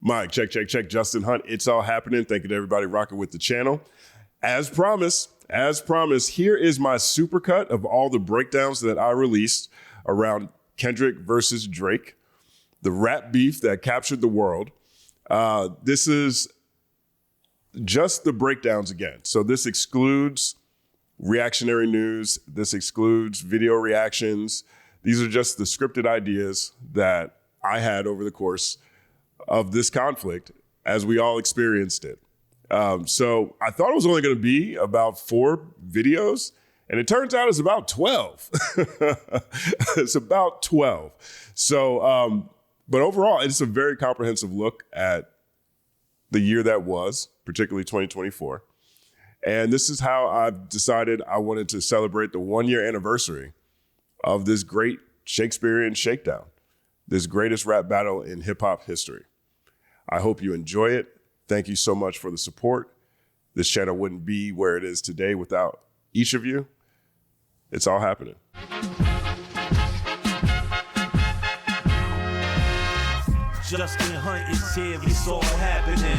Mike, check. Justin Hunt. It's all happening. Thank you to everybody rocking with the channel. As promised, here is my supercut of all the breakdowns that I released around Kendrick versus Drake, the rap beef that captured the world. This is just the breakdowns again. So this excludes reactionary news. This excludes video reactions. These are just the scripted ideas that I had over the course of this conflict as we all experienced it. So I thought it was only going to be about 4 videos, and it turns out it's about 12. It's about 12. So, but overall, it's a very comprehensive look at the year that was, particularly 2024. And this is how I've decided I wanted to celebrate the 1-year anniversary of this great Shakespearean Shakedown, this greatest rap battle in hip hop history. I hope you enjoy it. Thank you so much for the support. This channel wouldn't be where it is today without each of you. It's all happening. Justin Hunt is here, it's all happening.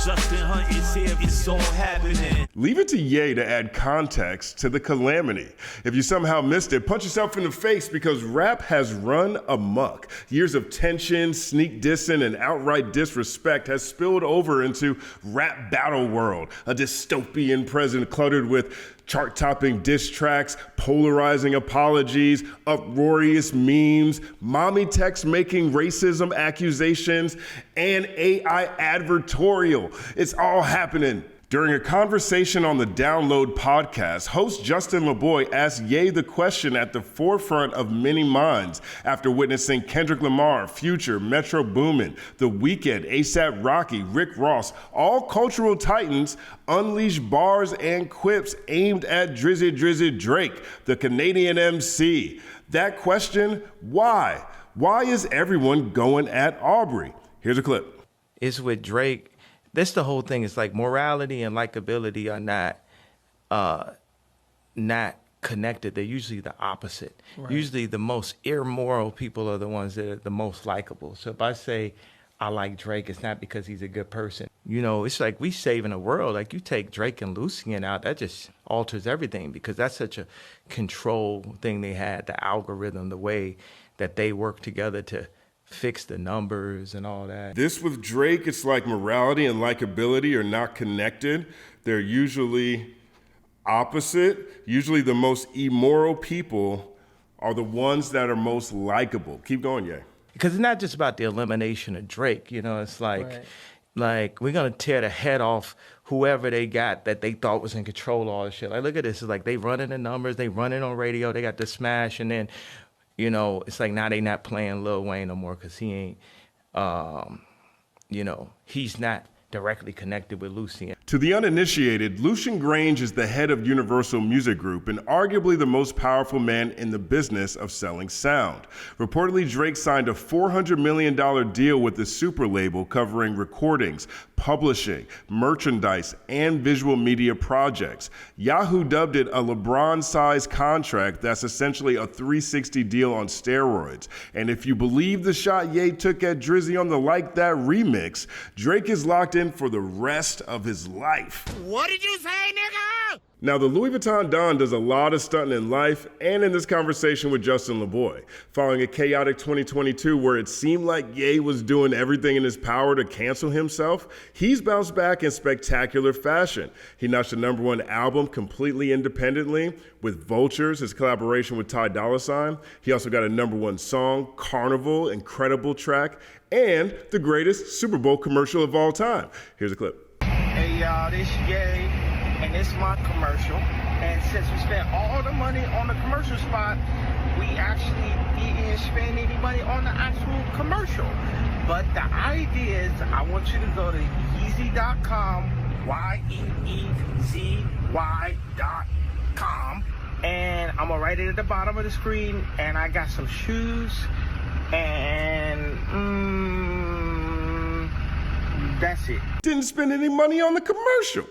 Justin Hunt is here, it's all happening. Leave it to Ye to add context to the calamity. If you somehow missed it, punch yourself in the face because rap has run amok. Years of tension, sneak dissing, and outright disrespect has spilled over into rap battle world, a dystopian present cluttered with chart-topping diss tracks, polarizing apologies, uproarious memes, mommy texts making racism accusations, and AI advertorial. It's all happening. During a conversation on the Download podcast, host Justin LaBoy asked Ye the question at the forefront of many minds after witnessing Kendrick Lamar, Future, Metro Boomin, The Weeknd, A$AP Rocky, Rick Ross, all cultural titans unleash bars and quips aimed at Drizzy Drake, the Canadian MC. That question, why? Why is everyone going at Aubrey? Here's a clip. It's with Drake. That's the whole thing. It's like morality and likability are not connected. They're usually the opposite. Right. Usually the most immoral people are the ones that are the most likable. So if I say I like Drake, it's not because he's a good person. You know, it's like we saving the world. Like you take Drake and Lucien out, that just alters everything because that's such a control thing they had, the algorithm, the way that they work together to fix the numbers and all that. This with Drake, it's like morality and likability are not connected. They're usually opposite. Usually the most immoral people are the ones that are most likable. Keep going, Ye. Because it's not just about the elimination of Drake. You know, it's like, like we're going to tear the head off whoever they got that they thought was in control of all this shit. Like, look at this. It's like they running the numbers. They running on radio. They got the smash. And then, you know, it's like now they not playing Lil Wayne no more because he ain't, you know, he's not directly connected with Lucien. To the uninitiated, Lucian Grange is the head of Universal Music Group and arguably the most powerful man in the business of selling sound. Reportedly, Drake signed a $400 million deal with the super label covering recordings, publishing, merchandise, and visual media projects. Yahoo dubbed it a LeBron-sized contract that's essentially a 360 deal on steroids. And if you believe the shot Ye took at Drizzy on the Like That remix, Drake is locked in for the rest of his life. What did you say, nigga? Now, the Louis Vuitton Don does a lot of stunting in life and in this conversation with Justin LaBoy. Following a chaotic 2022 where it seemed like Ye was doing everything in his power to cancel himself, he's bounced back in spectacular fashion. He notched a #1 album completely independently with Vultures, his collaboration with Ty Dolla $ign. He also got a #1 song, Carnival, incredible track, and the greatest Super Bowl commercial of all time. Here's a clip. Hey y'all, this Ye. And it's my commercial. And since we spent all the money on the commercial spot, we actually didn't spend any money on the actual commercial. But the idea is I want you to go to Yeezy.com, YEEZY.com. And I'm gonna write it at the bottom of the screen. And I got some shoes and That's it. Didn't spend any money on the commercial.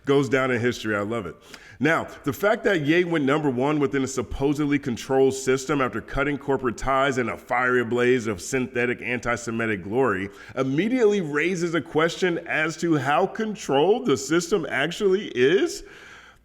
Goes down in history. I love it. Now, the fact that Ye went #1 within a supposedly controlled system after cutting corporate ties in a fiery blaze of synthetic anti-Semitic glory immediately raises a question as to how controlled the system actually is.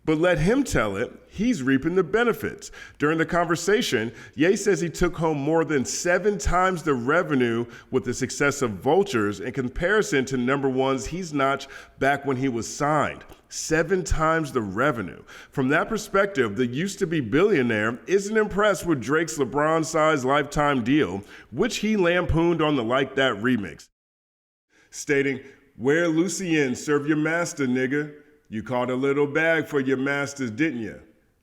But let him tell it, he's reaping the benefits. During the conversation, Ye says he took home more than 7 times the revenue with the success of Vultures in comparison to #1s he's notched back when he was signed. 7 times the revenue. From that perspective, the used-to-be billionaire isn't impressed with Drake's LeBron-sized lifetime deal, which he lampooned on the Like That remix, stating, "Where Lucien serve your master, nigga. You caught a little bag for your masters, didn't you?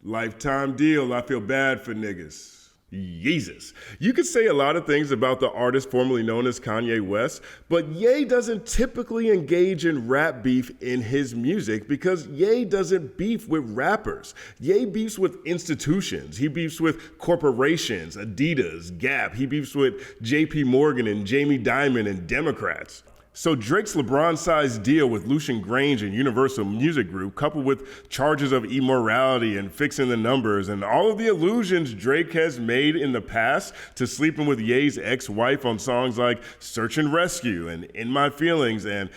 Lifetime deal, I feel bad for niggas." Jesus. You could say a lot of things about the artist formerly known as Kanye West, but Ye doesn't typically engage in rap beef in his music because Ye doesn't beef with rappers. Ye beefs with institutions. He beefs with corporations, Adidas, Gap. He beefs with JP Morgan and Jamie Dimon and Democrats. So Drake's LeBron-sized deal with Lucian Grange and Universal Music Group, coupled with charges of immorality and fixing the numbers and all of the allusions Drake has made in the past to sleeping with Ye's ex-wife on songs like Search and Rescue and In My Feelings, and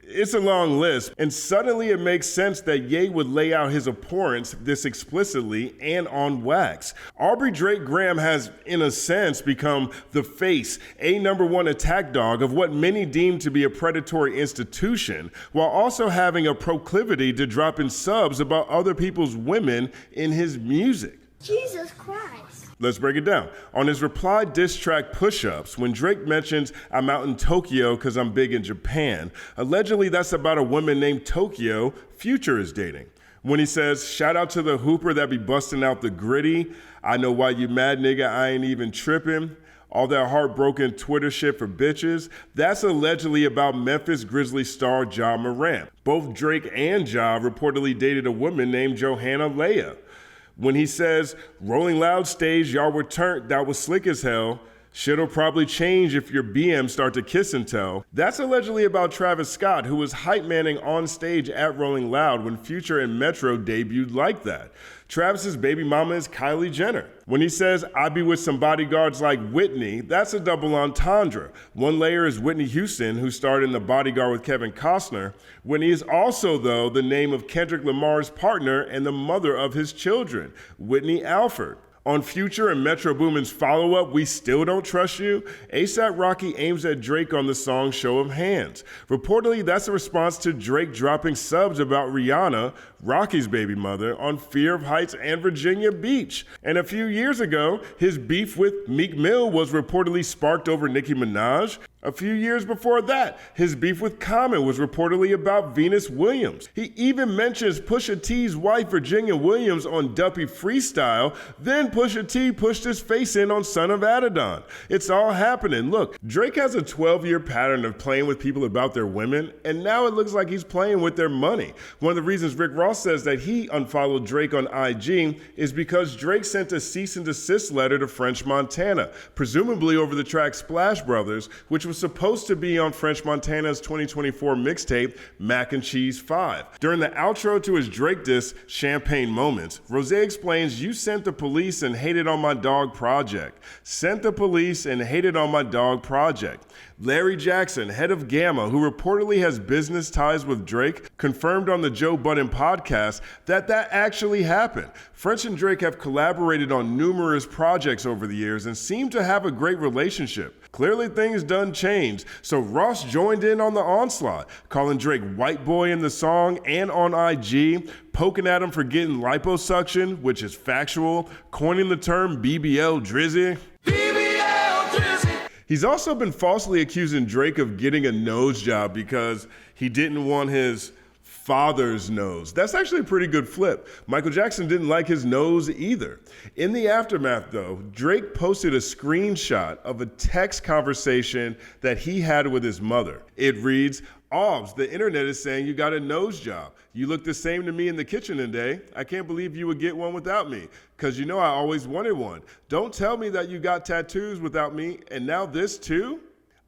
it's a long list. And suddenly it makes sense that Ye would lay out his abhorrence this explicitly and on wax. Aubrey Drake Graham has, in a sense, become the face, a #1 attack dog of what many deem to be a predatory institution, while also having a proclivity to drop in subs about other people's women in his music. Jesus Christ. Let's break it down. On his reply diss track Push-Ups, when Drake mentions, "I'm out in Tokyo because I'm big in Japan," allegedly that's about a woman named Tokyo Future is dating. When he says, "Shout out to the hooper that be busting out the gritty, I know why you mad nigga, I ain't even tripping," all that heartbroken Twitter shit for bitches, that's allegedly about Memphis Grizzlies star Ja Morant. Both Drake and Ja reportedly dated a woman named Johanna Leia. When he says, "Rolling Loud stage, y'all were turned, that was slick as hell. Shit'll probably change if your BM start to kiss and tell," that's allegedly about Travis Scott, who was hype manning on stage at Rolling Loud when Future and Metro debuted Like That. Travis's baby mama is Kylie Jenner. When he says, "I be with some bodyguards like Whitney," that's a double entendre. One layer is Whitney Houston, who starred in The Bodyguard with Kevin Costner. Whitney is also, though, the name of Kendrick Lamar's partner and the mother of his children, Whitney Alford. On Future and Metro Boomin's follow-up, We Still Don't Trust You, A$AP Rocky aims at Drake on the song Show of Hands. Reportedly, that's a response to Drake dropping subs about Rihanna, Rocky's baby mother, on Fear of Heights and Virginia Beach. And a few years ago, his beef with Meek Mill was reportedly sparked over Nicki Minaj. A few years before that, his beef with Common was reportedly about Venus Williams. He even mentions Pusha T's wife, Virginia Williams, on Duppy Freestyle. Then Pusha T pushed his face in on Son of Adidon. It's all happening. Look, Drake has a 12-year pattern of playing with people about their women, and now it looks like he's playing with their money. One of the reasons Rick Ross says that he unfollowed Drake on IG is because Drake sent a cease and desist letter to French Montana, presumably over the track Splash Brothers, which was supposed to be on French Montana's 2024 mixtape, Mac and Cheese 5. During the outro to his Drake diss, Champagne Moments, Rose explains, "You sent the police and hated on my dog project. Sent the police and hated on my dog project." Larry Jackson, head of Gamma, who reportedly has business ties with Drake, confirmed on the Joe Budden podcast that actually happened. French and Drake have collaborated on numerous projects over the years and seem to have a great relationship. Clearly things done changed, so Ross joined in on the onslaught, calling Drake white boy in the song and on IG, poking at him for getting liposuction, which is factual, coining the term BBL Drizzy. He's also been falsely accusing Drake of getting a nose job because he didn't want his father's nose. That's actually a pretty good flip. Michael Jackson didn't like his nose either. In the aftermath, though, Drake posted a screenshot of a text conversation that he had with his mother. It reads, "Obs, the internet is saying you got a nose job. You look the same to me in the kitchen today. I can't believe you would get one without me, because you know I always wanted one. Don't tell me that you got tattoos without me, and now this too?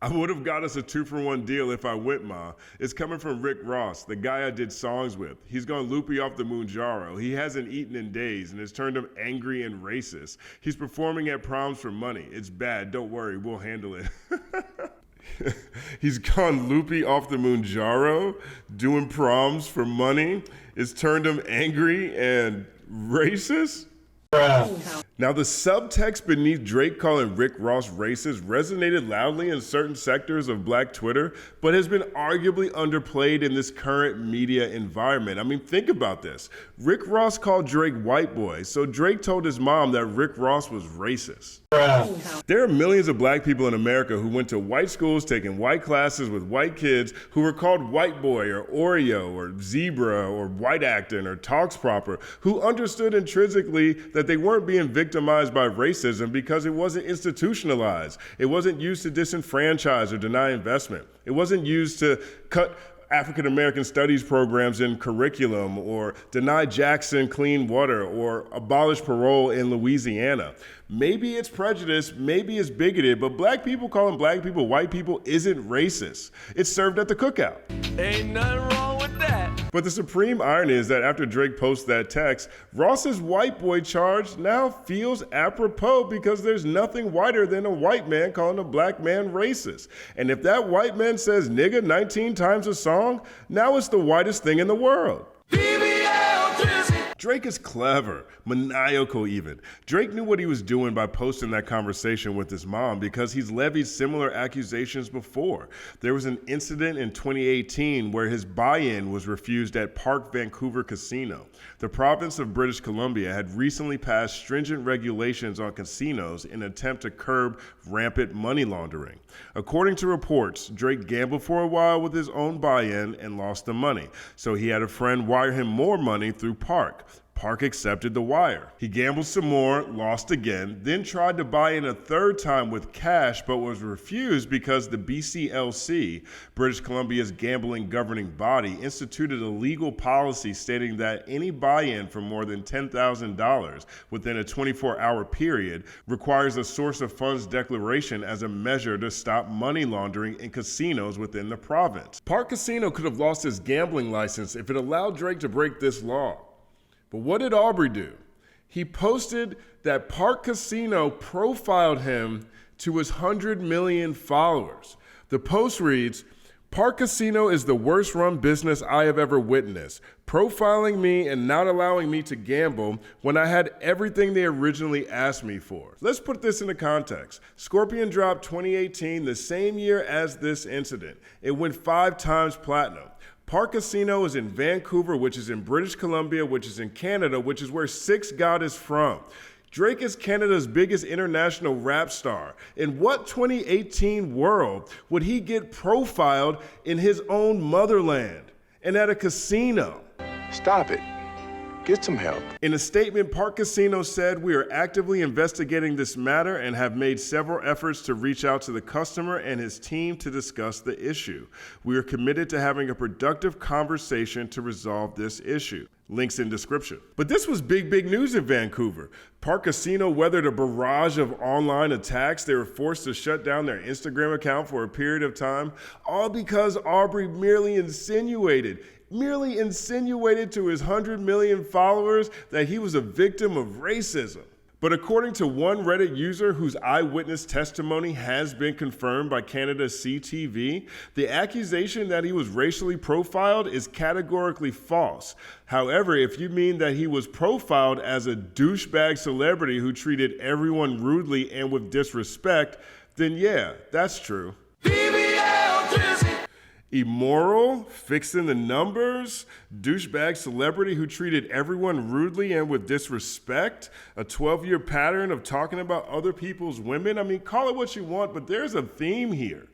I would have got us a 2-for-1 deal if I went, Ma. It's coming from Rick Ross, the guy I did songs with. He's gone loopy off the Moonjaro. He hasn't eaten in days and it's turned him angry and racist. He's performing at proms for money. It's bad. Don't worry. We'll handle it. He's gone loopy off the Moonjaro, doing proms for money. It's turned him angry and racist? Now, the subtext beneath Drake calling Rick Ross racist resonated loudly in certain sectors of Black Twitter, but has been arguably underplayed in this current media environment. I mean, think about this. Rick Ross called Drake white boy, so Drake told his mom that Rick Ross was racist. There are millions of Black people in America who went to white schools, taking white classes with white kids, who were called white boy or Oreo or zebra or white acting or talks proper, who understood intrinsically that they weren't being victimized by racism because it wasn't institutionalized. It wasn't used to disenfranchise or deny investment. It wasn't used to cut African American studies programs in curriculum or deny Jackson clean water or abolish parole in Louisiana. Maybe it's prejudice, maybe it's bigoted, but Black people calling Black people white people isn't racist. It's served at the cookout. Ain't nothing wrong with that. But the supreme irony is that after Drake posts that text, Ross's white boy charge now feels apropos because there's nothing whiter than a white man calling a Black man racist. And if that white man says nigga 19 times a song, now it's the whitest thing in the world. Drake is clever, maniacal even. Drake knew what he was doing by posting that conversation with his mom because he's levied similar accusations before. There was an incident in 2018 where his buy-in was refused at Park Vancouver Casino. The province of British Columbia had recently passed stringent regulations on casinos in an attempt to curb rampant money laundering. According to reports, Drake gambled for a while with his own buy-in and lost the money, so he had a friend wire him more money through Park. Park accepted the wire. He gambled some more, lost again, then tried to buy in a third time with cash but was refused because the BCLC, British Columbia's gambling governing body, instituted a legal policy stating that any buy-in for more than $10,000 within a 24-hour period requires a source of funds declaration as a measure to stop money laundering in casinos within the province. Park Casino could have lost his gambling license if it allowed Drake to break this law. But what did Aubrey do? He posted that Park Casino profiled him to his 100 million followers. The post reads, "Park Casino is the worst run business I have ever witnessed, profiling me and not allowing me to gamble when I had everything they originally asked me for." Let's put this into context. Scorpion dropped 2018, the same year as this incident. It went 5 times platinum. Park Casino is in Vancouver, which is in British Columbia, which is in Canada, which is where Six God is from. Drake is Canada's biggest international rap star. In what 2018 world would he get profiled in his own motherland and at a casino? Stop it. Get some help. In a statement, Park Casino said, "We are actively investigating this matter and have made several efforts to reach out to the customer and his team to discuss the issue. We are committed to having a productive conversation to resolve this issue." Links in description. But this was big news in Vancouver. Park Casino weathered a barrage of online attacks. They were forced to shut down their Instagram account for a period of time, all because Aubrey merely insinuated to his 100 million followers that he was a victim of racism. But according to one Reddit user whose eyewitness testimony has been confirmed by Canada's CTV, the accusation that he was racially profiled is categorically false. However, if you mean that he was profiled as a douchebag celebrity who treated everyone rudely and with disrespect, then yeah, that's true. Immoral, fixing the numbers, douchebag celebrity who treated everyone rudely and with disrespect, a 12-year pattern of talking about other people's women. I mean, call it what you want, but there's a theme here.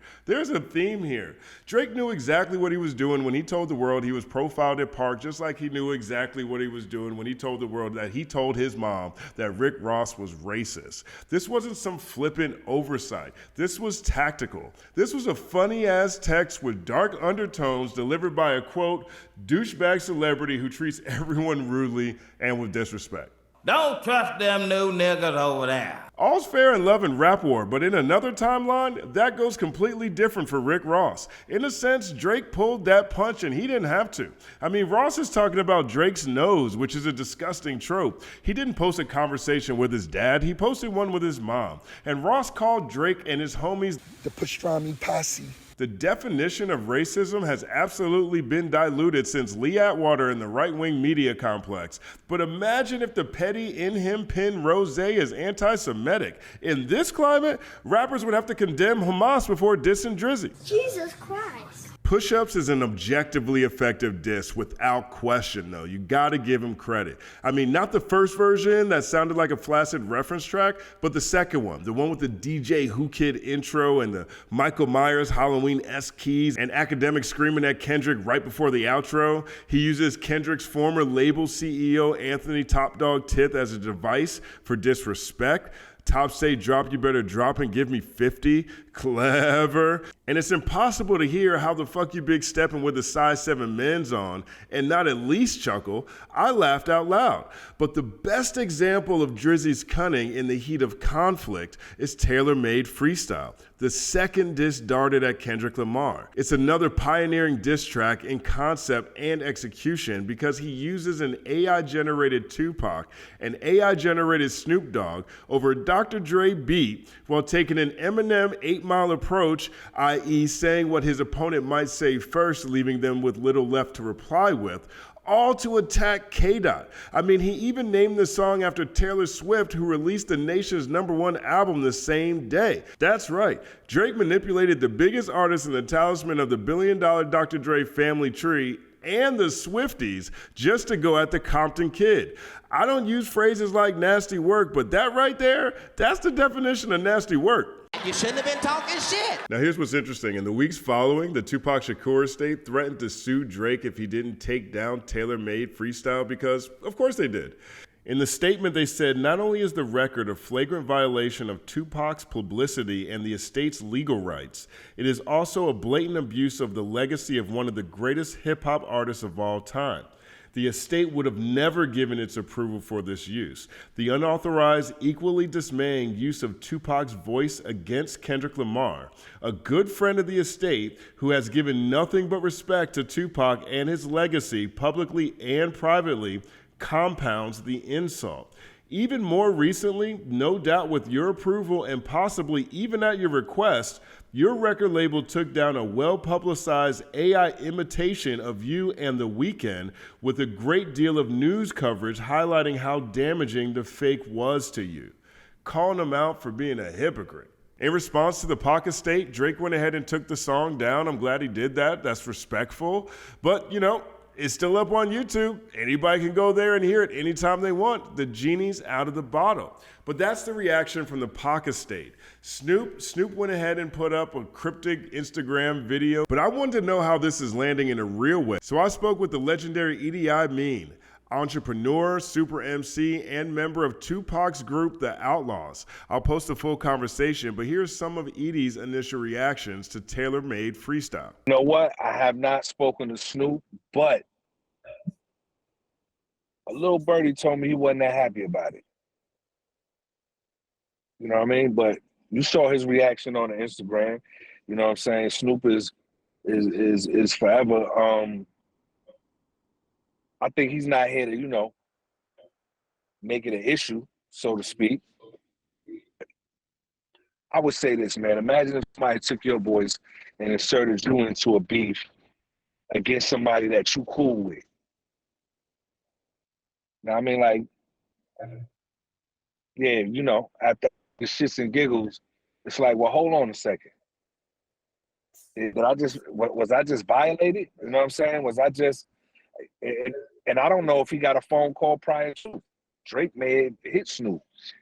Drake knew exactly what he was doing when he told the world he was profiled at Park, just like he knew exactly what he was doing when he told the world that he told his mom that Rick Ross was racist. This wasn't some flippant oversight. This was tactical. This was a funny-ass text with dark undertones delivered by a, quote, douchebag celebrity who treats everyone rudely and with disrespect. Don't trust them new niggas over there. All's fair in love and rap war, but in another timeline, that goes completely different for Rick Ross. In a sense, Drake pulled that punch and he didn't have to. I mean, Ross is talking about Drake's nose, which is a disgusting trope. He didn't post a conversation with his dad, he posted one with his mom. And Ross called Drake and his homies the pastrami posse. The definition of racism has absolutely been diluted since Lee Atwater and the right-wing media complex. But imagine if the petty in him pin Rose is anti-Semitic. In this climate, rappers would have to condemn Hamas before dissing Drizzy. Jesus Christ. Push-Ups is an objectively effective diss without question, though. You gotta give him credit. I mean, not the first version that sounded like a flaccid reference track, but the second one, the one with the DJ Who Kid intro and the Michael Myers Halloween-esque keys and Academic screaming at Kendrick right before the outro. He uses Kendrick's former label CEO Anthony Top Dog Tith as a device for disrespect. Top say drop, you better drop and give me 50. Clever. And it's impossible to hear how the fuck you big stepping with the size 7 men's on and not at least chuckle. I laughed out loud. But the best example of Drizzy's cunning in the heat of conflict is Tailor-Made Freestyle, the second diss darted at Kendrick Lamar. It's another pioneering diss track in concept and execution because he uses an AI-generated Tupac and AI-generated Snoop Dogg over a Dr. Dre beat while taking an Eminem 8 Mile approach, i.e. saying what his opponent might say first, leaving them with little left to reply with, all to attack K-Dot. I mean, he even named the song after Taylor Swift, who released the nation's #1 album the same day. That's right, Drake manipulated the biggest artist and the talisman of the billion-dollar Dr. Dre family tree and the Swifties just to go at the Compton Kid. I don't use phrases like nasty work, but that right there, that's the definition of nasty work. You shouldn't have been talking shit. Now here's what's interesting. In the weeks following, the Tupac Shakur estate threatened to sue Drake if he didn't take down Tailor-Made Freestyle because, of course they did. In the statement, they said, not only is the record a flagrant violation of Tupac's publicity and the estate's legal rights, it is also a blatant abuse of the legacy of one of the greatest hip-hop artists of all time. The estate would have never given its approval for this use. The unauthorized, equally dismaying use of Tupac's voice against Kendrick Lamar, a good friend of the estate who has given nothing but respect to Tupac and his legacy publicly and privately, compounds the insult. Even more recently, no doubt with your approval and possibly even at your request, your record label took down a well-publicized AI imitation of you and The Weeknd with a great deal of news coverage highlighting how damaging the fake was to you, calling them out for being a hypocrite. In response to the Pac estate, Drake went ahead and took the song down. I'm glad he did that. That's respectful. But, it's still up on YouTube. Anybody can go there and hear it anytime they want. The genie's out of the bottle. But that's the reaction from the Pac estate. Snoop went ahead and put up a cryptic Instagram video, but I wanted to know how this is landing in a real way. So I spoke with the legendary EDI Mean, entrepreneur, super MC, and member of Tupac's group, The Outlaws. I'll post a full conversation, but here's some of Edie's initial reactions to Tailor-Made Freestyle. You know what? I have not spoken to Snoop, but a little birdie told me he wasn't that happy about it. You know what I mean? But you saw his reaction on the Instagram. You know what I'm saying? Snoop is forever. I think he's not here to, make it an issue, so to speak. I would say this, man. Imagine if somebody took your voice and inserted you into a beef against somebody that you cool with. Now, I mean, like, yeah, after the shits and giggles, it's like, well, hold on a second. Was I just violated? You know what I'm saying? Was I just, and I don't know if he got a phone call prior to. Drake may have hit Snoop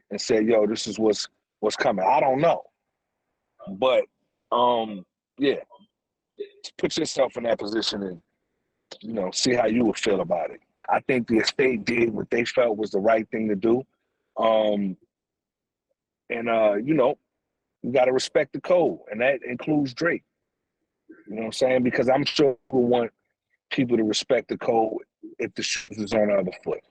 and said, yo, this is what's coming. I don't know. But, yeah, put yourself in that position and, see how you would feel about it. I think the estate did what they felt was the right thing to do. You got to respect the code, and that includes Drake. You know what I'm saying? Because I'm sure we want people to respect the code if the shoe is on the other foot.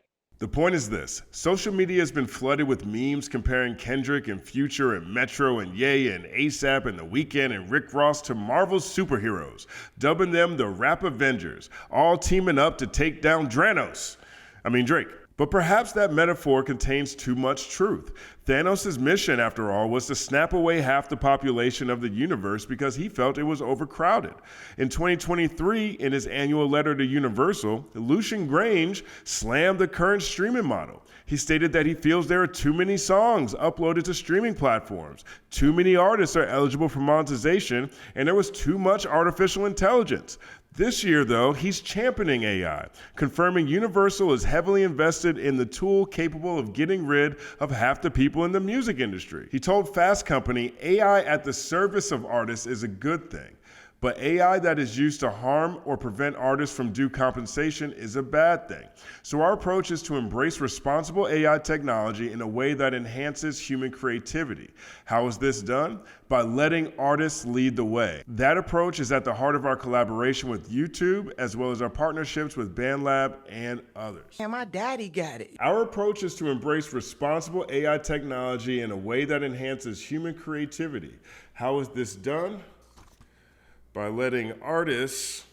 The point is this: social media has been flooded with memes comparing Kendrick and Future and Metro and Ye and ASAP and The Weeknd and Rick Ross to Marvel's superheroes, dubbing them the Rap Avengers, all teaming up to take down Drake. But perhaps that metaphor contains too much truth. Thanos' mission, after all, was to snap away half the population of the universe because he felt it was overcrowded. In 2023, in his annual letter to Universal, Lucian Grange slammed the current streaming model. He stated that he feels there are too many songs uploaded to streaming platforms, too many artists are eligible for monetization, and there was too much artificial intelligence. This year, though, he's championing AI, confirming Universal is heavily invested in the tool capable of getting rid of half the people in the music industry. He told Fast Company, AI at the service of artists is a good thing, but AI that is used to harm or prevent artists from due compensation is a bad thing. So our approach is to embrace responsible AI technology in a way that enhances human creativity. How is this done? By letting artists lead the way. That approach is at the heart of our collaboration with YouTube, as well as our partnerships with BandLab and others. And my daddy got it. Our approach is to embrace responsible AI technology in a way that enhances human creativity. How is this done? By letting artists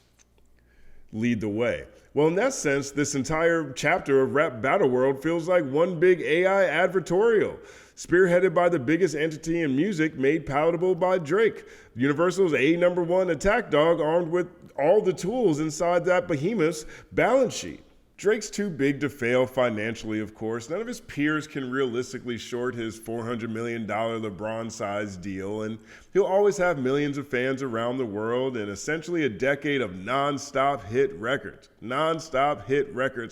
lead the way. Well, in that sense, this entire chapter of Rap Battle World feels like one big AI advertorial, spearheaded by the biggest entity in music made palatable by Drake. Universal's #1 attack dog, armed with all the tools inside that behemoth's balance sheet. Drake's too big to fail financially, of course. None of his peers can realistically short his $400 million LeBron-sized deal, and he'll always have millions of fans around the world and essentially a decade of non-stop hit records,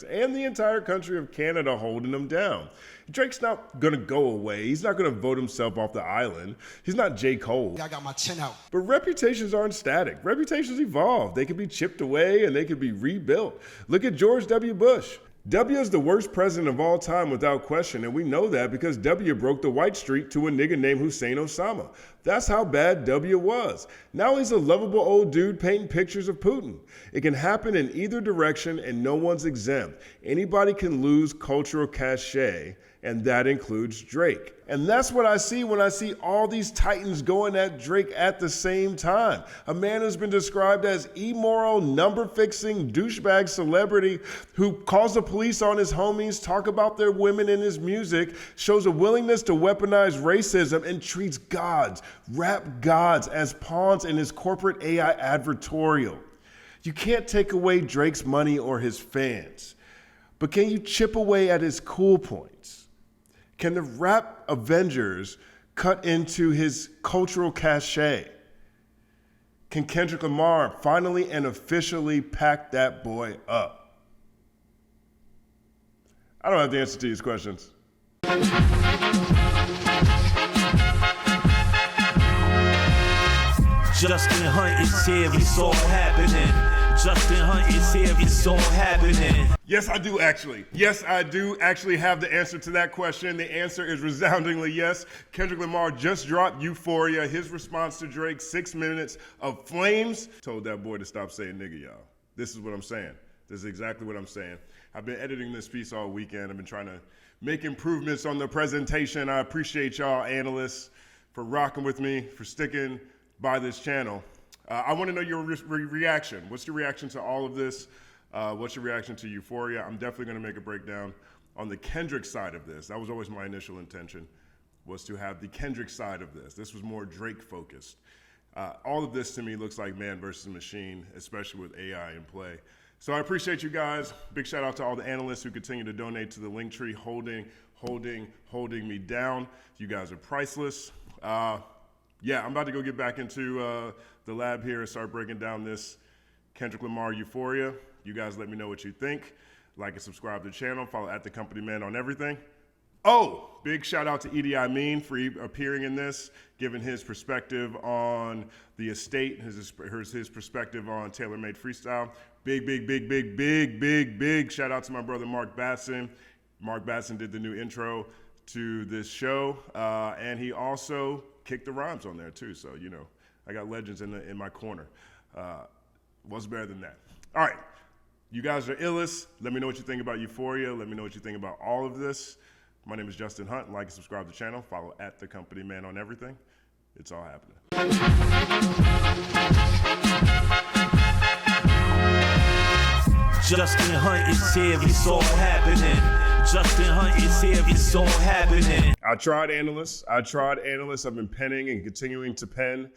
and the entire country of Canada holding him down. Drake's not gonna go away. He's not gonna vote himself off the island. He's not J. Cole. I got my chin out. But reputations aren't static. Reputations evolve. They can be chipped away and they can be rebuilt. Look at George W. Bush. W is the worst president of all time without question, and we know that because W broke the white streak to a nigga named Hussein Osama. That's how bad W was. Now he's a lovable old dude painting pictures of Putin. It can happen in either direction and no one's exempt. Anybody can lose cultural cachet, and that includes Drake. And that's what I see when I see all these titans going at Drake at the same time. A man who's been described as immoral, number-fixing, douchebag celebrity who calls the police on his homies, talk about their women in his music, shows a willingness to weaponize racism, and treats gods, rap gods, as pawns in his corporate AI advertorial. You can't take away Drake's money or his fans, but can you chip away at his cool points? Can the Rap Avengers cut into his cultural cachet? Can Kendrick Lamar finally and officially pack that boy up? I don't have the answer to these questions. Justin Hunt is here, it's all happening. Justin Hunt is here, it's all happening. Yes, I do actually. Yes, I do actually have the answer to that question. The answer is resoundingly yes. Kendrick Lamar just dropped Euphoria. His response to Drake's 6 minutes of flames told that boy to stop saying nigga, y'all. This is what I'm saying. This is exactly what I'm saying. I've been editing this piece all weekend. I've been trying to make improvements on the presentation. I appreciate y'all analysts for rocking with me, for sticking by this channel. I want to know your reaction. What's your reaction to all of this? What's your reaction to Euphoria? I'm definitely going to make a breakdown on the Kendrick side of this. That was always my initial intention, was to have the Kendrick side of this. This was more Drake focused. All of this to me looks like man versus machine, especially with AI in play. So I appreciate you guys. Big shout out to all the analysts who continue to donate to the Linktree, holding me down. You guys are priceless. Yeah, I'm about to go get back into the lab here and start breaking down this Kendrick Lamar Euphoria. You guys let me know what you think. Like and subscribe to the channel. Follow @thecompanyman on everything. Oh, big shout out to Idi Amin for appearing in this, giving his perspective on the estate, his perspective on tailor-made freestyle. Big shout out to my brother Mark Batson. Mark Batson did the new intro to this show, and he also kicked the rhymes on there too. So, you know, I got legends in my corner. What's better than that? All right. You guys are illest. Let me know what you think about Euphoria. Let me know what you think about all of this. My name is Justin Hunt. Like and subscribe to the channel. Follow @TheCompanyMan on everything. It's all happening. Justin Hunt is here, it's all happening. Justin Hunt is here, it's all happening. I tried analysts. I've been penning and continuing to pen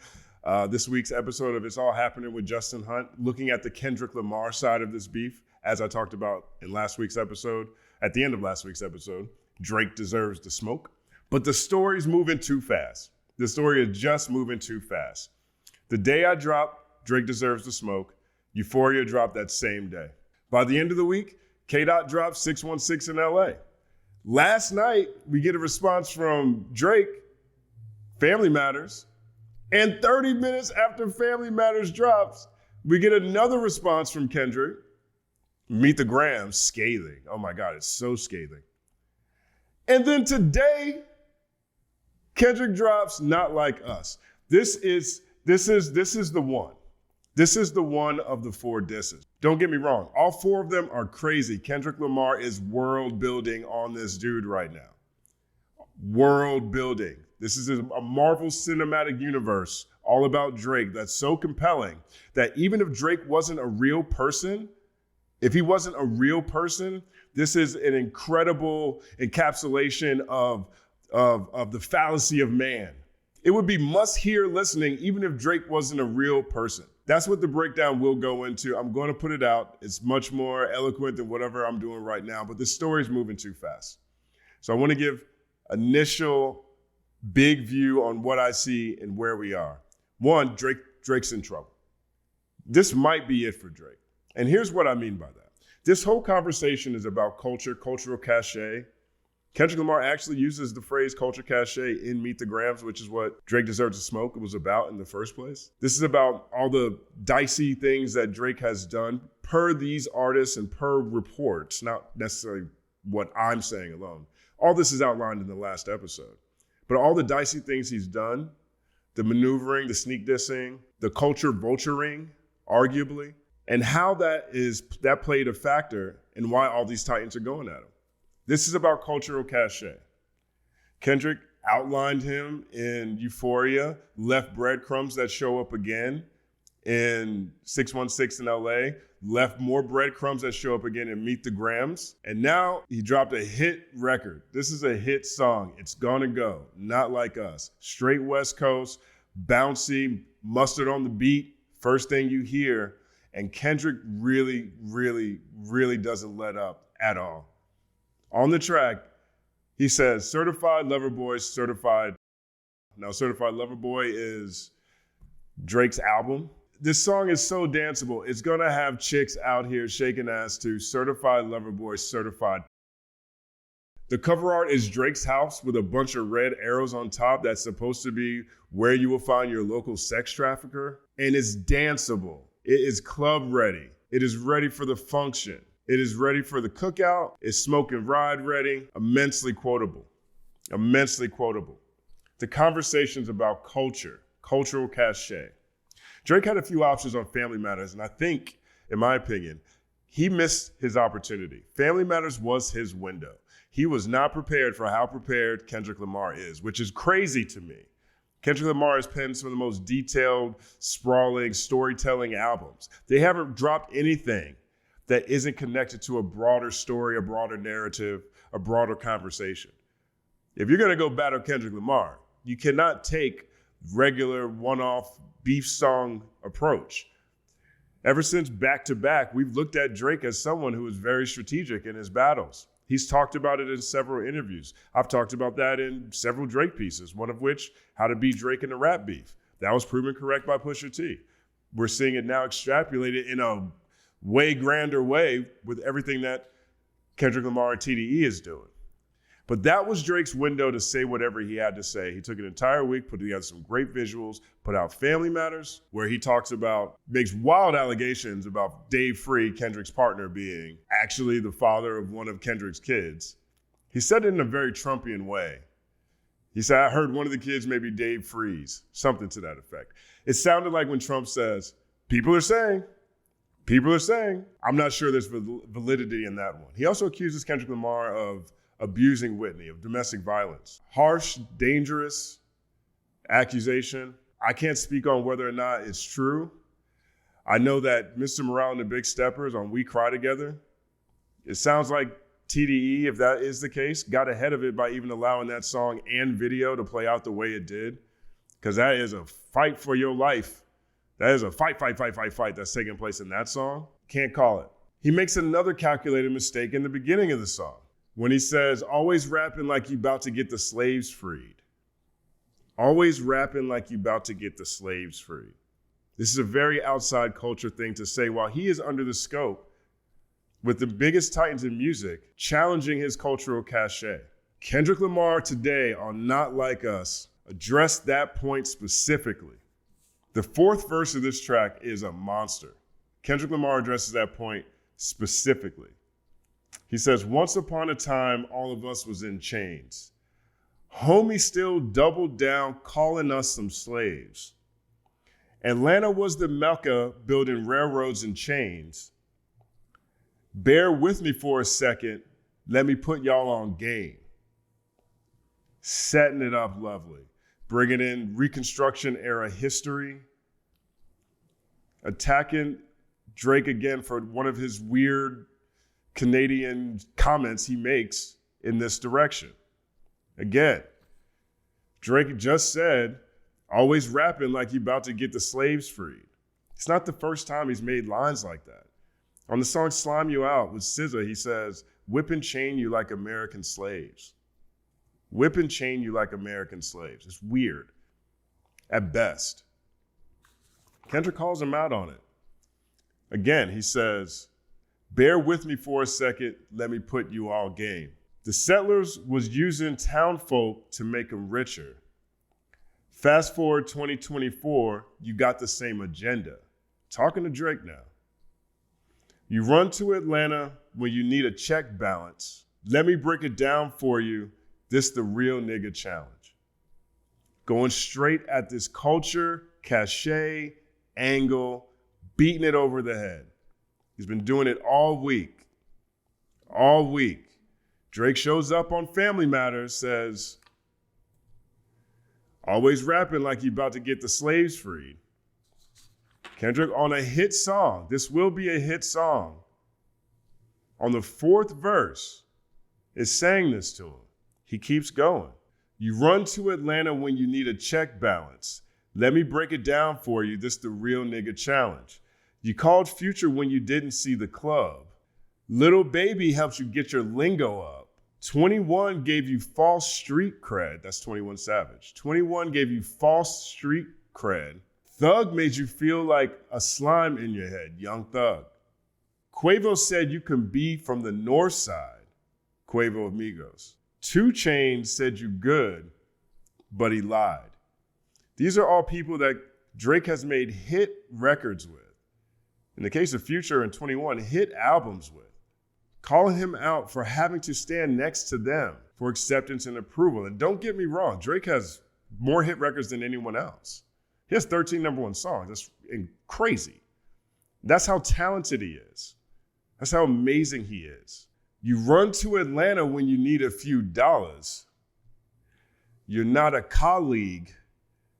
this week's episode of It's All Happening with Justin Hunt, looking at the Kendrick Lamar side of this beef. As I talked about in last week's episode, at the end of last week's episode, Drake deserves the smoke. But the story's moving too fast. The story is just moving too fast. The day I dropped Drake Deserves the Smoke, Euphoria dropped that same day. By the end of the week, K-Dot dropped 616 in LA. Last night, we get a response from Drake, Family Matters, and 30 minutes after Family Matters drops, we get another response from Kendrick, Meet the Grams, scathing. Oh my God, it's so scathing. And then today, Kendrick drops Not Like Us. This is the one. This is the one of the 4 disses. Don't get me wrong. All 4 of them are crazy. Kendrick Lamar is world building on this dude right now. World building. This is a Marvel Cinematic Universe all about Drake that's so compelling that even if Drake wasn't a real person, this is an incredible encapsulation of the fallacy of man. It would be must-hear listening even if Drake wasn't a real person. That's what the breakdown will go into. I'm going to put it out. It's much more eloquent than whatever I'm doing right now, but this story's moving too fast. So I want to give initial big view on what I see and where we are. One, Drake's in trouble. This might be it for Drake. And here's what I mean by that. This whole conversation is about culture, cultural cachet. Kendrick Lamar actually uses the phrase culture cachet in Meet the Grams, which is what Drake Deserves to Smoke was about in the first place. This is about all the dicey things that Drake has done per these artists and per reports, not necessarily what I'm saying alone. All this is outlined in the last episode. But all the dicey things he's done, the maneuvering, the sneak dissing, the culture vulturing, arguably, and how that played a factor in why all these titans are going at him. This is about cultural cachet. Kendrick outlined him in Euphoria, left breadcrumbs that show up again in 616 in LA, left more breadcrumbs that show up again in Meet the Grams, and now he dropped a hit record. This is a hit song. It's Gonna Go, Not Like Us. Straight West Coast, bouncy, mustard on the beat, first thing you hear, and Kendrick really, really, really doesn't let up at all. On the track, he says, Certified Lover Boy, Certified. Now, Certified Lover Boy is Drake's album. This song is so danceable. It's going to have chicks out here shaking ass to Certified Lover Boy, Certified. The cover art is Drake's house with a bunch of red arrows on top that's supposed to be where you will find your local sex trafficker. And it's danceable. It is club ready. It is ready for the function. It is ready for the cookout. It's smoke and ride ready. Immensely quotable. Immensely quotable. The conversations about culture, cultural cachet. Drake had a few options on Family Matters, and I think, in my opinion, he missed his opportunity. Family Matters was his window. He was not prepared for how prepared Kendrick Lamar is, which is crazy to me. Kendrick Lamar has penned some of the most detailed, sprawling, storytelling albums. They haven't dropped anything that isn't connected to a broader story, a broader narrative, a broader conversation. If you're gonna go battle Kendrick Lamar, you cannot take regular one-off beef song approach. Ever since Back to Back, we've looked at Drake as someone who is very strategic in his battles. He's talked about it in several interviews. I've talked about that in several Drake pieces, one of which, How to Beat Drake in a Rap Beef. That was proven correct by Pusha T. We're seeing it now extrapolated in a way grander way with everything that Kendrick Lamar and TDE is doing. But that was Drake's window to say whatever he had to say. He took an entire week, put together some great visuals, put out Family Matters, where he makes wild allegations about Dave Free, Kendrick's partner, being actually the father of one of Kendrick's kids. He said it in a very Trumpian way. He said, I heard one of the kids may be Dave Freeze, something to that effect. It sounded like when Trump says, people are saying, People are saying, I'm not sure there's validity in that one. He also accuses Kendrick Lamar of abusing Whitney, of domestic violence. Harsh, dangerous accusation. I can't speak on whether or not it's true. I know that Mr. Morale and the Big Steppers on We Cry Together, it sounds like TDE, if that is the case, got ahead of it by even allowing that song and video to play out the way it did. Because that is a fight for your life. That is a fight that's taking place in that song. Can't call it. He makes another calculated mistake in the beginning of the song when he says, always rapping like you about to get the slaves freed. Always rapping like you about to get the slaves freed. This is a very outside culture thing to say while he is under the scope with the biggest titans in music, challenging his cultural cachet. Kendrick Lamar today on Not Like Us addressed that point specifically. The fourth verse of this track is a monster. Kendrick Lamar addresses that point specifically. He says, once upon a time, all of us was in chains. Homie still doubled down, calling us some slaves. Atlanta was the Mecca building railroads and chains. Bear with me for a second. Let me put y'all on game. Setting it up lovely. Bringing in Reconstruction era history. Attacking Drake again for one of his weird Canadian comments he makes in this direction. Again, Drake just said, always rapping like you about to get the slaves freed. It's not the first time he's made lines like that. On the song Slime You Out with SZA, he says, whip and chain you like American slaves. Whip and chain you like American slaves. It's weird at best. Kendrick calls him out on it. Again, he says, bear with me for a second, let me put you all game. The settlers was using town folk to make them richer. Fast forward 2024, you got the same agenda. Talking to Drake now. You run to Atlanta when you need a check balance. Let me break it down for you. This the real nigga challenge. Going straight at this culture, cachet, angle, beating it over the head. He's been doing it all week. All week. Drake shows up on Family Matters, says, always rapping like you about to get the slaves freed. Kendrick on a hit song. This will be a hit song. On the fourth verse is saying this to him. He keeps going. You run to Atlanta when you need a check balance. Let me break it down for you. This the real nigga challenge. You called Future when you didn't see the club. Little Baby helps you get your lingo up. 21 gave you false street cred. That's 21 Savage. 21 gave you false street cred. Thug made you feel like a slime in your head, Young Thug. Quavo said you can be from the north side, Quavo of Migos. 2 Chainz said you good, but he lied. These are all people that Drake has made hit records with. In the case of Future and 21, hit albums with. Calling him out for having to stand next to them for acceptance and approval. And don't get me wrong, Drake has more hit records than anyone else. He has 13 number one songs. That's crazy. That's how talented he is. That's how amazing he is. You run to Atlanta when you need a few dollars. You're not a colleague.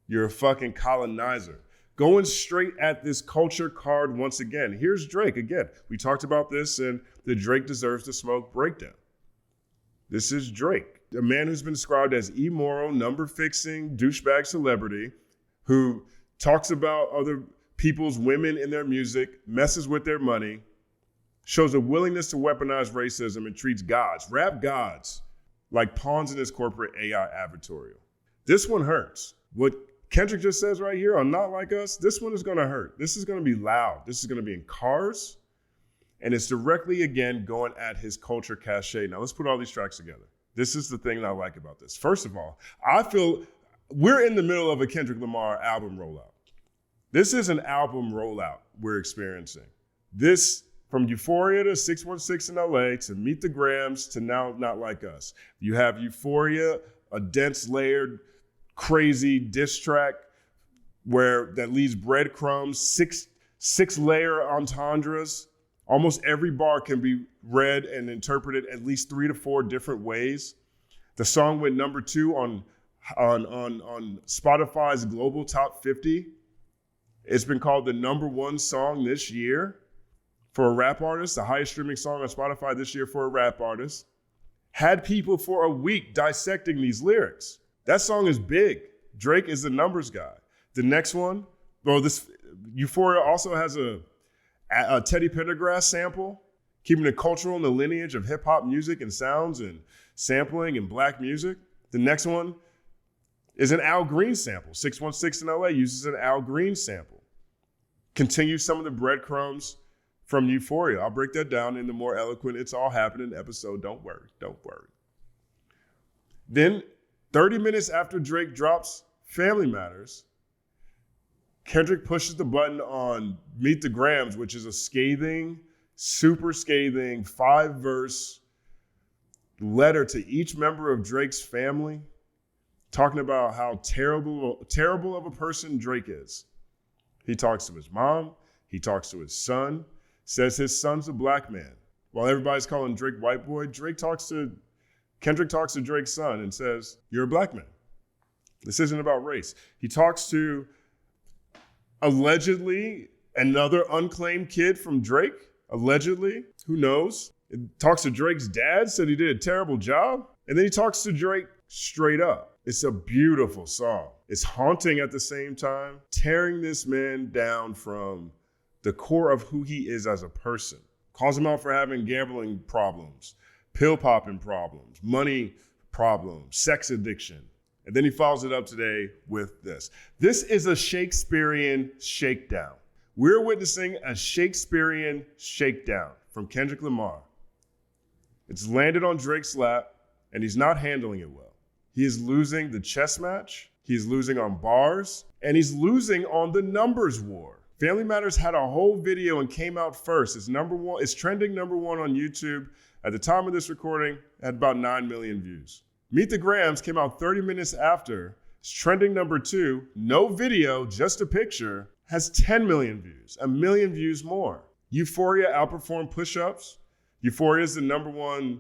You're a fucking colonizer. Going straight at this culture card once again. Here's Drake again. We talked about this in the Drake Deserves to Smoke breakdown. This is Drake, a man who's been described as immoral, number-fixing, douchebag celebrity who talks about other people's women in their music, messes with their money, shows a willingness to weaponize racism and treats gods, rap gods, like pawns in his corporate AI advertorial. This one hurts. What Kendrick just says right here on Not Like Us, this one is gonna hurt. This is gonna be loud. This is gonna be in cars. And it's directly, again, going at his culture cachet. Now let's put all these tracks together. This is the thing that I like about this. First of all, I feel we're in the middle of a Kendrick Lamar album rollout. This is an album rollout we're experiencing. This, from Euphoria to 616 in LA to Meet the Grams to now Not Like Us. You have Euphoria, a dense layered, crazy diss track that leaves breadcrumbs, 6-layer entendres. Almost every bar can be read and interpreted at least 3 to 4 different ways. The song went number 2 on Spotify's global top 50. It's been called the number 1 song this year for a rap artist, the highest streaming song on Spotify this year for a rap artist. Had people for a week dissecting these lyrics. That song is big. Drake is the numbers guy. The next one, this Euphoria also has a Teddy Pendergrass sample, keeping it cultural in the lineage of hip hop music and sounds and sampling and black music. The next one is an Al Green sample. 616 in LA uses an Al Green sample. Continues some of the breadcrumbs from Euphoria. I'll break that down in the more eloquent It's All Happening episode. Don't worry. Then 30 minutes after Drake drops Family Matters, Kendrick pushes the button on Meet the Grams, which is a super scathing 5-verse letter to each member of Drake's family, talking about how terrible of a person Drake is. He talks to his mom, he talks to his son, says his son's a black man. While everybody's calling Drake white boy, Kendrick talks to Drake's son and says, you're a black man. This isn't about race. He talks to allegedly another unclaimed kid from Drake, allegedly, who knows? It talks to Drake's dad, said he did a terrible job. And then he talks to Drake straight up. It's a beautiful song. It's haunting at the same time, tearing this man down from the core of who he is as a person. Calls him out for having gambling problems, pill popping problems, money problems, sex addiction. And then he follows it up today with this. This is a Shakespearean shakedown. We're witnessing a Shakespearean shakedown from Kendrick Lamar. It's landed on Drake's lap, and he's not handling it well. He is losing the chess match, he's losing on bars, and he's losing on the numbers war. Family Matters had a whole video and came out first. It's trending number 1 on YouTube. At the time of this recording, it had about 9 million views. Meet the Grams came out 30 minutes after. It's trending number 2. No video, just a picture. Has 10 million views, 1 million views more. Euphoria outperformed Push-Ups. Euphoria is the number 1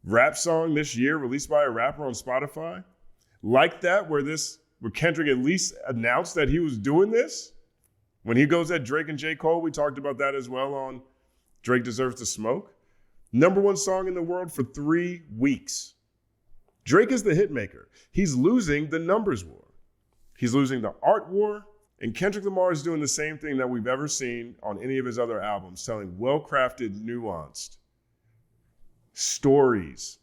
rap song this year released by a rapper on Spotify. Like that, where Kendrick at least announced that he was doing this. When he goes at Drake and J. Cole, we talked about that as well on Drake Deserves to Smoke. Number 1 song in the world for 3 weeks. Drake is the hit maker. He's losing the numbers war. He's losing the art war. And Kendrick Lamar is doing the same thing that we've ever seen on any of his other albums, telling well-crafted, nuanced stories.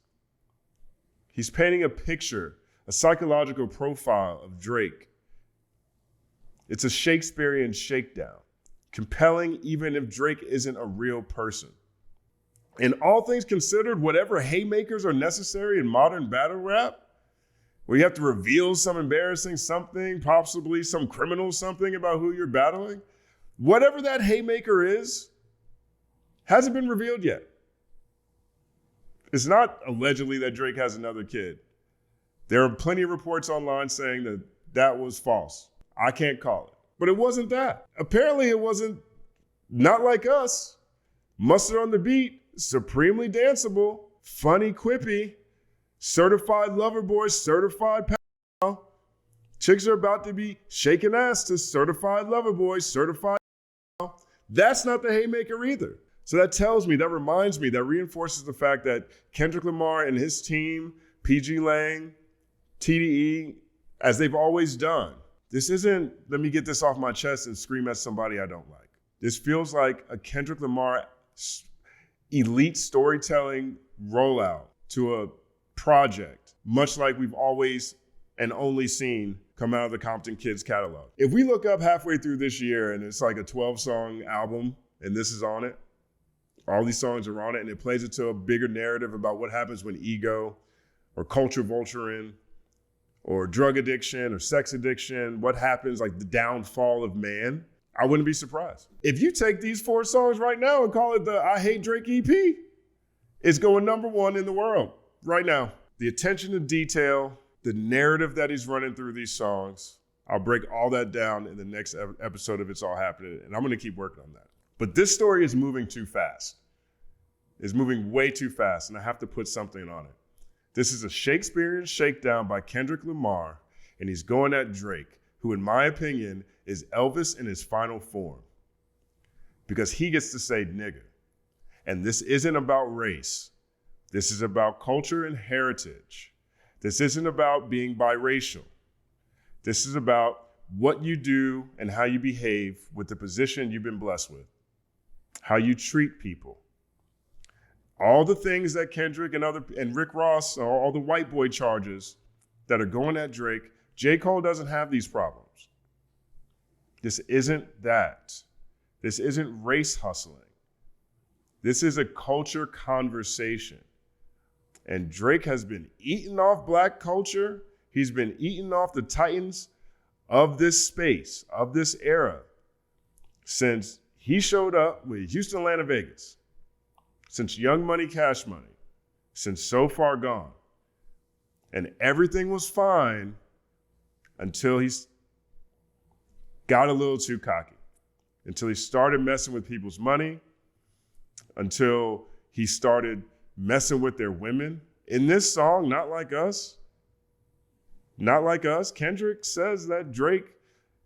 He's painting a picture, a psychological profile of Drake. It's a Shakespearean shakedown, compelling even if Drake isn't a real person. And all things considered, whatever haymakers are necessary in modern battle rap, where you have to reveal some embarrassing something, possibly some criminal something about who you're battling, whatever that haymaker is, hasn't been revealed yet. It's not allegedly that Drake has another kid. There are plenty of reports online saying that that was false. I can't call it. But it wasn't that. Apparently it wasn't Not Like Us, Mustard on the Beat, supremely danceable, funny, quippy, certified lover boy, certified pal. Chicks are about to be shaking ass to certified lover boy, certified pal. That's not the haymaker either. So that reminds me, that reinforces the fact that Kendrick Lamar and his team, PG Lang, TDE, as they've always done, this isn't, let me get this off my chest and scream at somebody I don't like. This feels like a Kendrick Lamar elite storytelling rollout to a project, much like we've always and only seen come out of the Compton Kids catalog. If we look up halfway through this year and it's like a 12-song album and this is on it, all these songs are on it, and it plays it to a bigger narrative about what happens when ego or culture vulturing or drug addiction or sex addiction, what happens, like the downfall of man, I wouldn't be surprised. If you take these 4 songs right now and call it the I Hate Drake EP, it's going number 1 in the world right now. The attention to detail, the narrative that he's running through these songs, I'll break all that down in the next episode of It's All Happening, and I'm going to keep working on that. But this story is moving too fast. It's moving way too fast, and I have to put something on it. This is a Shakespearean Shakedown by Kendrick Lamar, and he's going at Drake, who in my opinion is Elvis in his final form. Because he gets to say nigga. And this isn't about race. This is about culture and heritage. This isn't about being biracial. This is about what you do and how you behave with the position you've been blessed with, how you treat people. All the things that Kendrick and Rick Ross, all the white boy charges that are going at Drake, J. Cole doesn't have these problems. This isn't that. This isn't race hustling. This is a culture conversation. And Drake has been eating off black culture. He's been eating off the titans of this space, of this era, since he showed up with Houston, Atlanta, Vegas, since Young Money, Cash Money, since So Far Gone. And everything was fine until he got a little too cocky, until he started messing with people's money, until he started messing with their women. In this song, Not Like Us, Kendrick says that Drake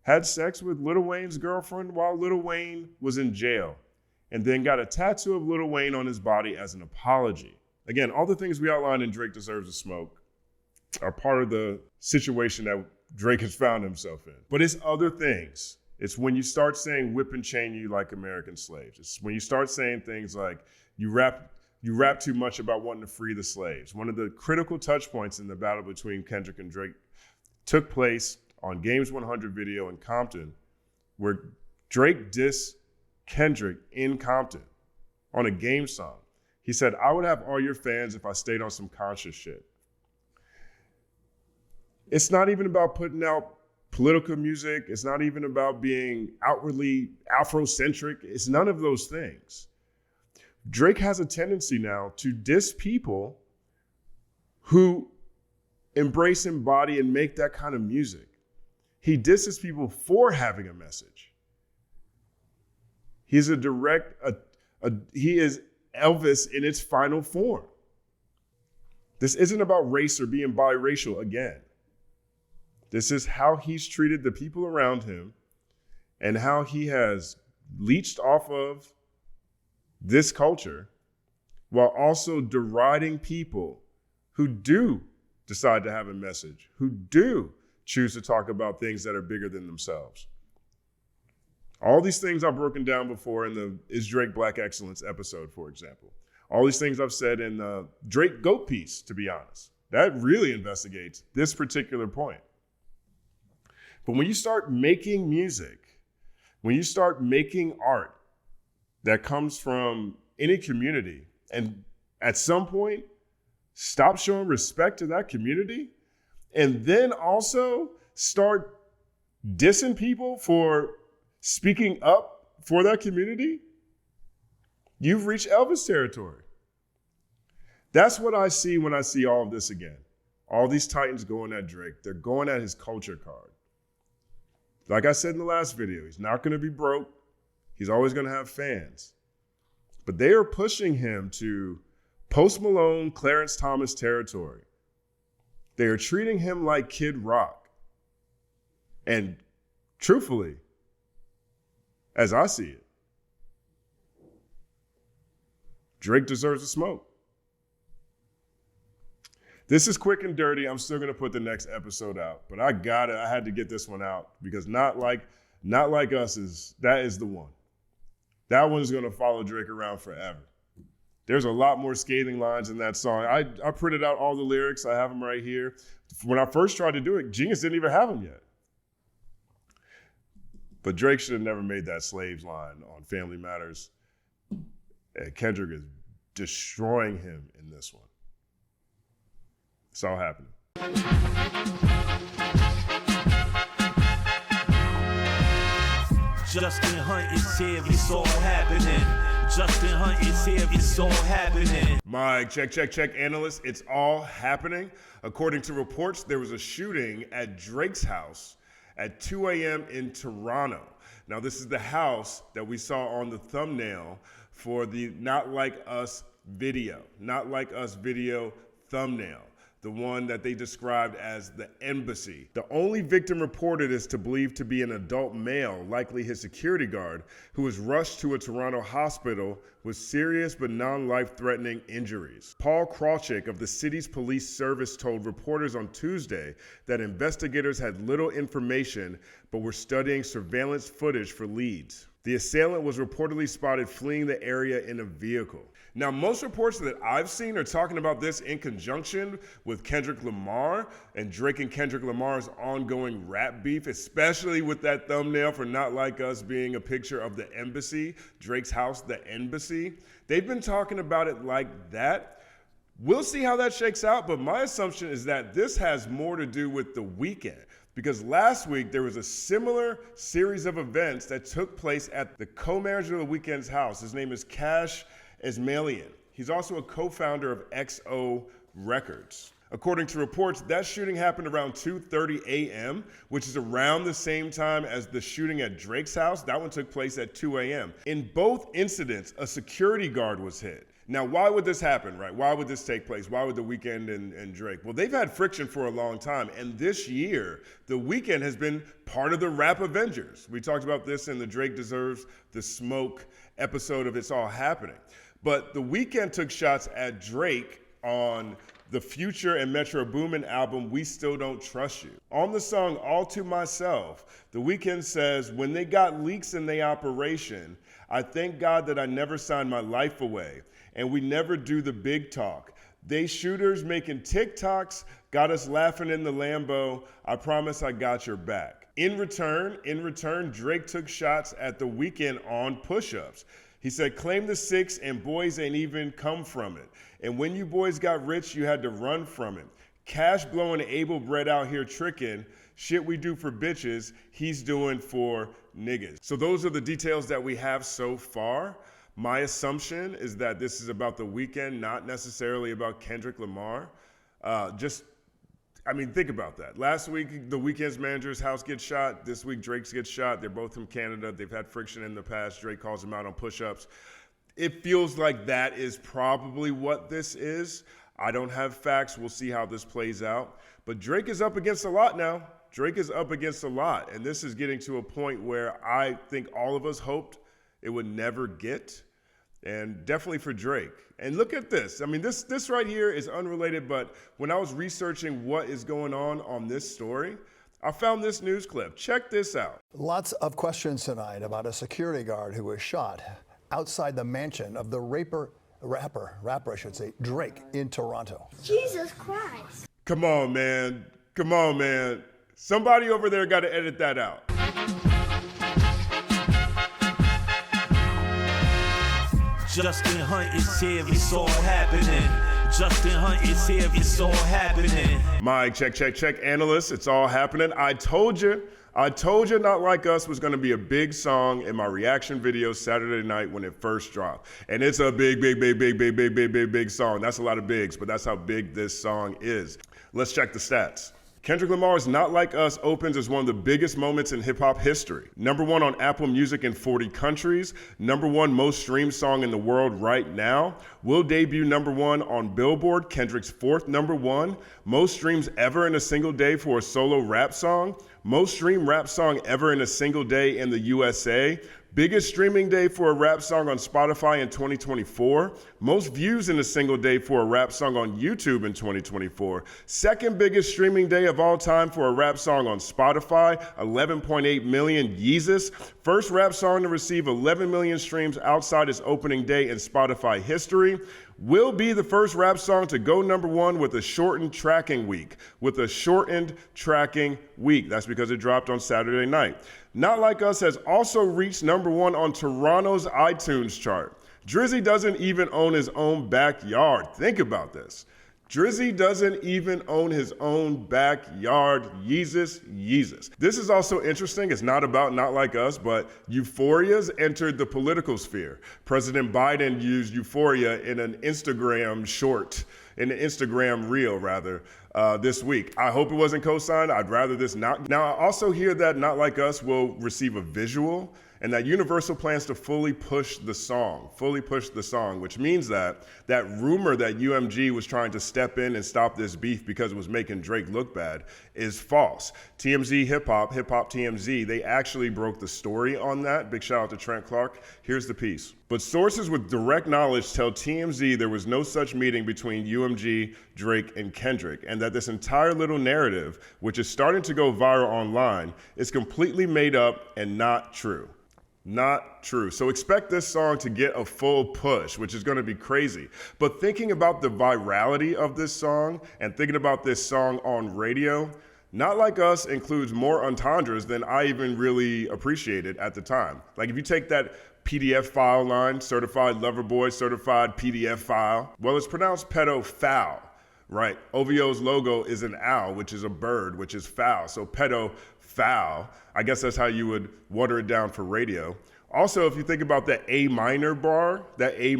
had sex with Lil Wayne's girlfriend while Lil Wayne was in jail, and then got a tattoo of Lil Wayne on his body as an apology. Again, all the things we outlined in Drake Deserves a Smoke are part of the situation that Drake has found himself in. But it's other things. It's when you start saying whip and chain you like American slaves. It's when you start saying things like you rap too much about wanting to free the slaves. One of the critical touch points in the battle between Kendrick and Drake took place on Games 100 video in Compton, where Drake dissed Kendrick in Compton on a game song. He said, "I would have all your fans if I stayed on some conscious shit." It's not even about putting out political music. It's not even about being outwardly Afrocentric. It's none of those things. Drake has a tendency now to diss people who embrace, embody, and make that kind of music. He disses people for having a message. He's he is Elvis in its final form. This isn't about race or being biracial again. This is how he's treated the people around him and how he has leached off of this culture while also deriding people who do decide to have a message, who do choose to talk about things that are bigger than themselves. All these things I've broken down before in the Is Drake Black Excellence episode, for example. All these things I've said in the Drake GOAT piece, to be honest. That really investigates this particular point. But when you start making music, when you start making art that comes from any community, and at some point, stop showing respect to that community, and then also start dissing people for speaking up for that community, you've reached Elvis territory. That's what I see when I see all of this again. All these titans going at Drake. They're going at his culture card. Like I said in the last video, he's not going to be broke. He's always going to have fans. But they are pushing him to Post Malone, Clarence Thomas territory. They are treating him like Kid Rock. And truthfully, as I see it, Drake deserves a smoke. This is quick and dirty. I'm still gonna put the next episode out, but I had to get this one out because Not Like Us is the one. That one's gonna follow Drake around forever. There's a lot more scathing lines in that song. I printed out all the lyrics. I have them right here. When I first tried to do it, Genius didn't even have them yet. But Drake should have never made that slaves line on Family Matters. And Kendrick is destroying him in this one. It's all happening. Justin Hunte is here, it's all happening. Justin Hunte is here, it's all happening. Mike, check, analysts, it's all happening. According to reports, there was a shooting at Drake's house at 2 a.m. in Toronto. Now, this is the house that we saw on the thumbnail for the Not Like Us video. Not Like Us video thumbnail. The one that they described as the embassy. The only victim reported is to believe to be an adult male, likely his security guard, who was rushed to a Toronto hospital with serious but non-life-threatening injuries. Paul Krawczyk of the city's police service told reporters on Tuesday that investigators had little information but were studying surveillance footage for leads. The assailant was reportedly spotted fleeing the area in a vehicle. Now, most reports that I've seen are talking about this in conjunction with Kendrick Lamar and Drake and Kendrick Lamar's ongoing rap beef, especially with that thumbnail for Not Like Us being a picture of the embassy, Drake's house, the embassy. They've been talking about it like that. We'll see how that shakes out, but my assumption is that this has more to do with The Weeknd. Because last week, there was a similar series of events that took place at the co-manager of The Weeknd's house. His name is Cash Esmailian. He's also a co-founder of XO Records. According to reports, that shooting happened around 2:30 a.m., which is around the same time as the shooting at Drake's house. That one took place at 2 a.m. In both incidents, a security guard was hit. Now, why would this happen, right? Why would this take place? Why would The Weeknd and Drake? Well, they've had friction for a long time, and this year, The Weeknd has been part of the Rap Avengers. We talked about this in the Drake Deserves the Smoke episode of It's All Happening. But The Weeknd took shots at Drake on the Future and Metro Boomin album, We Still Don't Trust You. On the song All To Myself, The Weeknd says, when they got leaks in their operation, I thank God that I never signed my life away, and we never do the big talk. They shooters making TikToks got us laughing in the Lambo. I promise I got your back. In return, Drake took shots at The Weeknd on push-ups. He said, claim the 6 and boys ain't even come from it. And when you boys got rich, you had to run from it. Cash blowing Abel bread out here tricking. Shit we do for bitches, he's doing for niggas. So those are the details that we have so far. My assumption is that this is about The Weeknd, not necessarily about Kendrick Lamar. Think about that. Last week, The Weeknd's manager's house gets shot. This week, Drake's gets shot. They're both from Canada. They've had friction in the past. Drake calls him out on push-ups. It feels like that is probably what this is. I don't have facts. We'll see how this plays out. But Drake is up against a lot now. Drake is up against a lot. And this is getting to a point where I think all of us hoped it would never get. And definitely for Drake. And look at this. This right here is unrelated, but when I was researching what is going on this story, I found this news clip. Check this out. Lots of questions tonight about a security guard who was shot outside the mansion of the rapper, Drake in Toronto. Jesus Christ. Come on, man. Somebody over there got to edit that out. Justin Hunte is here, it's all happening. Justin Hunte is here, it's all happening. Mike, check, analysts, it's all happening. I told you Not Like Us was gonna be a big song in my reaction video Saturday night when it first dropped. And it's a big song. That's a lot of bigs, but that's how big this song is. Let's check the stats. Kendrick Lamar's Not Like Us opens as one of the biggest moments in hip-hop history. #1 on Apple Music in 40 countries. #1 most streamed song in the world right now. Will debut #1 on Billboard, Kendrick's 4th #1. Most streams ever in a single day for a solo rap song. Most streamed rap song ever in a single day in the USA. Biggest streaming day for a rap song on Spotify in 2024. Most views in a single day for a rap song on YouTube in 2024. Second biggest streaming day of all time for a rap song on Spotify, 11.8 million Yeezus. First rap song to receive 11 million streams outside its opening day in Spotify history. Will be the first rap song to go #1 with a shortened tracking week. That's because it dropped on Saturday night. Not Like Us has also reached #1 on Toronto's iTunes chart. Drizzy doesn't even own his own backyard. Think about this. Drizzy doesn't even own his own backyard. Yeezus, Yeezus. This is also interesting. It's not about Not Like Us, but Euphoria's entered the political sphere. President Biden used Euphoria in an Instagram reel, this week. I hope it wasn't co-signed. I'd rather this not. Now, I also hear that Not Like Us will receive a visual, and that Universal plans to fully push the song, which means that rumor that UMG was trying to step in and stop this beef because it was making Drake look bad is false. TMZ Hip Hop TMZ, they actually broke the story on that. Big shout out to Trent Clark. Here's the piece. But sources with direct knowledge tell TMZ there was no such meeting between UMG, Drake, and Kendrick, and that this entire little narrative, which is starting to go viral online, is completely made up and not true. Not true. So expect this song to get a full push, which is going to be crazy. But thinking about the virality of this song and thinking about this song on radio, Not Like Us includes more entendres than I even really appreciated at the time. Like if you take that PDF file line, certified lover boy, certified PDF file, well, it's pronounced pedophile, right? OVO's logo is an owl, which is a bird, which is foul. So pedophile, I guess that's how you would water it down for radio. Also, if you think about that A minor bar, A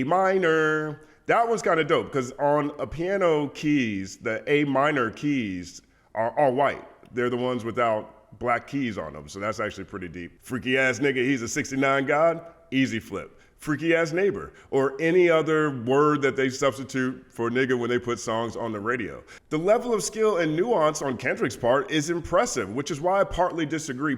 minor, that one's kind of dope because on a piano keys, the A minor keys are all white. They're the ones without black keys on them. So that's actually pretty deep. Freaky ass nigga, he's a 69 god, easy flip. Freaky ass neighbor, or any other word that they substitute for nigga when they put songs on the radio. The level of skill and nuance on Kendrick's part is impressive, which is why I partly disagree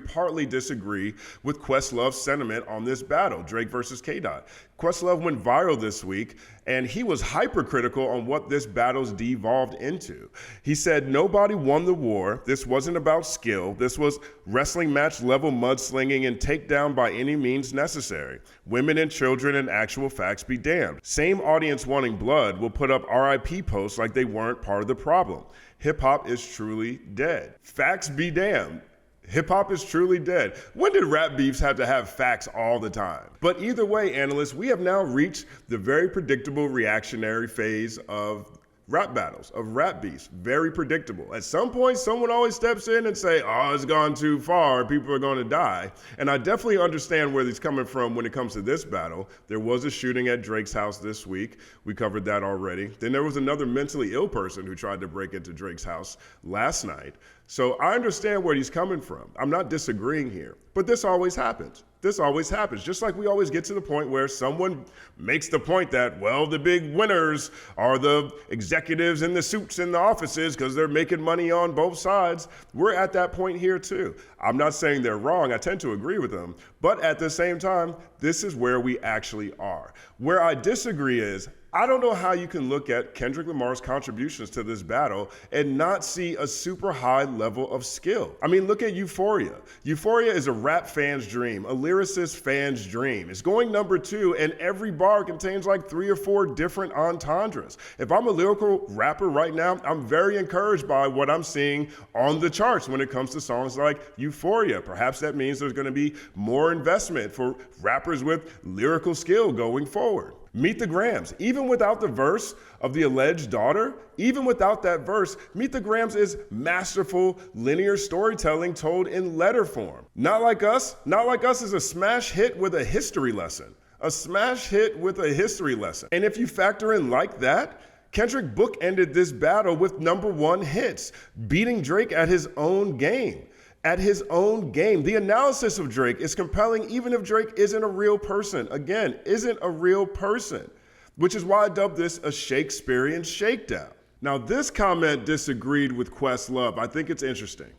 with Questlove's sentiment on this battle, Drake versus K-Dot. Questlove went viral this week, and he was hypercritical on what this battle's devolved into. He said, nobody won the war. This wasn't about skill. This was wrestling match level mudslinging and takedown by any means necessary. Women and children and actual facts be damned. Same audience wanting blood will put up RIP posts like they weren't part of the problem. Hip hop is truly dead. Facts be damned. Hip hop is truly dead. When did rap beefs have to have facts all the time? But either way, analysts, we have now reached the very predictable reactionary phase of rap battles, of rap beefs. Very predictable. At some point, someone always steps in and say, oh, it's gone too far. People are going to die. And I definitely understand where he's coming from when it comes to this battle. There was a shooting at Drake's house this week. We covered that already. Then there was another mentally ill person who tried to break into Drake's house last night. So I understand where he's coming from. I'm not disagreeing here, but this always happens. This always happens. Just like we always get to the point where someone makes the point that, well, the big winners are the executives in the suits in the offices because they're making money on both sides. We're at that point here too. I'm not saying they're wrong. I tend to agree with them. But at the same time, this is where we actually are. Where I disagree is, I don't know how you can look at Kendrick Lamar's contributions to this battle and not see a super high level of skill. I mean, look at Euphoria. Euphoria is a rap fan's dream, a lyricist fan's dream. It's going number 2, and every bar contains like 3 or 4 different entendres. If I'm a lyrical rapper right now, I'm very encouraged by what I'm seeing on the charts when it comes to songs like Euphoria. Perhaps that means there's going to be more investment for rappers with lyrical skill going forward. Meet the Grams. Even without the verse of the alleged daughter, even without that verse, Meet the Grams is masterful linear storytelling told in letter form. Not Like Us is a smash hit with a history lesson. A smash hit with a history lesson. And if you factor in Like That, Kendrick bookended this battle with #1 hits, beating Drake at his own game. At his own game. The analysis of Drake is compelling even if Drake isn't a real person. Again, isn't a real person, which is why I dubbed this a Shakespearean Shakedown. Now, this comment disagreed with Questlove. I think it's interesting.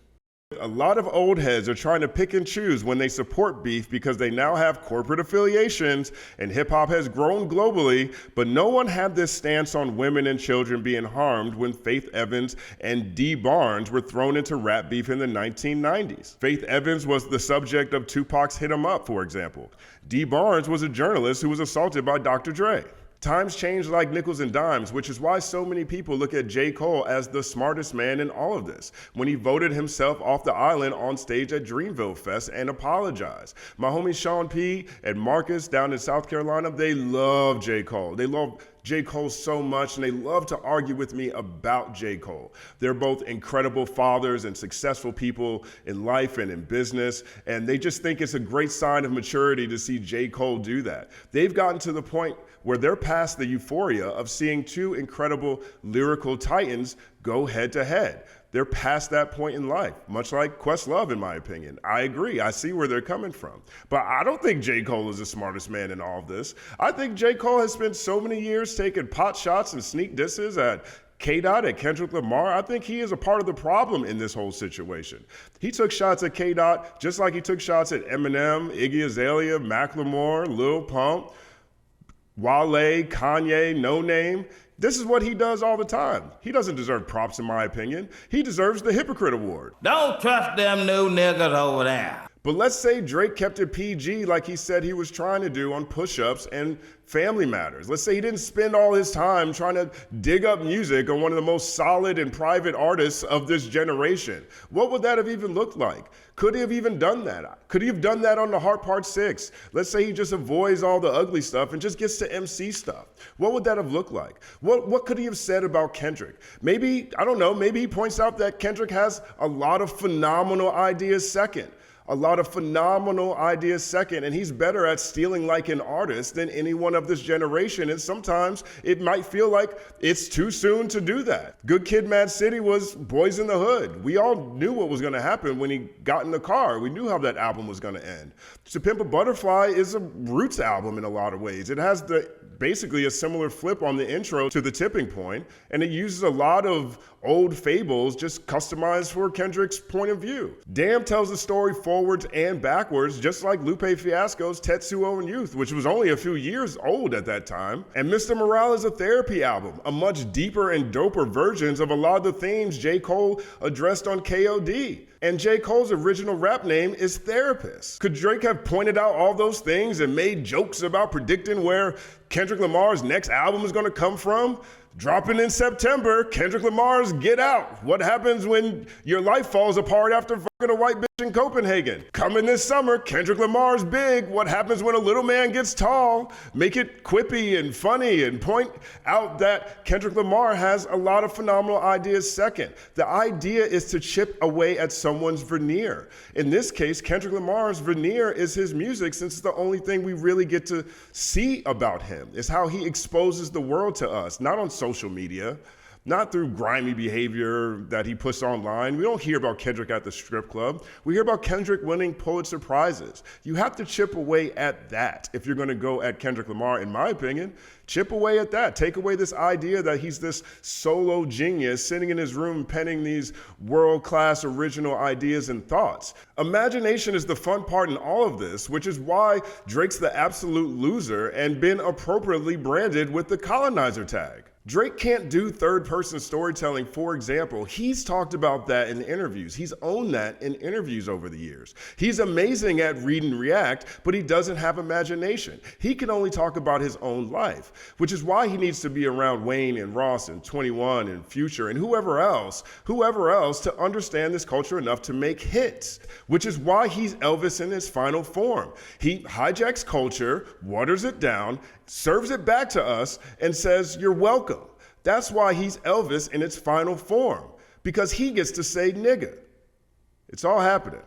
A lot of old heads are trying to pick and choose when they support beef because they now have corporate affiliations and hip hop has grown globally, but no one had this stance on women and children being harmed when Faith Evans and Dee Barnes were thrown into rap beef in the 1990s. Faith Evans was the subject of Tupac's Hit 'Em Up, for example. Dee Barnes was a journalist who was assaulted by Dr. Dre. Times change like nickels and dimes, which is why so many people look at J. Cole as the smartest man in all of this, when he voted himself off the island on stage at Dreamville Fest and apologized. My homies Sean P. and Marcus down in South Carolina, they love J. Cole. They love J. Cole so much, and they love to argue with me about J. Cole. They're both incredible fathers and successful people in life and in business, and they just think it's a great sign of maturity to see J. Cole do that. They've gotten to the point where they're past the euphoria of seeing two incredible lyrical titans go head to head. They're past that point in life, much like Questlove, in my opinion. I agree. I see where they're coming from. But I don't think J. Cole is the smartest man in all of this. I think J. Cole has spent so many years taking pot shots and sneak disses at K-Dot, at Kendrick Lamar. I think he is a part of the problem in this whole situation. He took shots at K-Dot just like he took shots at Eminem, Iggy Azalea, Macklemore, Lil Pump, Wale, Kanye, No Name. This is what he does all the time. He doesn't deserve props, in my opinion. He deserves the Hypocrite Award. Don't trust them new niggas over there. But let's say Drake kept it PG like he said he was trying to do on Push-Ups and Family Matters. Let's say he didn't spend all his time trying to dig up music on one of the most solid and private artists of this generation. What would that have even looked like? Could he have even done that? Could he have done that on The Heart Part 6? Let's say he just avoids all the ugly stuff and just gets to MC stuff. What would that have looked like? What could he have said about Kendrick? Maybe, I don't know, maybe he points out that Kendrick has a lot of phenomenal ideas second. And he's better at stealing like an artist than anyone of this generation, and sometimes it might feel like it's too soon to do that. Good Kid, Mad City was Boys in the Hood. We all knew what was going to happen when he got in the car. We knew how that album was going to end. To Pimp a Butterfly is a Roots album in a lot of ways. It has basically a similar flip on the intro to The Tipping Point, and it uses a lot of old fables just customized for Kendrick's point of view. Damn tells the story forwards and backwards, just like Lupe Fiasco's Tetsuo and Youth, which was only a few years old at that time. And Mr. Morale is a therapy album, a much deeper and doper versions of a lot of the themes J. Cole addressed on KOD. And J. Cole's original rap name is Therapist. Could Drake have pointed out all those things and made jokes about predicting where Kendrick Lamar's next album is going to come from? Dropping in September, Kendrick Lamar's Get Out. What happens when your life falls apart after fucking a white bitch in Copenhagen? Coming this summer, Kendrick Lamar's Big. What happens when a little man gets tall? Make it quippy and funny and point out that Kendrick Lamar has a lot of phenomenal ideas second. The idea is to chip away at someone's veneer. In this case, Kendrick Lamar's veneer is his music, since it's the only thing we really get to see about him. It's how he exposes the world to us, not on social media, not through grimy behavior that he puts online. We don't hear about Kendrick at the strip club. We hear about Kendrick winning Pulitzer Prizes. You have to chip away at that if you're going to go at Kendrick Lamar, in my opinion. Chip away at that. Take away this idea that he's this solo genius sitting in his room penning these world-class original ideas and thoughts. Imagination is the fun part in all of this, which is why Drake's the absolute loser and been appropriately branded with the colonizer tag. Drake can't do third-person storytelling, for example. He's talked about that in interviews. He's owned that in interviews over the years. He's amazing at read and react, but he doesn't have imagination. He can only talk about his own life, which is why he needs to be around Wayne and Ross and 21 and Future and whoever else to understand this culture enough to make hits, which is why he's Elvis in his final form. He hijacks culture, waters it down, serves it back to us, and says, "You're welcome." That's why he's Elvis in its final form, because he gets to say nigga. It's all happening.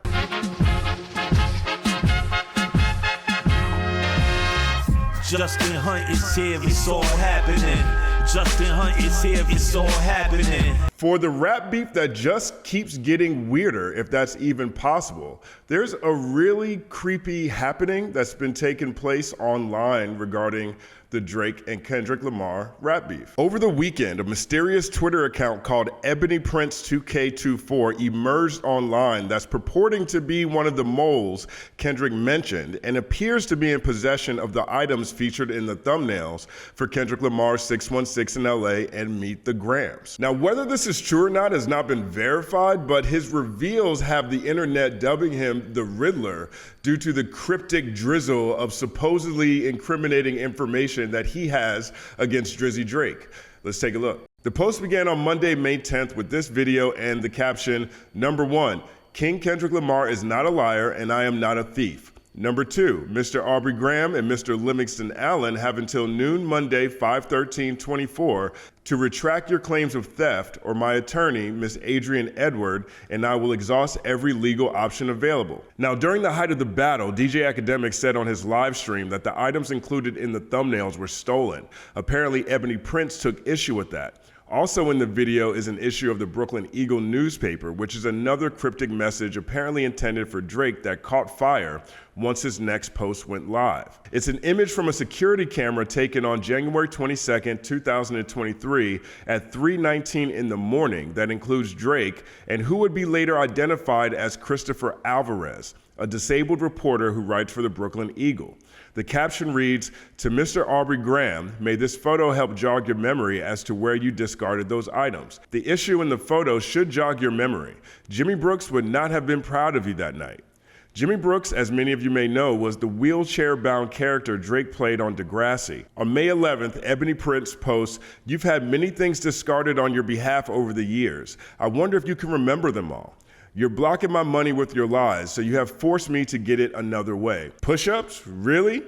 Justin Hunt is here, it's all happening. Justin Hunt is here, it's all happening. For the rap beef that just keeps getting weirder, if that's even possible, there's a really creepy happening that's been taking place online regarding the Drake and Kendrick Lamar rap beef. Over the weekend, a mysterious Twitter account called EbonyPrince 2K24 emerged online that's purporting to be one of the moles Kendrick mentioned and appears to be in possession of the items featured in the thumbnails for Kendrick Lamar's 616 in LA and Meet the Grams. Now, whether this is true or not has not been verified, but his reveals have the internet dubbing him the Riddler due to the cryptic drizzle of supposedly incriminating information that he has against Drizzy Drake. Let's take a look. The post began on Monday, May 10th with this video and the caption, "Number 1, King Kendrick Lamar is not a liar and I am not a thief. Number 2, Mr. Aubrey Graham and Mr. Livingston Allen have until noon Monday, 5/13/24 to retract your claims of theft, or my attorney, Ms. Adrienne Edward, and I will exhaust every legal option available. Now, during the height of the battle, DJ Academic said on his live stream that the items included in the thumbnails were stolen. Apparently, EbonyPrince took issue with that. Also in the video is an issue of the Brooklyn Eagle newspaper, which is another cryptic message apparently intended for Drake that caught fire once his next post went live. It's an image from a security camera taken on January 22nd, 2023 at 3:19 in the morning that includes Drake and who would be later identified as Christopher Alvarez, a disabled reporter who writes for the Brooklyn Eagle. The caption reads, "To Mr. Aubrey Graham, may this photo help jog your memory as to where you discarded those items. The issue in the photo should jog your memory. Jimmy Brooks would not have been proud of you that night." Jimmy Brooks, as many of you may know, was the wheelchair-bound character Drake played on Degrassi. On May 11th, EbonyPrince posts, "You've had many things discarded on your behalf over the years. I wonder if you can remember them all. You're blocking my money with your lies, so you have forced me to get it another way. Push-ups? Really?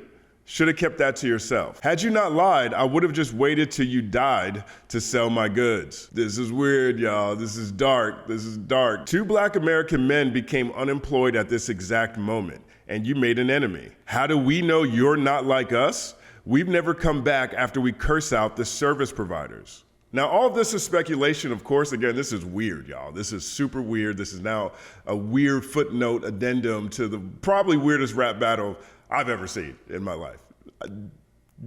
Should have kept that to yourself. Had you not lied, I would have just waited till you died to sell my goods." This is weird, y'all. This is dark. This is dark. 2 Black American men became unemployed at this exact moment, and you made an enemy. How do we know you're not like us? We've never come back after we curse out the service providers. Now, all of this is speculation, of course. Again, this is weird, y'all. This is super weird. This is now a weird footnote addendum to the probably weirdest rap battle I've ever seen in my life.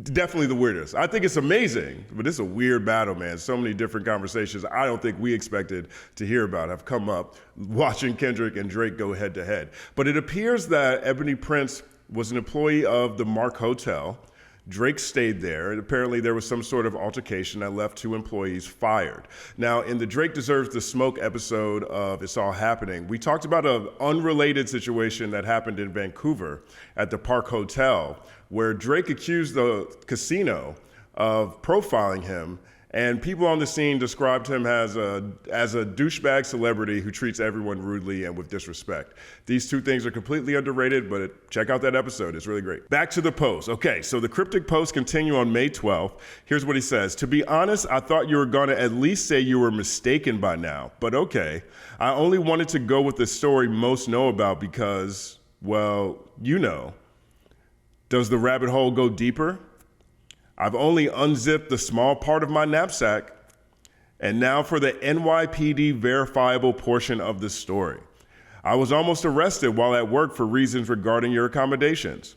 Definitely the weirdest. I think it's amazing, but it's a weird battle, man. So many different conversations I don't think we expected to hear about have come up watching Kendrick and Drake go head to head. But it appears that EbonyPrince was an employee of the Mark Hotel. Drake stayed there, and apparently there was some sort of altercation that left 2 employees fired. Now, in the Drake Deserves the Smoke episode of It's All Happening, we talked about an unrelated situation that happened in Vancouver at the Park Hotel, where Drake accused the casino of profiling him, and people on the scene described him as a douchebag celebrity who treats everyone rudely and with disrespect. These 2 things are completely underrated, but check out that episode. It's really great. Back to the post. Okay, so the cryptic posts continue on May 12th. Here's what he says. "To be honest, I thought you were going to at least say you were mistaken by now, but okay. I only wanted to go with the story most know about because, well, you know. Does the rabbit hole go deeper? I've only unzipped the small part of my knapsack. And now for the NYPD verifiable portion of the story. I was almost arrested while at work for reasons regarding your accommodations.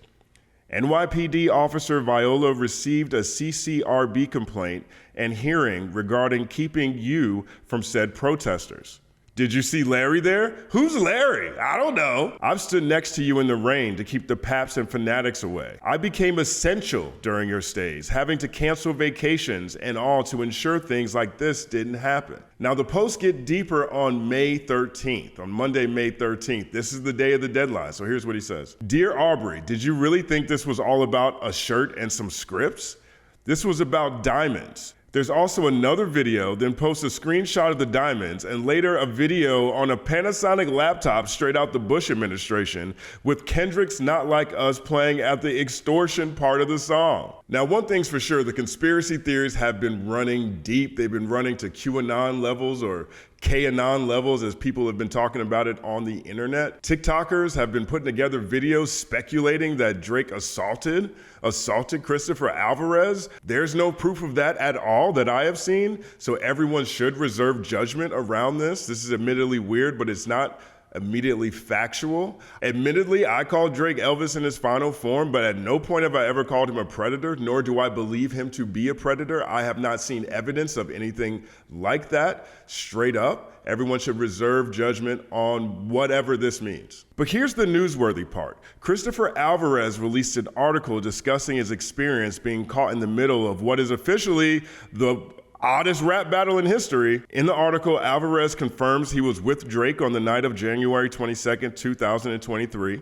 NYPD Officer Viola received a CCRB complaint and hearing regarding keeping you from said protesters. Did you see Larry there? Who's Larry? I don't know. I've stood next to you in the rain to keep the paps and fanatics away. I became essential during your stays, having to cancel vacations and all to ensure things like this didn't happen." Now, the posts get deeper on May 13th, on Monday, May 13th. This is the day of the deadline, so here's what he says. "Dear Aubrey, did you really think this was all about a shirt and some scripts? This was about diamonds. There's also another video, then posts a screenshot of the diamonds, and later a video on a Panasonic laptop straight out the Bush administration with Kendrick's Not Like Us playing at the extortion part of the song." Now, one thing's for sure, the conspiracy theories have been running deep. They've been running to QAnon levels or QAnon levels as people have been talking about it on the internet. TikTokers have been putting together videos speculating that Drake assaulted Christopher Alvarez. There's no proof of that at all that I have seen, so everyone should reserve judgment around this. This is admittedly weird, but it's not immediately factual. Admittedly, I call Drake Elvis in his final form, but at no point have I ever called him a predator, nor do I believe him to be a predator. I have not seen evidence of anything like that, straight up. Everyone should reserve judgment on whatever this means. But here's the newsworthy part. Christopher Alvarez released an article discussing his experience being caught in the middle of what is officially the oddest rap battle in history. In the article, Alvarez confirms he was with Drake on the night of January 22nd, 2023.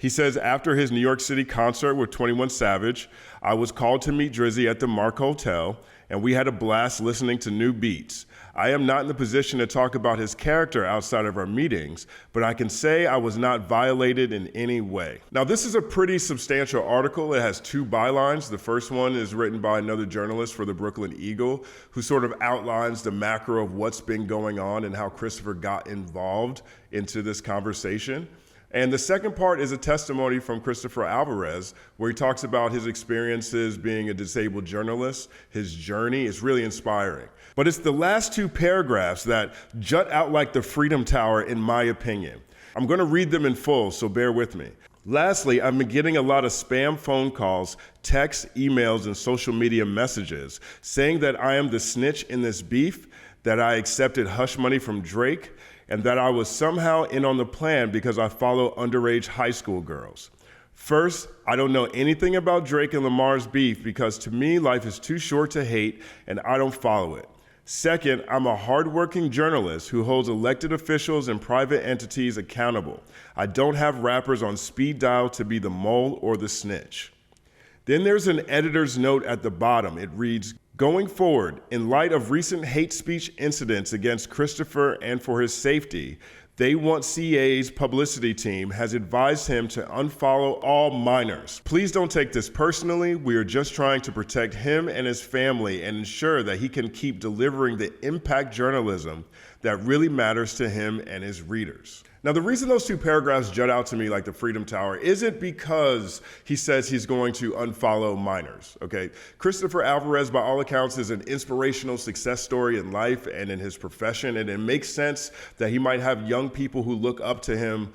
He says, after his New York City concert with 21 Savage, I was called to meet Drizzy at the Mark Hotel, and we had a blast listening to new beats. I am not in the position to talk about his character outside of our meetings, but I can say I was not violated in any way. Now, this is a pretty substantial article. It has 2 bylines. The first one is written by another journalist for the Brooklyn Eagle, who sort of outlines the macro of what's been going on and how Christopher got involved into this conversation. And the second part is a testimony from Christopher Alvarez, where he talks about his experiences being a disabled journalist. His journey is really inspiring. But it's the last 2 paragraphs that jut out like the Freedom Tower, in my opinion. I'm going to read them in full, so bear with me. Lastly, I've been getting a lot of spam phone calls, texts, emails, and social media messages saying that I am the snitch in this beef, that I accepted hush money from Drake, and that I was somehow in on the plan because I follow underage high school girls. First, I don't know anything about Drake and Lamar's beef because to me, life is too short to hate and I don't follow it. Second, I'm a hardworking journalist who holds elected officials and private entities accountable. I don't have rappers on speed dial to be the mole or the snitch. Then there's an editor's note at the bottom. It reads, going forward, in light of recent hate speech incidents against Christopher and for his safety, They Want CA's publicity team has advised him to unfollow all minors. Please don't take this personally. We are just trying to protect him and his family and ensure that he can keep delivering the impact journalism that really matters to him and his readers. Now, the reason those two paragraphs jut out to me like the Freedom Tower isn't because he says he's going to unfollow minors, okay? Christopher Alvarez, by all accounts, is an inspirational success story in life and in his profession, and it makes sense that he might have young people who look up to him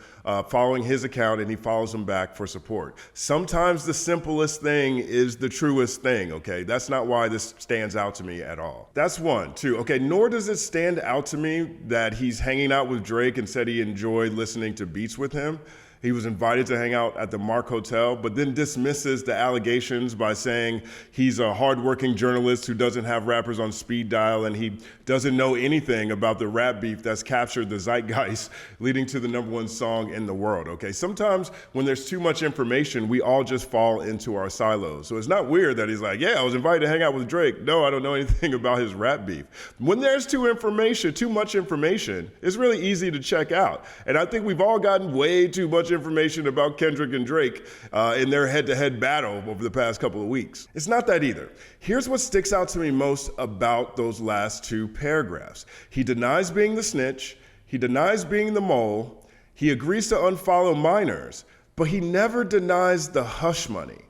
following his account, and he follows them back for support. Sometimes the simplest thing is the truest thing, okay? That's not why this stands out to me at all. That's one. Two, okay, nor does it stand out to me that he's hanging out with Drake and said he enjoyed listening to beats with him. He was invited to hang out at the Mark Hotel, but then dismisses the allegations by saying he's a hardworking journalist who doesn't have rappers on speed dial and he doesn't know anything about the rap beef that's captured the zeitgeist, leading to the #1 song in the world, okay? Sometimes when there's too much information, we all just fall into our silos. So it's not weird that he's like, yeah, I was invited to hang out with Drake. No, I don't know anything about his rap beef. When there's too much information, it's really easy to check out. And I think we've all gotten way too much information about Kendrick and Drake in their head-to-head battle over the past couple of weeks. It's not that either. Here's what sticks out to me most about those last two paragraphs. He denies being the snitch. He denies being the mole. He agrees to unfollow minors, but he never denies the hush money.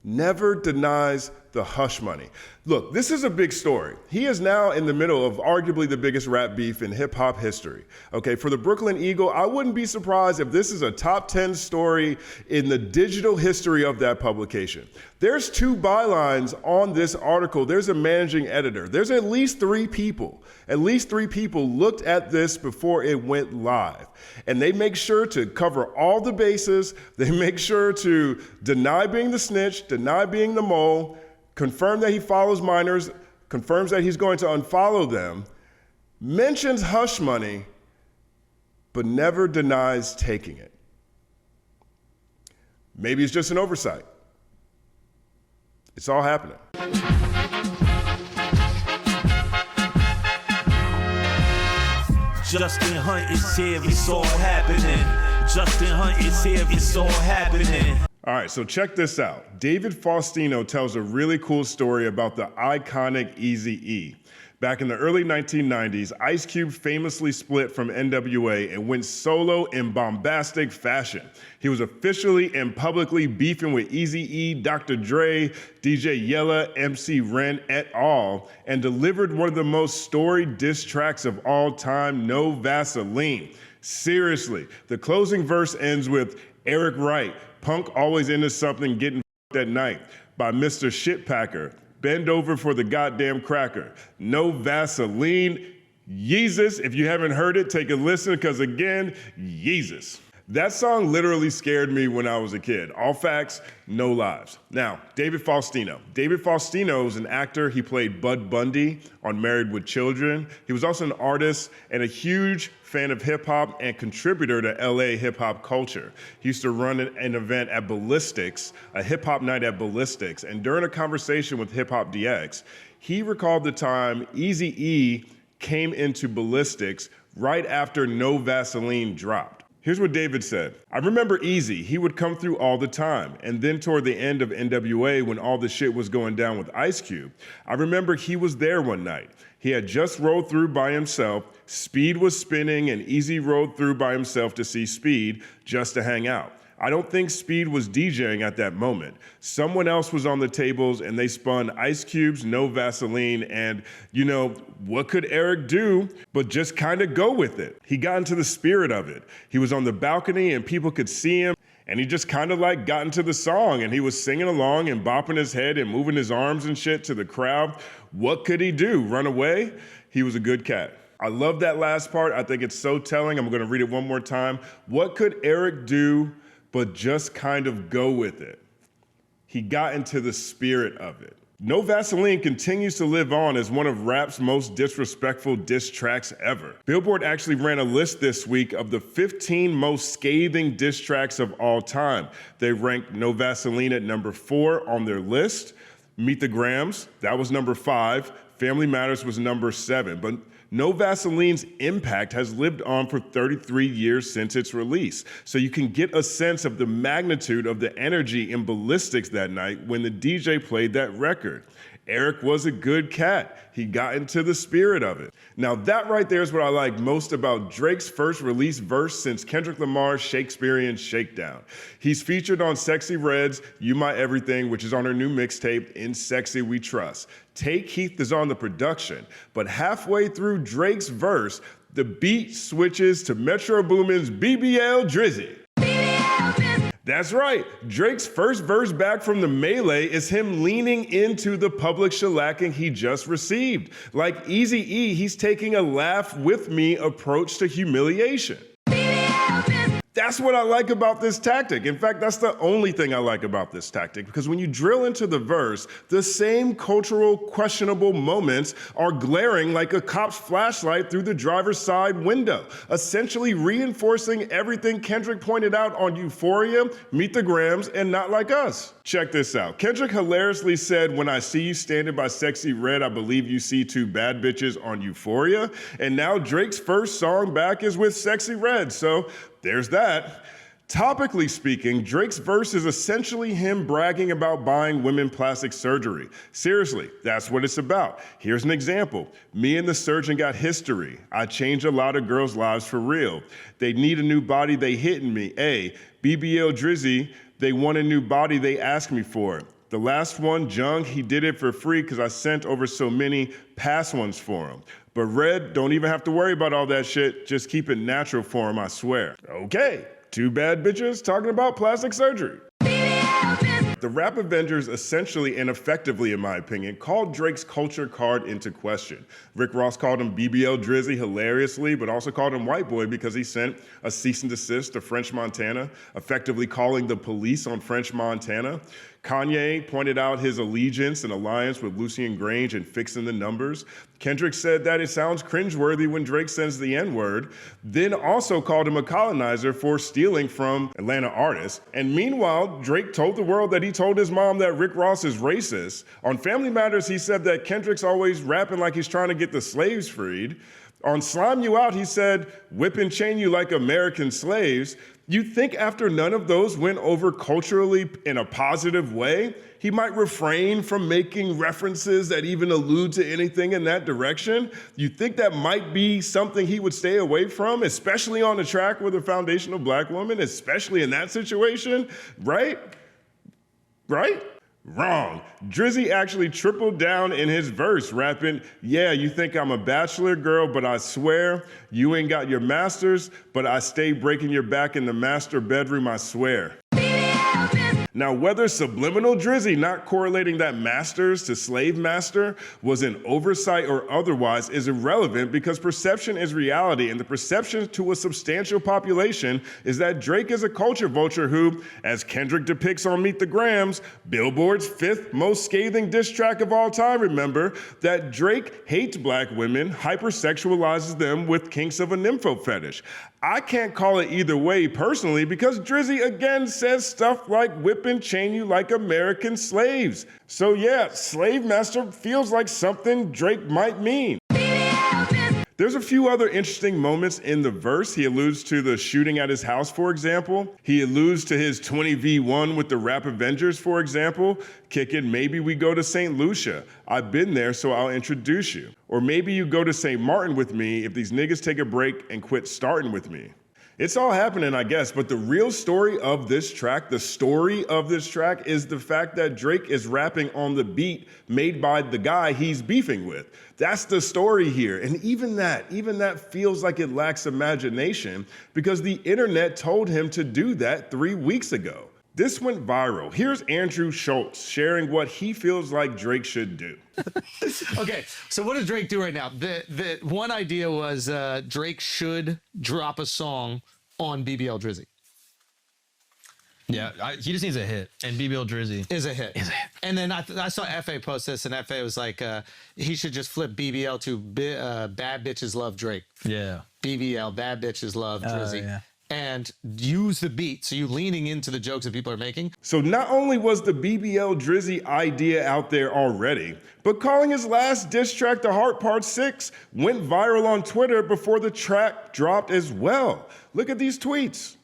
Never denies the hush money. Look, this is a big story. He is now in the middle of arguably the biggest rap beef in hip hop history. Okay, for the Brooklyn Eagle, I wouldn't be surprised if this is a top 10 story in the digital history of that publication. There's two bylines on this article. There's a managing editor. There's at least three people looked at this before it went live. And they make sure to cover all the bases. They make sure to deny being the snitch, deny being the mole, confirm that he follows minors, confirms that he's going to unfollow them, mentions hush money, but never denies taking it. Maybe it's just an oversight. It's all happening. Justin Hunt is here, it's all happening. Justin Hunt is here, it's all happening. All right, so check this out. David Faustino tells a really cool story about the iconic Eazy-E. Back in the early 1990s, Ice Cube famously split from NWA and went solo in bombastic fashion. He was officially and publicly beefing with Eazy-E, Dr. Dre, DJ Yella, MC Ren et al., and delivered one of the most storied diss tracks of all time, No Vaseline. Seriously, the closing verse ends with Eric Wright, Punk always into something getting f***ed at night, by Mr. Shitpacker. Bend over for the goddamn cracker. No Vaseline. Yeezus. If you haven't heard it, take a listen, because again, Yeezus. That song literally scared me when I was a kid. All facts, no lies. Now, David Faustino. David Faustino is an actor. He played Bud Bundy on Married with Children. He was also an artist and a huge fan of hip hop and contributor to LA hip hop culture. He used to run an event at Ballistics, a hip hop night at Ballistics. And during a conversation with Hip Hop DX, he recalled the time Eazy-E came into Ballistics right after No Vaseline dropped. Here's what David said. I remember Eazy, he would come through all the time. And then toward the end of NWA, when all the shit was going down with Ice Cube, I remember he was there one night. He had just rolled through by himself, Speed was spinning, and Eazy rode through by himself to see Speed just to hang out. I don't think Speed was DJing at that moment. Someone else was on the tables and they spun Ice Cube's No Vaseline, and you know, what could Eric do but just kind of go with it? He got into the spirit of it. He was on the balcony and people could see him, and he just kind of like got into the song and he was singing along and bopping his head and moving his arms and shit to the crowd. What could he do? Run away? He was a good cat. I love that last part. I think it's so telling. I'm gonna read it one more time. What could Eric do but just kind of go with it? He got into the spirit of it. No Vaseline continues to live on as one of rap's most disrespectful diss tracks ever. Billboard actually ran a list this week of the 15 most scathing diss tracks of all time. They ranked No Vaseline at number 4 on their list. Meet the Grams, that was number 5. Family Matters was number 7. But No Vaseline's impact has lived on for 33 years since its release. So you can get a sense of the magnitude of the energy in Ballistics that night when the DJ played that record. Eric was a good cat. He got into the spirit of it. Now that right there is what I like most about Drake's first release verse since Kendrick Lamar's Shakespearean Shakedown. He's featured on Sexyy Red's You My Everything, which is on her new mixtape, In Sexy We Trust. Take Keith is on the production, but halfway through Drake's verse, the beat switches to Metro Boomin's BBL Drizzy. That's right. Drake's first verse back from the melee is him leaning into the public shellacking he just received. Like Eazy-E, he's taking a laugh with me approach to humiliation. That's what I like about this tactic. In fact, that's the only thing I like about this tactic, because when you drill into the verse, the same cultural questionable moments are glaring like a cop's flashlight through the driver's side window, essentially reinforcing everything Kendrick pointed out on Euphoria, Meet the Grams, and Not Like Us. Check this out. Kendrick hilariously said, when I see you standing by Sexyy Red, I believe you see 2 bad bitches on Euphoria. And now Drake's first song back is with Sexyy Red, so there's that. Topically speaking, Drake's verse is essentially him bragging about buying women plastic surgery. Seriously, that's what it's about. Here's an example. Me and the surgeon got history. I changed a lot of girls' lives for real. They need a new body, they hitting me. BBL Drizzy, they want a new body, they ask me for it. The last one, Jung, he did it for free because I sent over so many past ones for him. But Red, don't even have to worry about all that shit. Just keep it natural for him, I swear. Okay, 2 bad bitches talking about plastic surgery. The Rap Avengers essentially and effectively, in my opinion, called Drake's culture card into question. Rick Ross called him BBL Drizzy hilariously, but also called him white boy because he sent a cease and desist to French Montana, effectively calling the police on French Montana. Kanye pointed out his allegiance and alliance with Lucien Grange and Fixing the Numbers. Kendrick said that it sounds cringeworthy when Drake says the N-word, then also called him a colonizer for stealing from Atlanta artists. And meanwhile, Drake told the world that he told his mom that Rick Ross is racist. On Family Matters, he said that Kendrick's always rapping like he's trying to get the slaves freed. On Slime You Out, he said, whip and chain you like American slaves. You'd think after none of those went over culturally in a positive way, he might refrain from making references that even allude to anything in that direction. You'd think that might be something he would stay away from, especially on a track with a foundational black woman, especially in that situation, right? Right? Wrong. Drizzy actually tripled down in his verse, rapping, yeah, you think I'm a bachelor girl, but I swear you ain't got your master's, but I stay breaking your back in the master bedroom, I swear. Now, whether subliminal Drizzy not correlating that masters to slave master was an oversight or otherwise is irrelevant because perception is reality, and the perception to a substantial population is that Drake is a culture vulture who, as Kendrick depicts on Meet the Grams, Billboard's 5th most scathing diss track of all time, remember, that Drake hates black women, hypersexualizes them with kinks of a nympho fetish. I can't call it either way personally because Drizzy again says stuff like whip and chain you like American slaves. So yeah, slave master feels like something Drake might mean. There's a few other interesting moments in the verse. He alludes to the shooting at his house, for example. He alludes to his 20v1 with the Rap Avengers, for example. Kick it, maybe we go to St. Lucia. I've been there, so I'll introduce you. Or maybe you go to St. Martin with me if these niggas take a break and quit starting with me. It's all happening, I guess, but the real story of this track, is the fact that Drake is rapping on the beat made by the guy he's beefing with. That's the story here. And even that feels like it lacks imagination because the internet told him to do that 3 weeks ago. This went viral. Here's Andrew Schultz sharing what he feels like Drake should do. Okay, so what does Drake do right now? The one idea was Drake should drop a song on BBL Drizzy. Yeah, he just needs a hit, and BBL Drizzy is a hit. And then I saw FA post this, and FA was like, he should just flip BBL to Bad Bitches Love Drake. Yeah. BBL, Bad Bitches Love Drizzy. Yeah. And use the beat, so you leaning into the jokes that people are making. So not only was the BBL Drizzy idea out there already, but calling his last diss track The Heart Part 6 went viral on Twitter before the track dropped as well. Look at these tweets.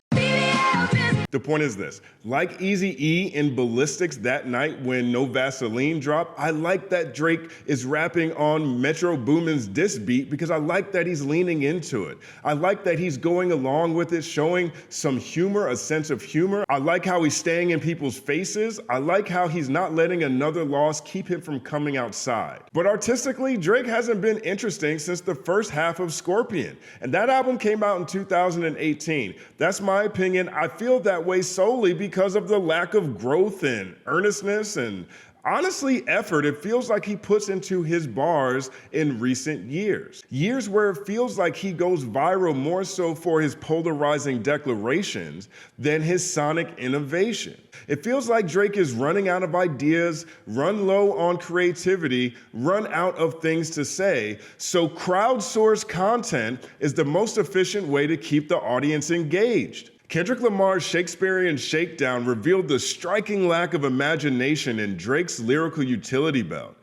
The point is this, like Eazy-E in Ballistics that night when No Vaseline dropped, I like that Drake is rapping on Metro Boomin's diss beat because I like that he's leaning into it. I like that he's going along with it, showing some humor, a sense of humor. I like how he's staying in people's faces. I like how he's not letting another loss keep him from coming outside. But artistically, Drake hasn't been interesting since the first half of Scorpion. And that album came out in 2018. That's my opinion. I feel that way solely because of the lack of growth and earnestness and honestly effort it feels like he puts into his bars in recent years. Years where it feels like he goes viral more so for his polarizing declarations than his sonic innovation. It feels like Drake is running out of ideas, run low on creativity, run out of things to say, so crowdsourced content is the most efficient way to keep the audience engaged. Kendrick Lamar's Shakespearean Shakedown revealed the striking lack of imagination in Drake's lyrical utility belt.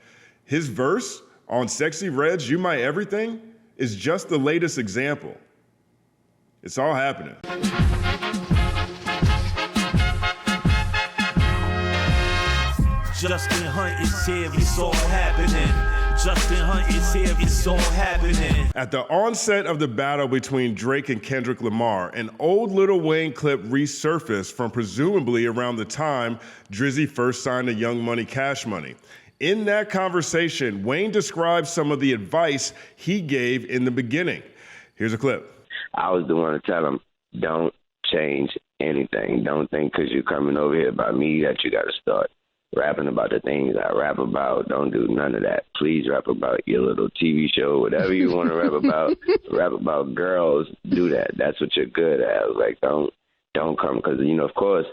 His verse on Sexyy Red's You My Everything is just the latest example. It's all happening. Justin Hunte is here, it's all happening. Justin Hunte is here, it's all happening. At the onset of the battle between Drake and Kendrick Lamar, an old Lil Wayne clip resurfaced from presumably around the time Drizzy first signed to Young Money Cash Money. In that conversation, Wayne described some of the advice he gave in the beginning. Here's a clip. I was the one to tell him, don't change anything. Don't think because you're coming over here by me that you got to start rapping about the things I rap about. Don't do none of that. Please rap about your little TV show, whatever you want to rap about. Rap about girls. Do that. That's what you're good at. I was like, don't come because, you know, of course,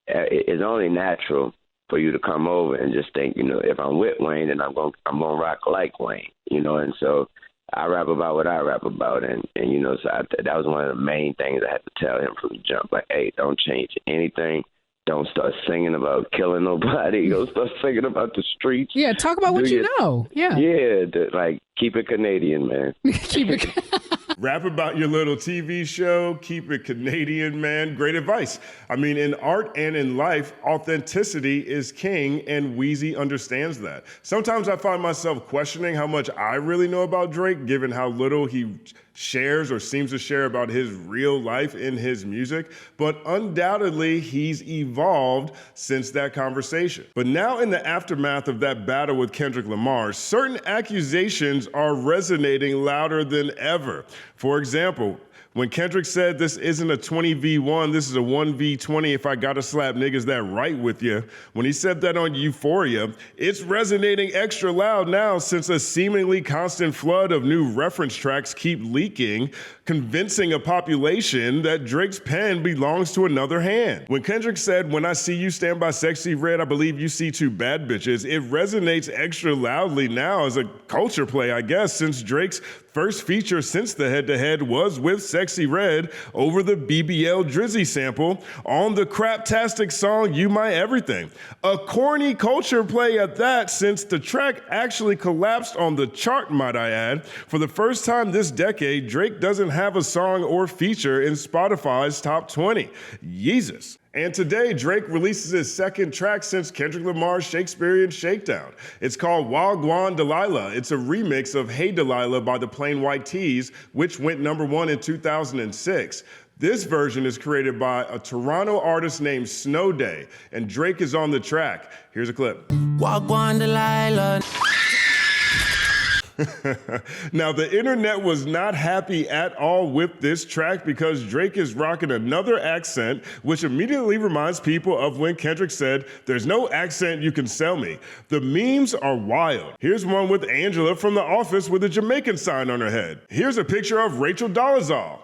it's only natural for you to come over and just think, you know, if I'm with Wayne, then I'm gonna rock like Wayne, you know. And so I rap about what I rap about, and you know, so that was one of the main things I had to tell him from the jump. Like, hey, don't change anything. Don't start singing about killing nobody. Don't start singing about the streets. Yeah, talk about what you know. Yeah. Yeah, like, keep it Canadian, man. Keep it. Rap about your little TV show. Keep it Canadian, man. Great advice. I mean, in art and in life, authenticity is king, and Weezy understands that. Sometimes I find myself questioning how much I really know about Drake, given how little he shares or seems to share about his real life in his music, but undoubtedly he's evolved since that conversation. But now in the aftermath of that battle with Kendrick Lamar, certain accusations are resonating louder than ever. For example, when Kendrick said this isn't a 20v1, this is a 1v20 if I gotta slap niggas that right with you. When he said that on Euphoria, it's resonating extra loud now since a seemingly constant flood of new reference tracks keep leaking, convincing a population that Drake's pen belongs to another hand. When Kendrick said, when I see you stand by Sexyy Red, I believe you see two bad bitches, it resonates extra loudly now as a culture play, I guess, since Drake's first feature since the head-to-head was with Sexyy Red over the BBL Drizzy sample on the craptastic song You My Everything. A corny culture play at that, since the track actually collapsed on the chart, might I add. For the first time this decade, Drake doesn't have a song or feature in Spotify's top 20. Jesus. And today, Drake releases his second track since Kendrick Lamar's Shakespearean Shakedown. It's called Gwan, Delilah. It's a remix of Hey Delilah by the Plain White T's, which went #1 in 2006. This version is created by a Toronto artist named Snow Day, and Drake is on the track. Here's a clip. Gwan, Delilah. Now, the internet was not happy at all with this track because Drake is rocking another accent, which immediately reminds people of when Kendrick said, "There's no accent you can sell me." The memes are wild. Here's one with Angela from The Office with a Jamaican sign on her head. Here's a picture of Rachel Dolezal.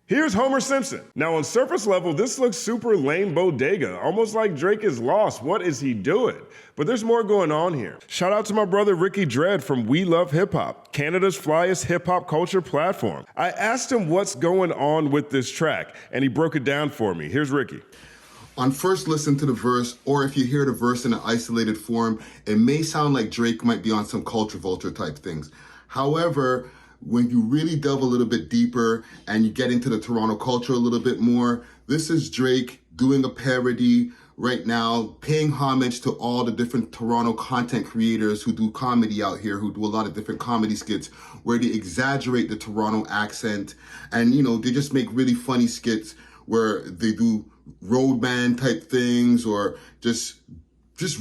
Here's Homer Simpson. Now, on surface level, this looks super lame bodega, almost like Drake is lost. What is he doing? But there's more going on here. Shout out to my brother Ricky Dredd from We Love Hip Hop, Canada's flyest hip hop culture platform. I asked him what's going on with this track, and he broke it down for me. Here's Ricky. On first listen to the verse, or if you hear the verse in an isolated form, it may sound like Drake might be on some culture vulture type things. However, when you really delve a little bit deeper and you get into the Toronto culture a little bit more, this is Drake doing a parody right now, paying homage to all the different Toronto content creators who do comedy out here, who do a lot of different comedy skits where they exaggerate the Toronto accent and, you know, they just make really funny skits where they do roadman type things or just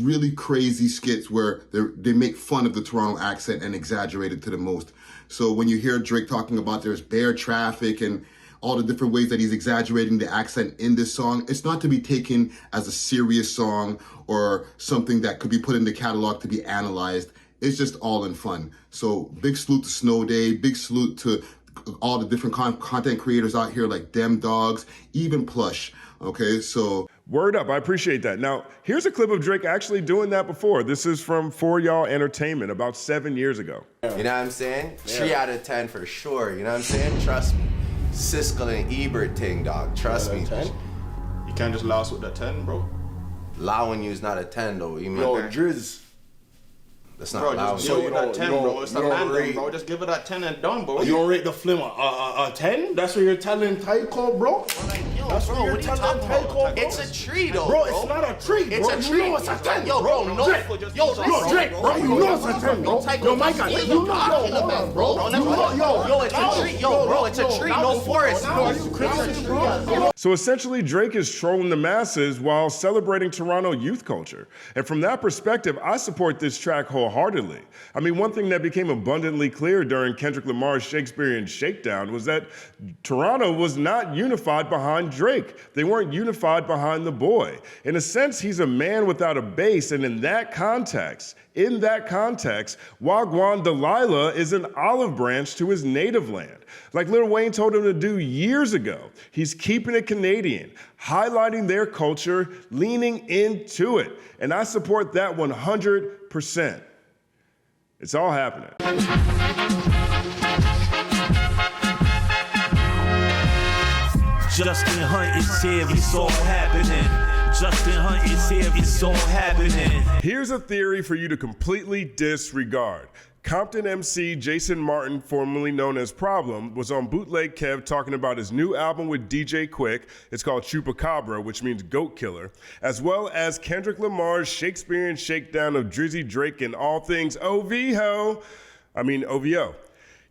really crazy skits where they make fun of the Toronto accent and exaggerate it to the most. So when you hear Drake talking about there's bear traffic and all the different ways that he's exaggerating the accent in this song, it's not to be taken as a serious song or something that could be put in the catalog to be analyzed. It's just all in fun. So big salute to Snow Day, big salute to all the different content creators out here like Dem Dogs, even Plush. Okay, so word up, I appreciate that. Now, here's a clip of Drake actually doing that before. This is from For Y'all Entertainment about 7 years ago. You know what I'm saying? 3 out of 10 for sure. You know what I'm saying? Trust me. Siskel and Ebert thing, dog. Trust me. 10? You can't just louse with that 10, bro. Allowing you is not a 10, though. You mean? Yo, Driz. That's not bro, allowing. just give it that 10, bro. It's a random, bro. Just give it that 10 and done, bro. You don't rate the film a 10? That's what you're telling Tyco, bro? That's bro, what are you talking about? It's a tree, though, bro. It's not a tree, bro. It's a tree. You know it's a 10, yo, bro. No, yo, Drake, bro. You know it's a 10, bro. Yo, my guy, you know, bro. Yo, it's a tree. Yo, bro, it's a tree, no forest. So essentially, Drake is trolling the masses while celebrating Toronto youth culture. And from that perspective, I support this track wholeheartedly. I mean, one thing that became abundantly clear during Kendrick Lamar's Shakespearean Shakedown was that Toronto was not unified behind Drake. They weren't unified behind the boy. In a sense, he's a man without a base, and in that context, Wagwan Delilah is an olive branch to his native land. Like Lil Wayne told him to do years ago. He's keeping it Canadian, highlighting their culture, leaning into it. And I support that 100%. It's all happening. Justin Hunte is here, it's all happening. Justin Hunte is here, it's all happening. Here's a theory for you to completely disregard. Compton MC Jason Martin, formerly known as Problem, was on Bootleg Kev talking about his new album with DJ Quick. It's called Chupacabra, which means goat killer, as well as Kendrick Lamar's Shakespearean Shakedown of Drizzy Drake and all things OVO.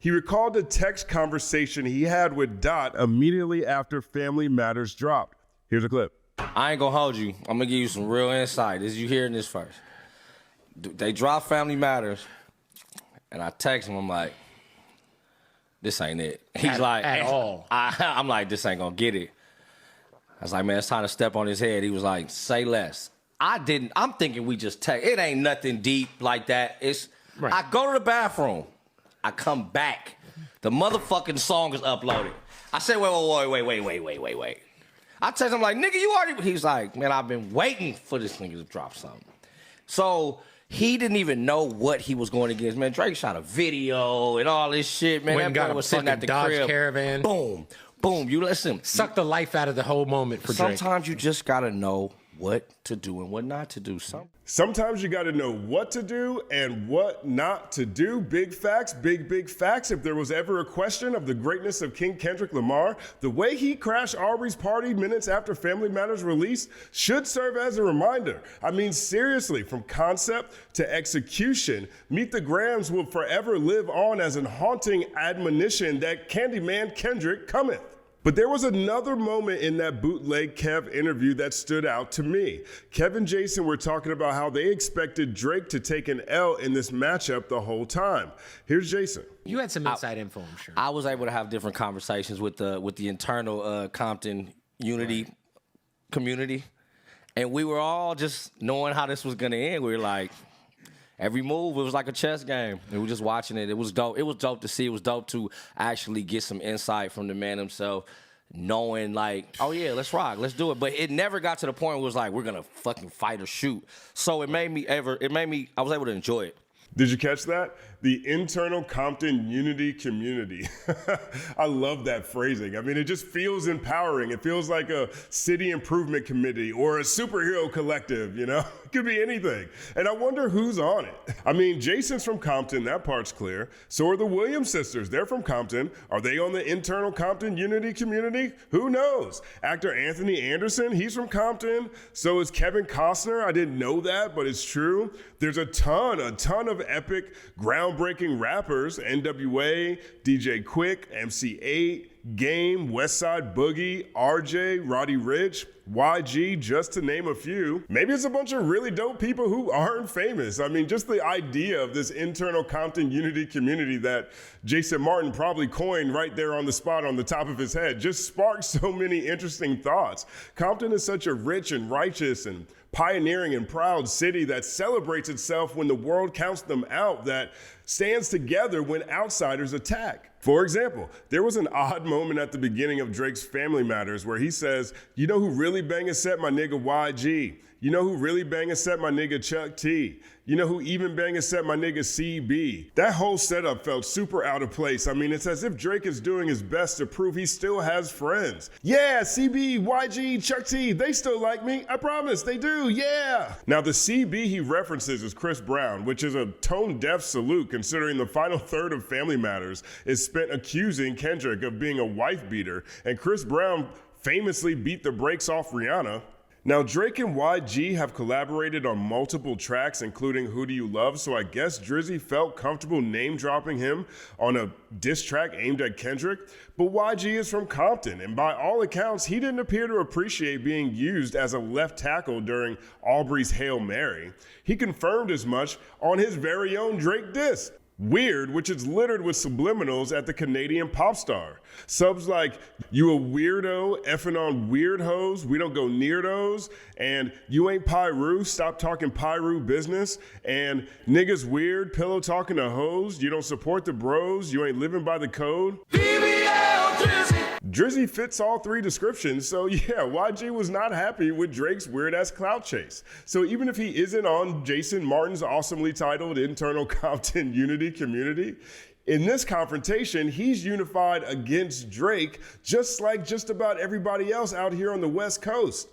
He recalled a text conversation he had with Dot immediately after Family Matters dropped. Here's a clip. I ain't gonna hold you. I'm gonna give you some real insight as you hearing this first. They dropped Family Matters. And I text him, I'm like, this ain't it. He's At all. I'm like, this ain't gonna get it. I was like, man, it's time to step on his head. He was like, say less. I'm thinking we just text. It ain't nothing deep like that. Right. I go to the bathroom. I come back. The motherfucking song is uploaded. I said, wait. I text him like, nigga, you already. He's like, man, I've been waiting for this nigga to drop something. So he didn't even know what he was going against. Man, Drake shot a video and all this shit, man. Went That and boy was got a sitting at the Dodge crib. Caravan. Boom. You listen. Suck the life out of the whole moment for Drake. Sometimes you just gotta know what to do and what not to do. Sometimes you got to know what to do and what not to do. Big facts, big facts. If there was ever a question of the greatness of King Kendrick Lamar, the way he crashed Aubrey's party minutes after Family Matters release should serve as a reminder. I mean, seriously, from concept to execution, Meet the Grams will forever live on as an haunting admonition that Candyman Kendrick cometh. But there was another moment in that bootleg Kev interview that stood out to me. Kev and Jason were talking about how they expected Drake to take an L in this matchup the whole time. Here's Jason. You had some inside info, I'm sure. I was able to have different conversations with the internal Compton Unity community, and we were all just knowing how this was gonna end. We were like, every move, it was like a chess game. We were just watching it. It was dope. It was dope to see. It was dope to actually get some insight from the man himself, knowing like, oh yeah, let's rock, let's do it. But it never got to the point where it was like, we're gonna fucking fight or shoot. So I was able to enjoy it. Did you catch that? The internal Compton Unity community. I love that phrasing. I mean, it just feels empowering. It feels like a city improvement committee or a superhero collective, you know? It could be anything. And I wonder who's on it. I mean, Jason's from Compton, that part's clear. So are the Williams sisters, they're from Compton. Are they on the internal Compton Unity community? Who knows? Actor Anthony Anderson, he's from Compton. So is Kevin Costner. I didn't know that, but it's true. There's a ton of epic, groundbreaking rappers, NWA, DJ Quick, MC8, Game, Westside Boogie, RJ, Roddy Ricch, YG, just to name a few. Maybe it's a bunch of really dope people who aren't famous. I mean, just the idea of this internal Compton Unity community that Jason Martin probably coined right there on the spot on the top of his head just sparked so many interesting thoughts. Compton is such a rich and righteous and pioneering and proud city that celebrates itself when the world counts them out, that stands together when outsiders attack. For example, there was an odd moment at the beginning of Drake's Family Matters where he says, you know who really bang a set? My nigga YG. You know who really bang a set? My nigga Chuck T. You know who even bang a set? My nigga CB. That whole setup felt super out of place. I mean, it's as if Drake is doing his best to prove he still has friends. Yeah, CB, YG, Chuck T, they still like me. I promise, they do, yeah. Now, the CB he references is Chris Brown, which is a tone-deaf salute considering the final third of Family Matters is spent accusing Kendrick of being a wife beater, and Chris Brown famously beat the brakes off Rihanna. Now, Drake and YG have collaborated on multiple tracks, including Who Do You Love, so I guess Drizzy felt comfortable name-dropping him on a diss track aimed at Kendrick. But YG is from Compton, and by all accounts, he didn't appear to appreciate being used as a left tackle during Aubrey's Hail Mary. He confirmed as much on his very own Drake diss. Weird, which is littered with subliminals at the Canadian pop star. Subs like, you a weirdo, effing on weird hoes, we don't go near those, and you ain't Pyru, stop talking Pyru business, and niggas weird, pillow talking to hoes, you don't support the bros, you ain't living by the code. Drizzy fits all three descriptions, so yeah, YG was not happy with Drake's weird-ass clout chase. So even if he isn't on Jason Martin's awesomely titled Internal Compton Unity community, in this confrontation, he's unified against Drake, just like just about everybody else out here on the West Coast.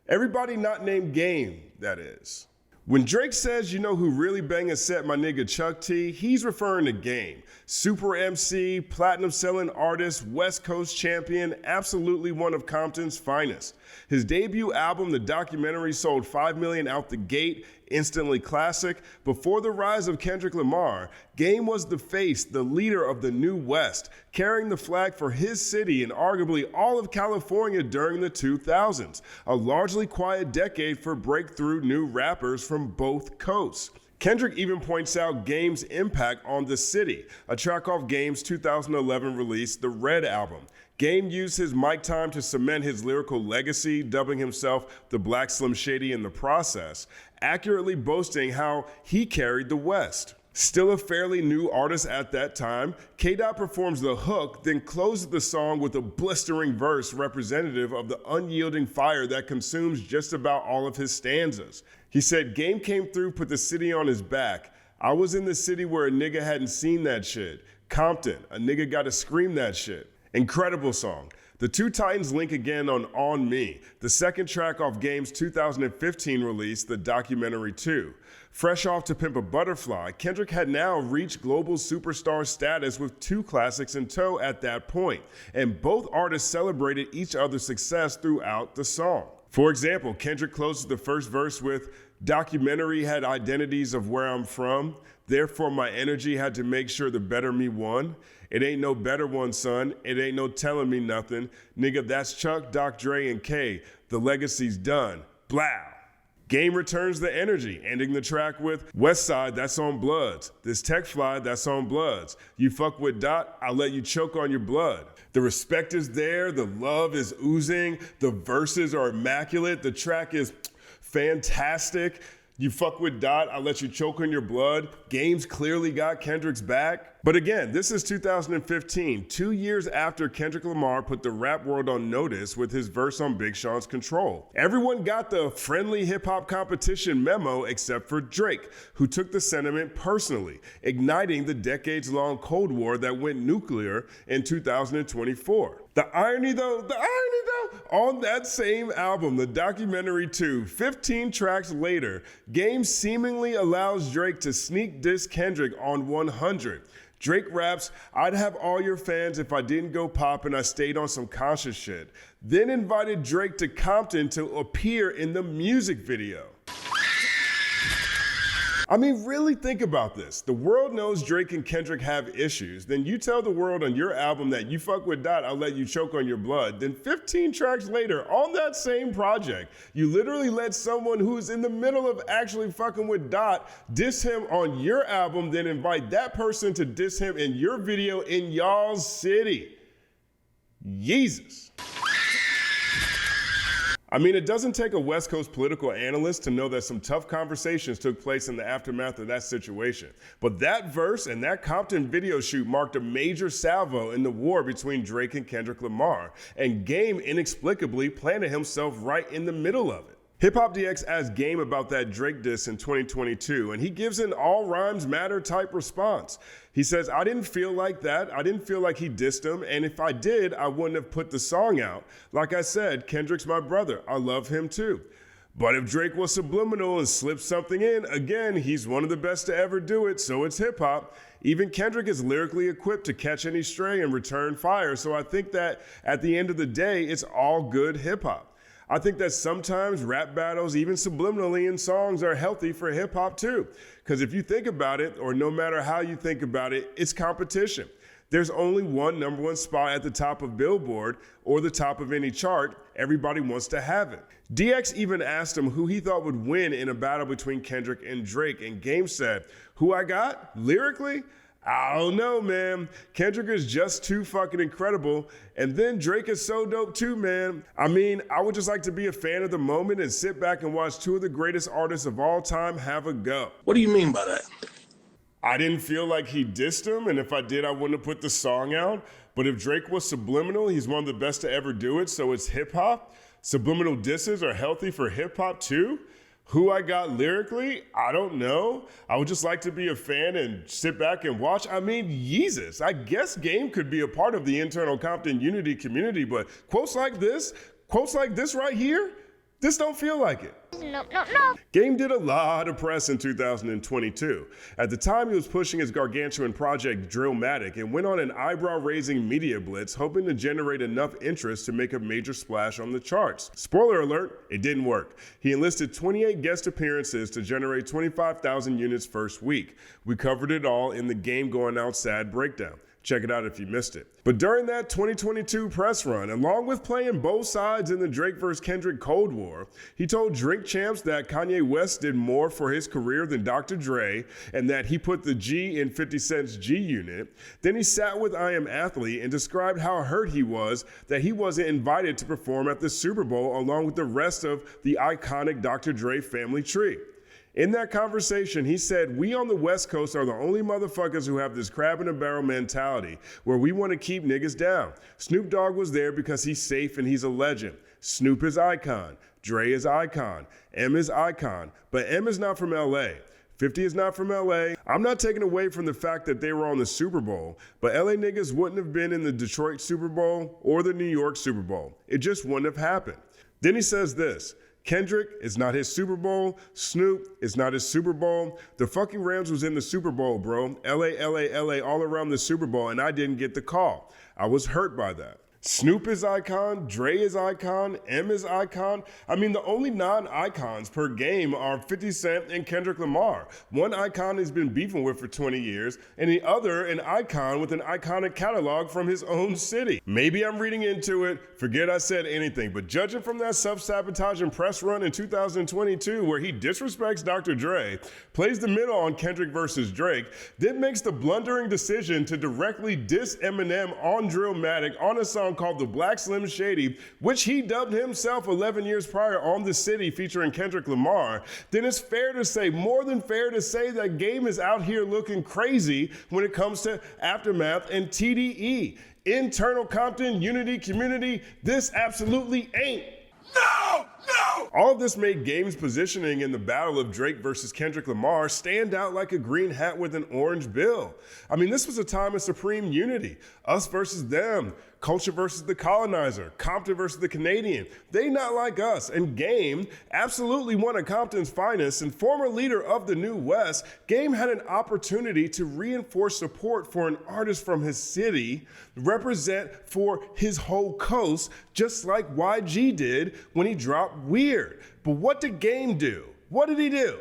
Everybody not named Game, that is. When Drake says, you know who really bang a set, my nigga Chuck T, he's referring to Game. Super MC, platinum selling artist, West Coast champion, absolutely one of Compton's finest. His debut album, The Documentary, sold 5 million out the gate, instantly classic. Before the rise of Kendrick Lamar, Game was the face, the leader of the New West, carrying the flag for his city and arguably all of California during the 2000s, a largely quiet decade for breakthrough new rappers from both coasts. Kendrick even points out Game's impact on the city, a track off Game's 2011 release, The Red Album. Game used his mic time to cement his lyrical legacy, dubbing himself the Black Slim Shady in the process, accurately boasting how he carried the West. Still a fairly new artist at that time, K-Dot performs the hook, then closes the song with a blistering verse representative of the unyielding fire that consumes just about all of his stanzas. He said, Game came through, put the city on his back. I was in the city where a nigga hadn't seen that shit. Compton, a nigga gotta scream that shit. Incredible song. The two titans link again on Me, the second track off Game's 2015 release, The Documentary 2. Fresh off To Pimp a Butterfly, Kendrick had now reached global superstar status with two classics in tow at that point, and both artists celebrated each other's success throughout the song. For example, Kendrick closes the first verse with, Documentary had identities of where I'm from, therefore my energy had to make sure the better me won. It ain't no better one, son. It ain't no telling me nothing. Nigga, that's Chuck, Dr. Dre, and K. The legacy's done. Blow. Game returns the energy, ending the track with West Side, that's on Bloods. This Tech Fly, that's on Bloods. You fuck with Dot, I'll let you choke on your blood. The respect is there, the love is oozing, the verses are immaculate, the track is fantastic. You fuck with Dot, I'll let you choke on your blood. Game's clearly got Kendrick's back. But again, this is 2015, 2 years after Kendrick Lamar put the rap world on notice with his verse on Big Sean's Control. Everyone got the friendly hip-hop competition memo except for Drake, who took the sentiment personally, igniting the decades-long Cold War that went nuclear in 2024. The irony though, on that same album, The Documentary 2, 15 tracks later, Game seemingly allows Drake to sneak diss Kendrick on 100. Drake raps, I'd have all your fans if I didn't go pop and I stayed on some conscious shit. Then invited Drake to Compton to appear in the music video. I mean, really think about this. The world knows Drake and Kendrick have issues. Then you tell the world on your album that you fuck with Dot, I'll let you choke on your blood. Then 15 tracks later, on that same project, you literally let someone who's in the middle of actually fucking with Dot diss him on your album, then invite that person to diss him in your video in y'all's city. Jesus. I mean, it doesn't take a West Coast political analyst to know that some tough conversations took place in the aftermath of that situation. But that verse and that Compton video shoot marked a major salvo in the war between Drake and Kendrick Lamar, and Game inexplicably planted himself right in the middle of it. Hip Hop DX asked Game about that Drake diss in 2022, and he gives an all rhymes matter type response. He says, I didn't feel like that. I didn't feel like he dissed him, and if I did, I wouldn't have put the song out. Like I said, Kendrick's my brother. I love him too. But if Drake was subliminal and slipped something in, again, he's one of the best to ever do it, so it's hip hop. Even Kendrick is lyrically equipped to catch any stray and return fire, so I think that at the end of the day, it's all good hip hop. I think that sometimes rap battles, even subliminally in songs, are healthy for hip hop too. Because if you think about it, or no matter how you think about it, it's competition. There's only one number one spot at the top of Billboard or the top of any chart. Everybody wants to have it. DX even asked him who he thought would win in a battle between Kendrick and Drake, and Game said, who I got? Lyrically? I don't know, man. Kendrick is just too fucking incredible. And then Drake is so dope too, man. I mean, I would just like to be a fan of the moment and sit back and watch two of the greatest artists of all time have a go. What do you mean by that? I didn't feel like he dissed him, and if I did, I wouldn't have put the song out. But if Drake was subliminal, he's one of the best to ever do it, so it's hip hop. Subliminal disses are healthy for hip hop too. Who I got lyrically, I don't know. I would just like to be a fan and sit back and watch. I mean, Jesus, I guess Game could be a part of the internal Compton Unity community, but quotes like this right here, this don't feel like it. No. Game did a lot of press in 2022. At the time, he was pushing his gargantuan project Drillmatic and went on an eyebrow-raising media blitz, hoping to generate enough interest to make a major splash on the charts. Spoiler alert, it didn't work. He enlisted 28 guest appearances to generate 25,000 units first week. We covered it all in the Game Going Out Sad breakdown. Check it out if you missed it. But during that 2022 press run, along with playing both sides in the Drake vs. Kendrick Cold War, he told Drink Champs that Kanye West did more for his career than Dr. Dre and that he put the G in 50 Cent's G Unit. Then he sat with I Am Athlete and described how hurt he was that he wasn't invited to perform at the Super Bowl along with the rest of the iconic Dr. Dre family tree. In that conversation, he said, "We on the West Coast are the only motherfuckers who have this crab in a barrel mentality where we want to keep niggas down. Snoop Dogg was there because he's safe and he's a legend. Snoop is icon. Dre is icon. M is icon. But M is not from LA. 50 is not from LA. I'm not taking away from the fact that they were on the Super Bowl, but LA niggas wouldn't have been in the Detroit Super Bowl or the New York Super Bowl. It just wouldn't have happened." Then he says this, "Kendrick is not his Super Bowl. Snoop is not his Super Bowl. The fucking Rams was in the Super Bowl, bro. LA, LA, LA, all around the Super Bowl, and I didn't get the call. I was hurt by that." Snoop is icon, Dre is icon, M is icon. I mean, the only non-icons per game are 50 Cent and Kendrick Lamar. One icon he's been beefing with for 20 years, and the other an icon with an iconic catalog from his own city. Maybe I'm reading into it, forget I said anything, but judging from that self-sabotaging press run in 2022 where he disrespects Dr. Dre, plays the middle on Kendrick versus Drake, then makes the blundering decision to directly diss Eminem on Drillmatic on a song called The Black Slim Shady, which he dubbed himself 11 years prior on The City featuring Kendrick Lamar, then it's fair to say, more than fair to say, that Game is out here looking crazy when it comes to Aftermath and TDE. Internal Compton, Unity, Community, this absolutely ain't. No! No! All of this made Game's positioning in the battle of Drake versus Kendrick Lamar stand out like a green hat with an orange bill. I mean, this was a time of supreme unity. Us versus them. Culture versus the colonizer, Compton versus the Canadian. They not like us, and Game, absolutely one of Compton's finest and former leader of the New West, Game had an opportunity to reinforce support for an artist from his city, represent for his whole coast, just like YG did when he dropped Weird. But what did Game do? What did he do?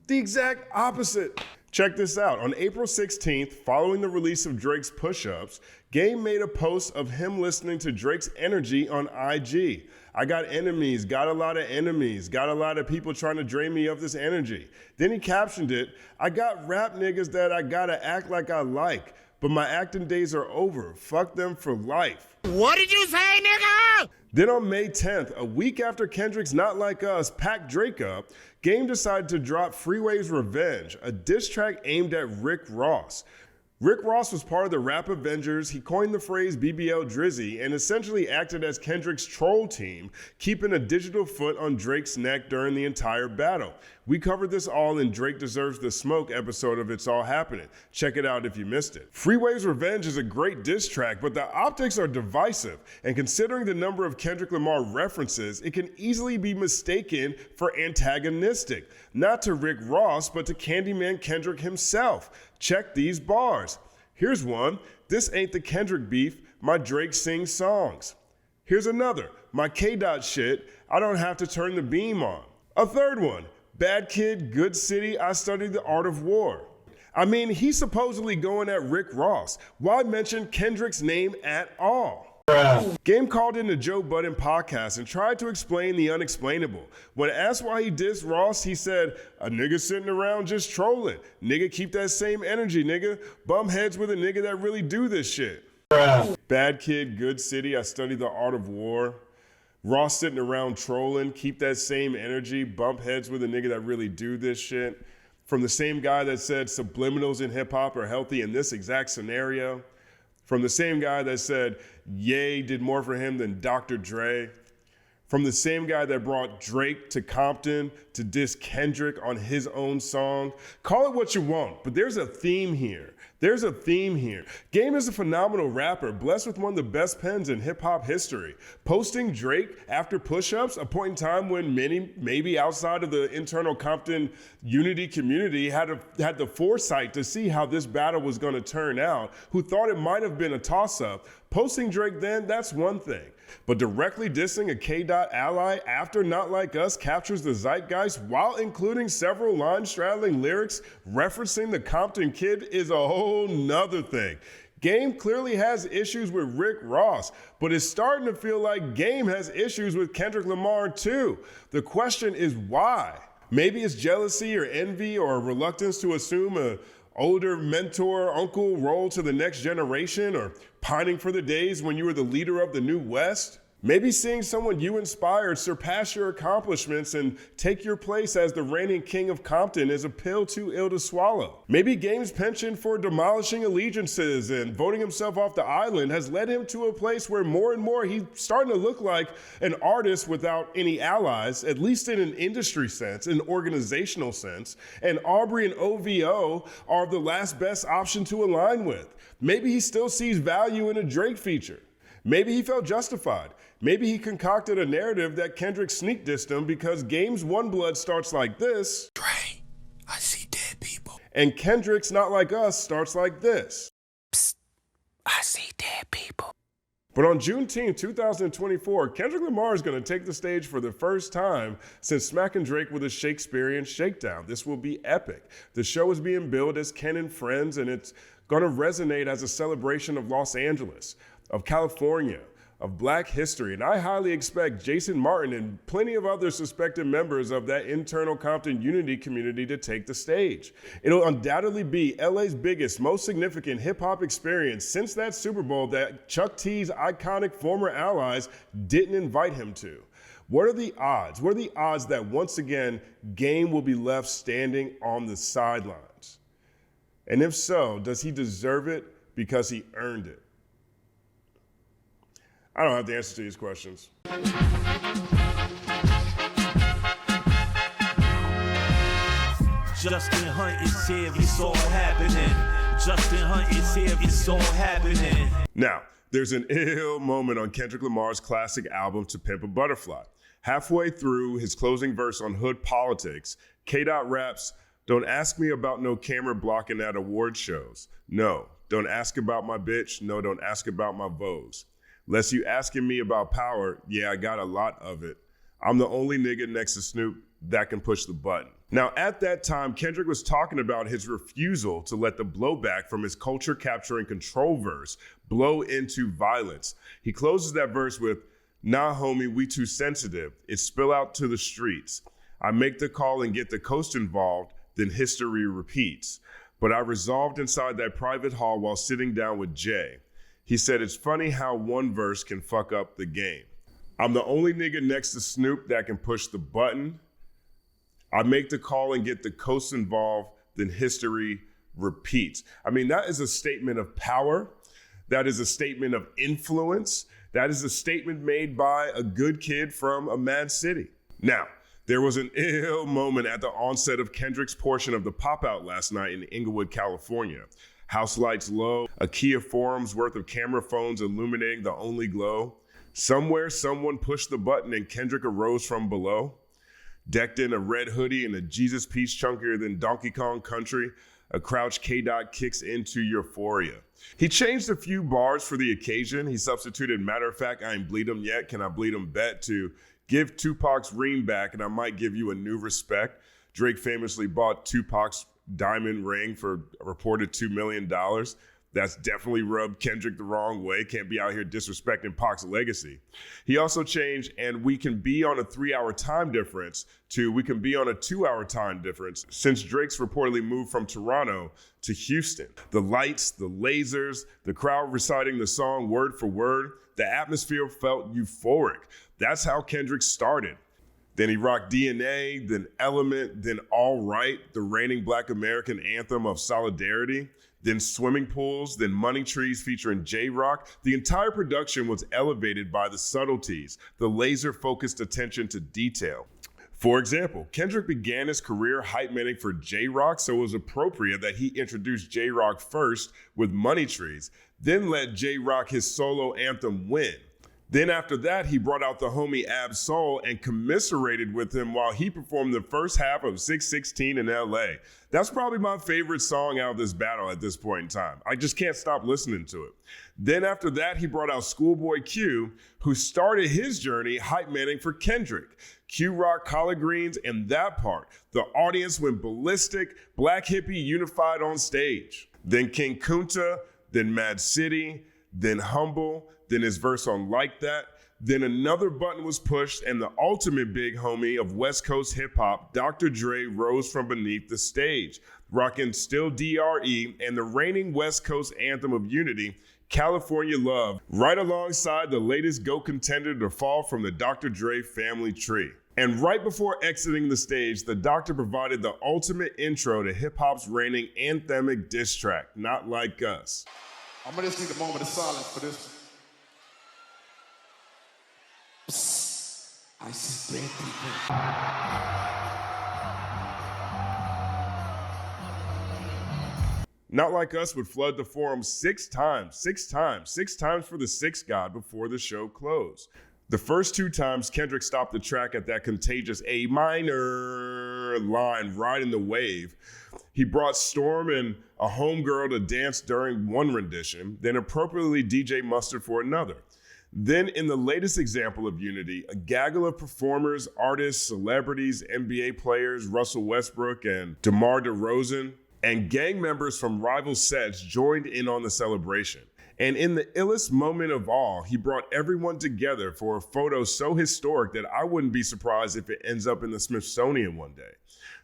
The exact opposite. Check this out. On April 16th, following the release of Drake's Push-Ups, Game made a post of him listening to Drake's Energy on IG. "I got enemies, got a lot of enemies, got a lot of people trying to drain me of this energy." Then he captioned it, "I got rap niggas that I gotta act like I like, but my acting days are over. Fuck them for life." What did you say, nigga? Then on May 10th, a week after Kendrick's Not Like Us packed Drake up, Game decided to drop Freeway's Revenge, a diss track aimed at Rick Ross. Rick Ross was part of the Rap Avengers. He coined the phrase BBL Drizzy and essentially acted as Kendrick's troll team, keeping a digital foot on Drake's neck during the entire battle. We covered this all in Drake Deserves the Smoke episode of It's All Happening. Check it out if you missed it. Freeway's Revenge is a great diss track, but the optics are divisive, and considering the number of Kendrick Lamar references, it can easily be mistaken for antagonistic, not to Rick Ross, but to Candyman Kendrick himself. Check these bars. Here's one. "This ain't the Kendrick beef. My Drake sings songs." Here's another. "My K-Dot shit. I don't have to turn the beam on." A third one. "Bad kid, good city. I studied the art of war." I mean, he's supposedly going at Rick Ross. Why mention Kendrick's name at all? Game called in the Joe Budden podcast and tried to explain the unexplainable. When asked why he dissed Ross, he said, "A nigga sitting around just trolling. Nigga, keep that same energy, nigga. Bum heads with a nigga that really do this shit." Bad kid, good city. I studied the art of war. Ross sitting around trolling. Keep that same energy. Bump heads with a nigga that really do this shit. From the same guy that said subliminals in hip hop are healthy in this exact scenario. From the same guy that said Ye did more for him than Dr. Dre. From the same guy that brought Drake to Compton to diss Kendrick on his own song. Call it what you want, but there's a theme here. There's a theme here. Game is a phenomenal rapper, blessed with one of the best pens in hip-hop history. Posting Drake after push-ups, a point in time when many, maybe outside of the internal Compton Unity community, had the foresight to see how this battle was going to turn out, who thought it might have been a toss-up. Posting Drake then, that's one thing. But directly dissing a K-Dot ally after Not Like Us captures the zeitgeist while including several line-straddling lyrics referencing the Compton Kid is a whole whole nother thing. Game clearly has issues with Rick Ross, but it's starting to feel like Game has issues with Kendrick Lamar too. The question is why? Maybe it's jealousy or envy or a reluctance to assume a older mentor, uncle role to the next generation, or pining for the days when you were the leader of the New West. Maybe seeing someone you inspired surpass your accomplishments and take your place as the reigning king of Compton is a pill too ill to swallow. Maybe Game's penchant for demolishing allegiances and voting himself off the island has led him to a place where more and more he's starting to look like an artist without any allies, at least in an industry sense, an organizational sense, and Aubrey and OVO are the last best option to align with. Maybe he still sees value in a Drake feature. Maybe he felt justified. Maybe he concocted a narrative that Kendrick sneak dissed him because Game's One Blood starts like this. Dre, I see dead people. And Kendrick's Not Like Us starts like this. Psst, I see dead people. But on Juneteenth, 2024, Kendrick Lamar is going to take the stage for the first time since smacking Drake with a Shakespearean Shakedown. This will be epic. The show is being billed as Ken and Friends, and it's going to resonate as a celebration of Los Angeles, of California, of Black history. And I highly expect Jason Martin and plenty of other suspected members of that internal Compton unity community to take the stage. It'll undoubtedly be LA's biggest, most significant hip hop experience since that Super Bowl that Chuck T's iconic former allies didn't invite him to. What are the odds? What are the odds that once again, Game will be left standing on the sidelines? And if so, does he deserve it because he earned it? I don't have the answer to these questions. Justin Hunt is here, it's all happening. Justin Hunt is here, it's all happening. Now, there's an ill moment on Kendrick Lamar's classic album, To Pimp a Butterfly. Halfway through his closing verse on Hood Politics, K-Dot raps, "Don't ask me about no camera blocking at award shows. No, don't ask about my bitch. No, don't ask about my voes. Less you asking me about power, yeah, I got a lot of it. I'm the only nigga next to Snoop that can push the button." Now, at that time, Kendrick was talking about his refusal to let the blowback from his culture capturing control verse blow into violence. He closes that verse with, "Nah, homie, we too sensitive. It spill out to the streets. I make the call and get the coast involved, then history repeats. But I resolved inside that private hall while sitting down with Jay. He said, it's funny how one verse can fuck up the game. I'm the only nigga next to Snoop that can push the button. I make the call and get the coast involved, then history repeats." I mean, that is a statement of power. That is a statement of influence. That is a statement made by a good kid from a mad city. Now, there was an ill moment at the onset of Kendrick's portion of the pop-out last night in Inglewood, California. House lights low, a Kia Forum's worth of camera phones illuminating the only glow. Somewhere, someone pushed the button and Kendrick arose from below. Decked in a red hoodie and a Jesus piece chunkier than Donkey Kong Country, a crouched K-Dot kicks into euphoria. He changed a few bars for the occasion. He substituted, "Matter of fact, I ain't bleed 'em yet, can I bleed 'em bet?" to "Give Tupac's ring back and I might give you a new respect." Drake famously bought Tupac's diamond ring for a reported $2 million. That's definitely rubbed Kendrick the wrong way. Can't be out here disrespecting Pac's legacy. He also changed, "and we can be on a 3-hour time difference," to "we can be on a 2-hour time difference," since Drake's reportedly moved from Toronto to Houston. The lights, the lasers, the crowd reciting the song word for word, the atmosphere felt euphoric. That's how Kendrick started. Then he rocked DNA, then Element, then All Right, the reigning Black American anthem of solidarity, then Swimming Pools, then Money Trees featuring J-Rock. The entire production was elevated by the subtleties, the laser-focused attention to detail. For example, Kendrick began his career hype manning for J-Rock, so it was appropriate that he introduced J-Rock first with Money Trees, then let J-Rock his solo anthem win. Then after that, he brought out the homie Ab Soul and commiserated with him while he performed the first half of 616 in LA. That's probably my favorite song out of this battle at this point in time. I just can't stop listening to it. Then after that, he brought out Schoolboy Q, who started his journey hype manning for Kendrick. Q rock collard greens, and that part, the audience went ballistic, Black Hippie unified on stage. Then King Kunta, then Mad City, then Humble, then his verse on Like That. Then another button was pushed and the ultimate big homie of West Coast hip hop, Dr. Dre, rose from beneath the stage, rocking Still DRE and the reigning West Coast anthem of unity, California Love, right alongside the latest GOAT contender to fall from the Dr. Dre family tree. And right before exiting the stage, the Doctor provided the ultimate intro to hip hop's reigning anthemic diss track, Not Like Us. I'm gonna just need a moment of silence for this. I see dead people. Not Like Us would flood the forum six times for the sixth god before the show closed. The first 2 times, Kendrick stopped the track at that contagious A minor line, riding the wave. He brought Storm and a homegirl to dance during one rendition, then appropriately DJ Mustard for another. Then in the latest example of unity, a gaggle of performers, artists, celebrities, NBA players, Russell Westbrook and DeMar DeRozan, and gang members from rival sets joined in on the celebration. And in the illest moment of all, he brought everyone together for a photo so historic that I wouldn't be surprised if it ends up in the Smithsonian one day.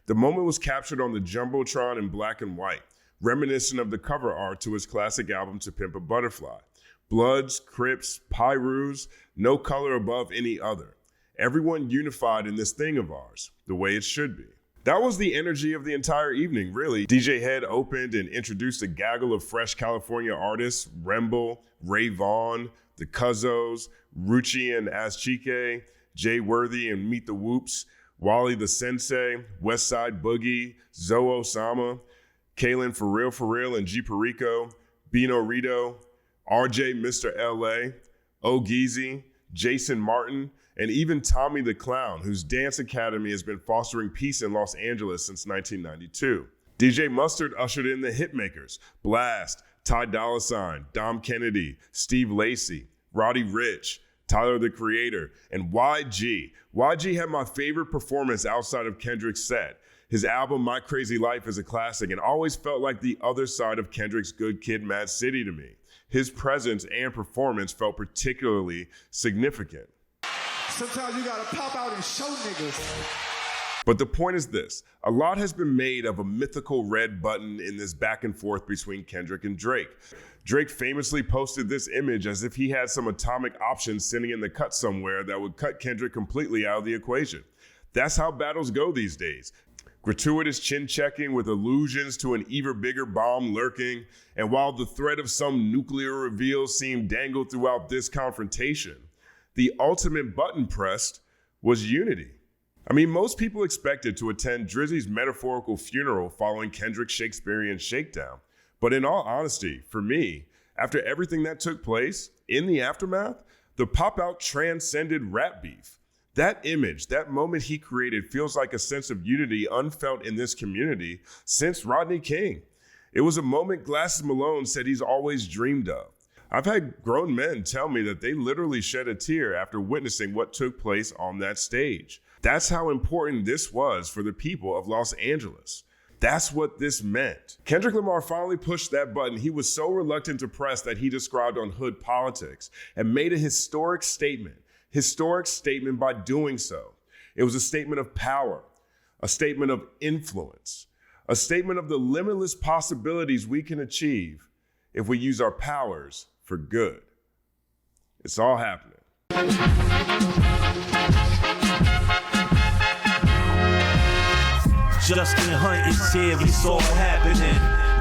The moment was captured on the Jumbotron in black and white, reminiscent of the cover art to his classic album To Pimp a Butterfly. Bloods, Crips, Pyrus, no color above any other. Everyone unified in this thing of ours, the way it should be. That was the energy of the entire evening, really. DJ Head opened and introduced a gaggle of fresh California artists, Remble, Ray Vaughn, The Cuzzos, Rucci and Aschike, Jay Worthy and Meet the Whoops, Wally the Sensei, Westside Boogie, Zoe Osama, Kalen For Real and G Perico, Bino Rito, RJ Mr. LA, O'Geezy, Jason Martin, and even Tommy the Clown, whose dance academy has been fostering peace in Los Angeles since 1992. DJ Mustard ushered in the hitmakers, Blast, Ty Dolla $ign, Dom Kennedy, Steve Lacy, Roddy Ricch, Tyler the Creator, and YG. YG had my favorite performance outside of Kendrick's set. His album, My Crazy Life, is a classic and always felt like the other side of Kendrick's Good Kid, Mad City to me. His presence and performance felt particularly significant. Sometimes you gotta pop out and show niggas. But the point is this, a lot has been made of a mythical red button in this back and forth between Kendrick and Drake. Drake famously posted this image as if he had some atomic option sitting in the cut somewhere that would cut Kendrick completely out of the equation. That's how battles go these days. Gratuitous chin-checking with allusions to an even bigger bomb lurking, and while the threat of some nuclear reveal seemed dangled throughout this confrontation, the ultimate button pressed was unity. I mean, most people expected to attend Drizzy's metaphorical funeral following Kendrick's Shakespearean Shakedown. But in all honesty, for me, after everything that took place, in the aftermath, the pop-out transcended rap beef. That image, that moment he created feels like a sense of unity unfelt in this community since Rodney King. It was a moment Glasses Malone said he's always dreamed of. I've had grown men tell me that they literally shed a tear after witnessing what took place on that stage. That's how important this was for the people of Los Angeles. That's what this meant. Kendrick Lamar finally pushed that button he was so reluctant to press that he described on Hood Politics and made a historic statement by doing so. It was a statement of power, a statement of influence, a statement of the limitless possibilities we can achieve if we use our powers for good. It's all happening. Justin Hunte is here, it's all happening.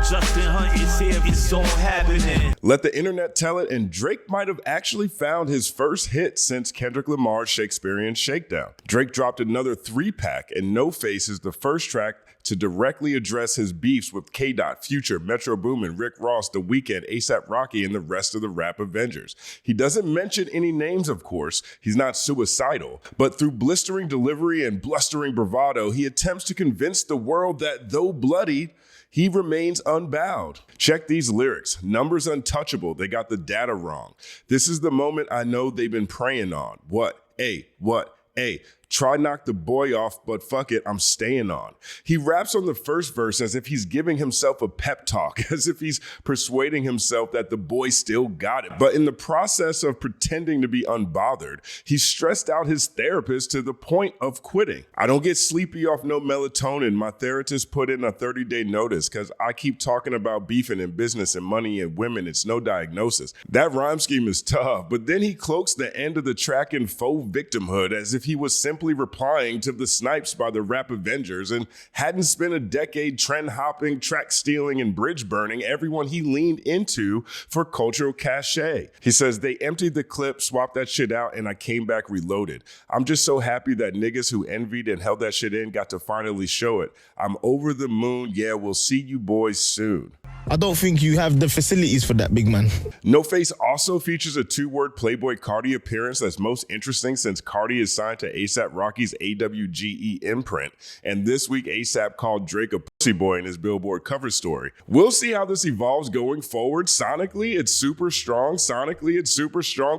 Justin Hunte is here, it's all happening. Let the internet tell it, and Drake might have actually found his first hit since Kendrick Lamar's Shakespearean Shakedown. Drake dropped another 3-pack, and No Face is the first track to directly address his beefs with K-Dot, Future, Metro Boomin, Rick Ross, The Weeknd, A$AP Rocky, and the rest of the rap Avengers. He doesn't mention any names, of course. He's not suicidal. But through blistering delivery and blustering bravado, he attempts to convince the world that though bloodied, he remains unbowed. Check these lyrics. Numbers untouchable. They got the data wrong. This is the moment I know they've been praying on. What? What? Try knock the boy off, but fuck it, I'm staying on. He raps on the first verse as if he's giving himself a pep talk, as if he's persuading himself that the boy still got it. But in the process of pretending to be unbothered, he stressed out his therapist to the point of quitting. I don't get sleepy off no melatonin. My therapist put in a 30-day notice because I keep talking about beefing and business and money and women. It's no diagnosis. That rhyme scheme is tough, but then he cloaks the end of the track in faux victimhood as if he was simply replying to the snipes by the rap Avengers and hadn't spent a decade trend hopping, track stealing, and bridge burning everyone he leaned into for cultural cachet. He says, they emptied the clip, swapped that shit out, and I came back reloaded. I'm just so happy that niggas who envied and held that shit in got to finally show it. I'm over the moon. Yeah, we'll see you boys soon. I don't think you have the facilities for that, big man. No Face also features a two-word Playboy Carti appearance that's most interesting since Carti is signed to A$AP Rocky's AWGE imprint, and this week A$AP called Drake a pussy boy in his Billboard cover story. We'll see how this evolves going forward. Sonically, it's super strong.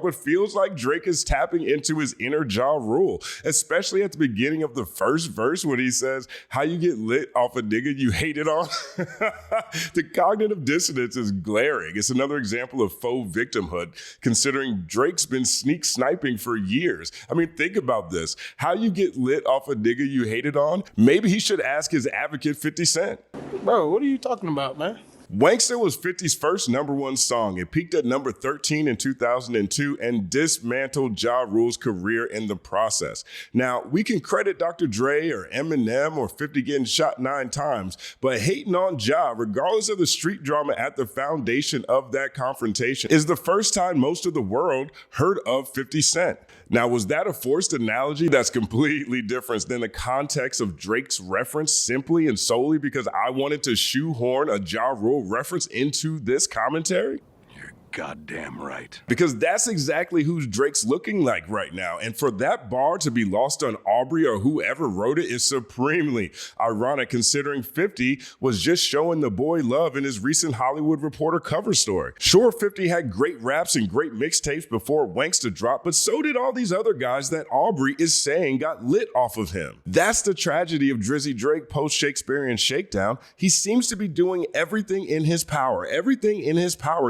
But feels like Drake is tapping into his inner Ja Rule, especially at the beginning of the first verse when he says, how you get lit off a nigga you hated on? The cognitive dissonance is glaring. It's another example of faux victimhood, considering Drake's been sneak sniping for years. I mean, think about this. How you get lit off a nigga you hated on? Maybe he should ask his advocate 50 Cent. Bro, what are you talking about, man? Wankster was 50's first #1 song. It peaked at number 13 in 2002 and dismantled Ja Rule's career in the process. Now, we can credit Dr. Dre or Eminem or 50 getting shot 9 times, but hating on Ja, regardless of the street drama at the foundation of that confrontation, is the first time most of the world heard of 50 Cent. Now, was that a forced analogy? That's completely different than the context of Drake's reference simply and solely because I wanted to shoehorn a Ja Rule reference into this commentary? Goddamn right. Because that's exactly who Drake's looking like right now. And for that bar to be lost on Aubrey or whoever wrote it is supremely ironic, considering 50 was just showing the boy love in his recent Hollywood Reporter cover story. Sure, 50 had great raps and great mixtapes before Wankster dropped, but so did all these other guys that Aubrey is saying got lit off of him. That's the tragedy of Drizzy Drake post Shakespearean Shakedown. He seems to be doing everything in his power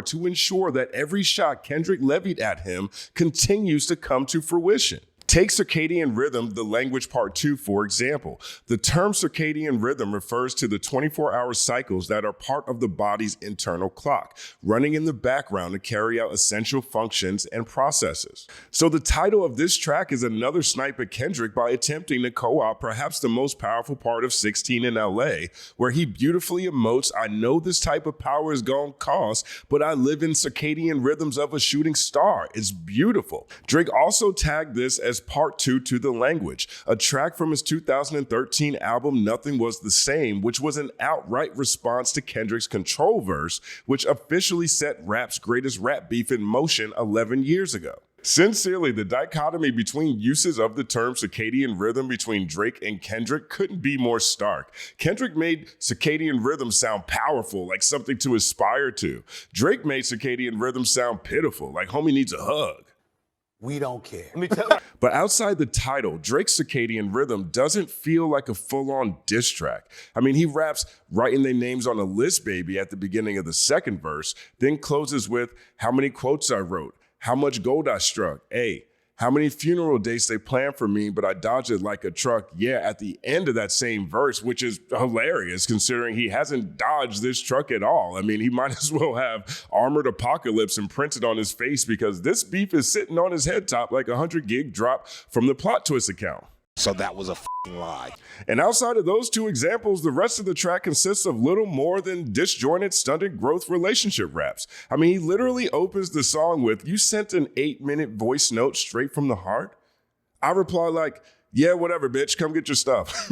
to ensure that every shot Kendrick levied at him continues to come to fruition. Take circadian rhythm, the language part 2, for example. The term circadian rhythm refers to the 24-hour cycles that are part of the body's internal clock, running in the background to carry out essential functions and processes. So the title of this track is another snipe at Kendrick by attempting to co-opt perhaps the most powerful part of 16 in LA, where he beautifully emotes, I know this type of power is gonna cost, but I live in circadian rhythms of a shooting star. It's beautiful. Drake also tagged this as part 2 to the language, a track from his 2013 album Nothing Was the Same, which was an outright response to Kendrick's Control verse, which officially set rap's greatest rap beef in motion 11 years ago. Sincerely, the dichotomy between uses of the term circadian rhythm between Drake and Kendrick couldn't be more stark. Kendrick made circadian rhythm sound powerful, like something to aspire to. Drake made circadian rhythm sound pitiful, like homie needs a hug. We don't care. But outside the title, Drake's circadian rhythm doesn't feel like a full-on diss track. I mean, he raps writing their names on a list, baby, at the beginning of the second verse, then closes with how many quotes I wrote, how much gold I struck, how many funeral dates they planned for me, but I dodged it like a truck. Yeah, at the end of that same verse, which is hilarious considering he hasn't dodged this truck at all. I mean, he might as well have Armored Apocalypse imprinted on his face because this beef is sitting on his head top like a 100 gig drop from the Plot Twist account. So that was a lie. And outside of those two examples, the rest of the track consists of little more than disjointed, stunted growth relationship raps. I mean, he literally opens the song with, "You sent an 8-minute voice note straight from the heart?" I reply like, yeah, whatever, bitch, come get your stuff.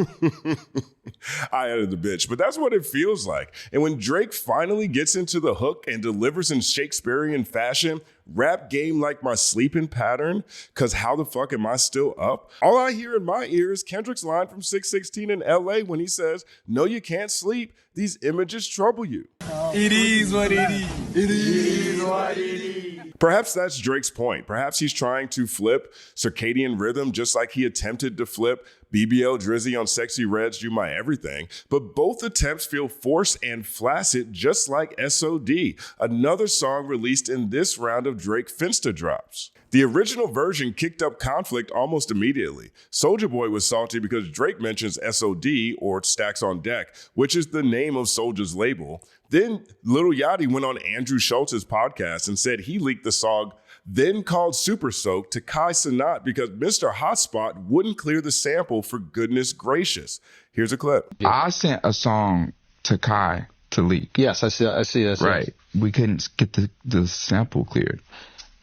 I added the bitch, but that's what it feels like. And when Drake finally gets into the hook and delivers in Shakespearean fashion, rap game like my sleeping pattern, cause how the fuck am I still up? All I hear in my ear is Kendrick's line from 616 in LA when he says, no, you can't sleep. These images trouble you. It is what it is. It is what it is. Perhaps that's Drake's point. Perhaps he's trying to flip circadian rhythm just like he attempted to flip BBL Drizzy on Sexyy Red's You My Everything. But both attempts feel forced and flaccid, just like SOD, another song released in this round of Drake Finsta drops. The original version kicked up conflict almost immediately. Soulja Boy was salty because Drake mentions SOD, or Stacks on Deck, which is the name of Soulja's label. Then Lil Yachty went on Andrew Schultz's podcast and said he leaked the song then called Super Soak to Kai Cenat because Mr. Hotspot wouldn't clear the sample for goodness gracious. Here's a clip. I sent a song to Kai to leak. Yes, I see this. Right. We couldn't get the sample cleared.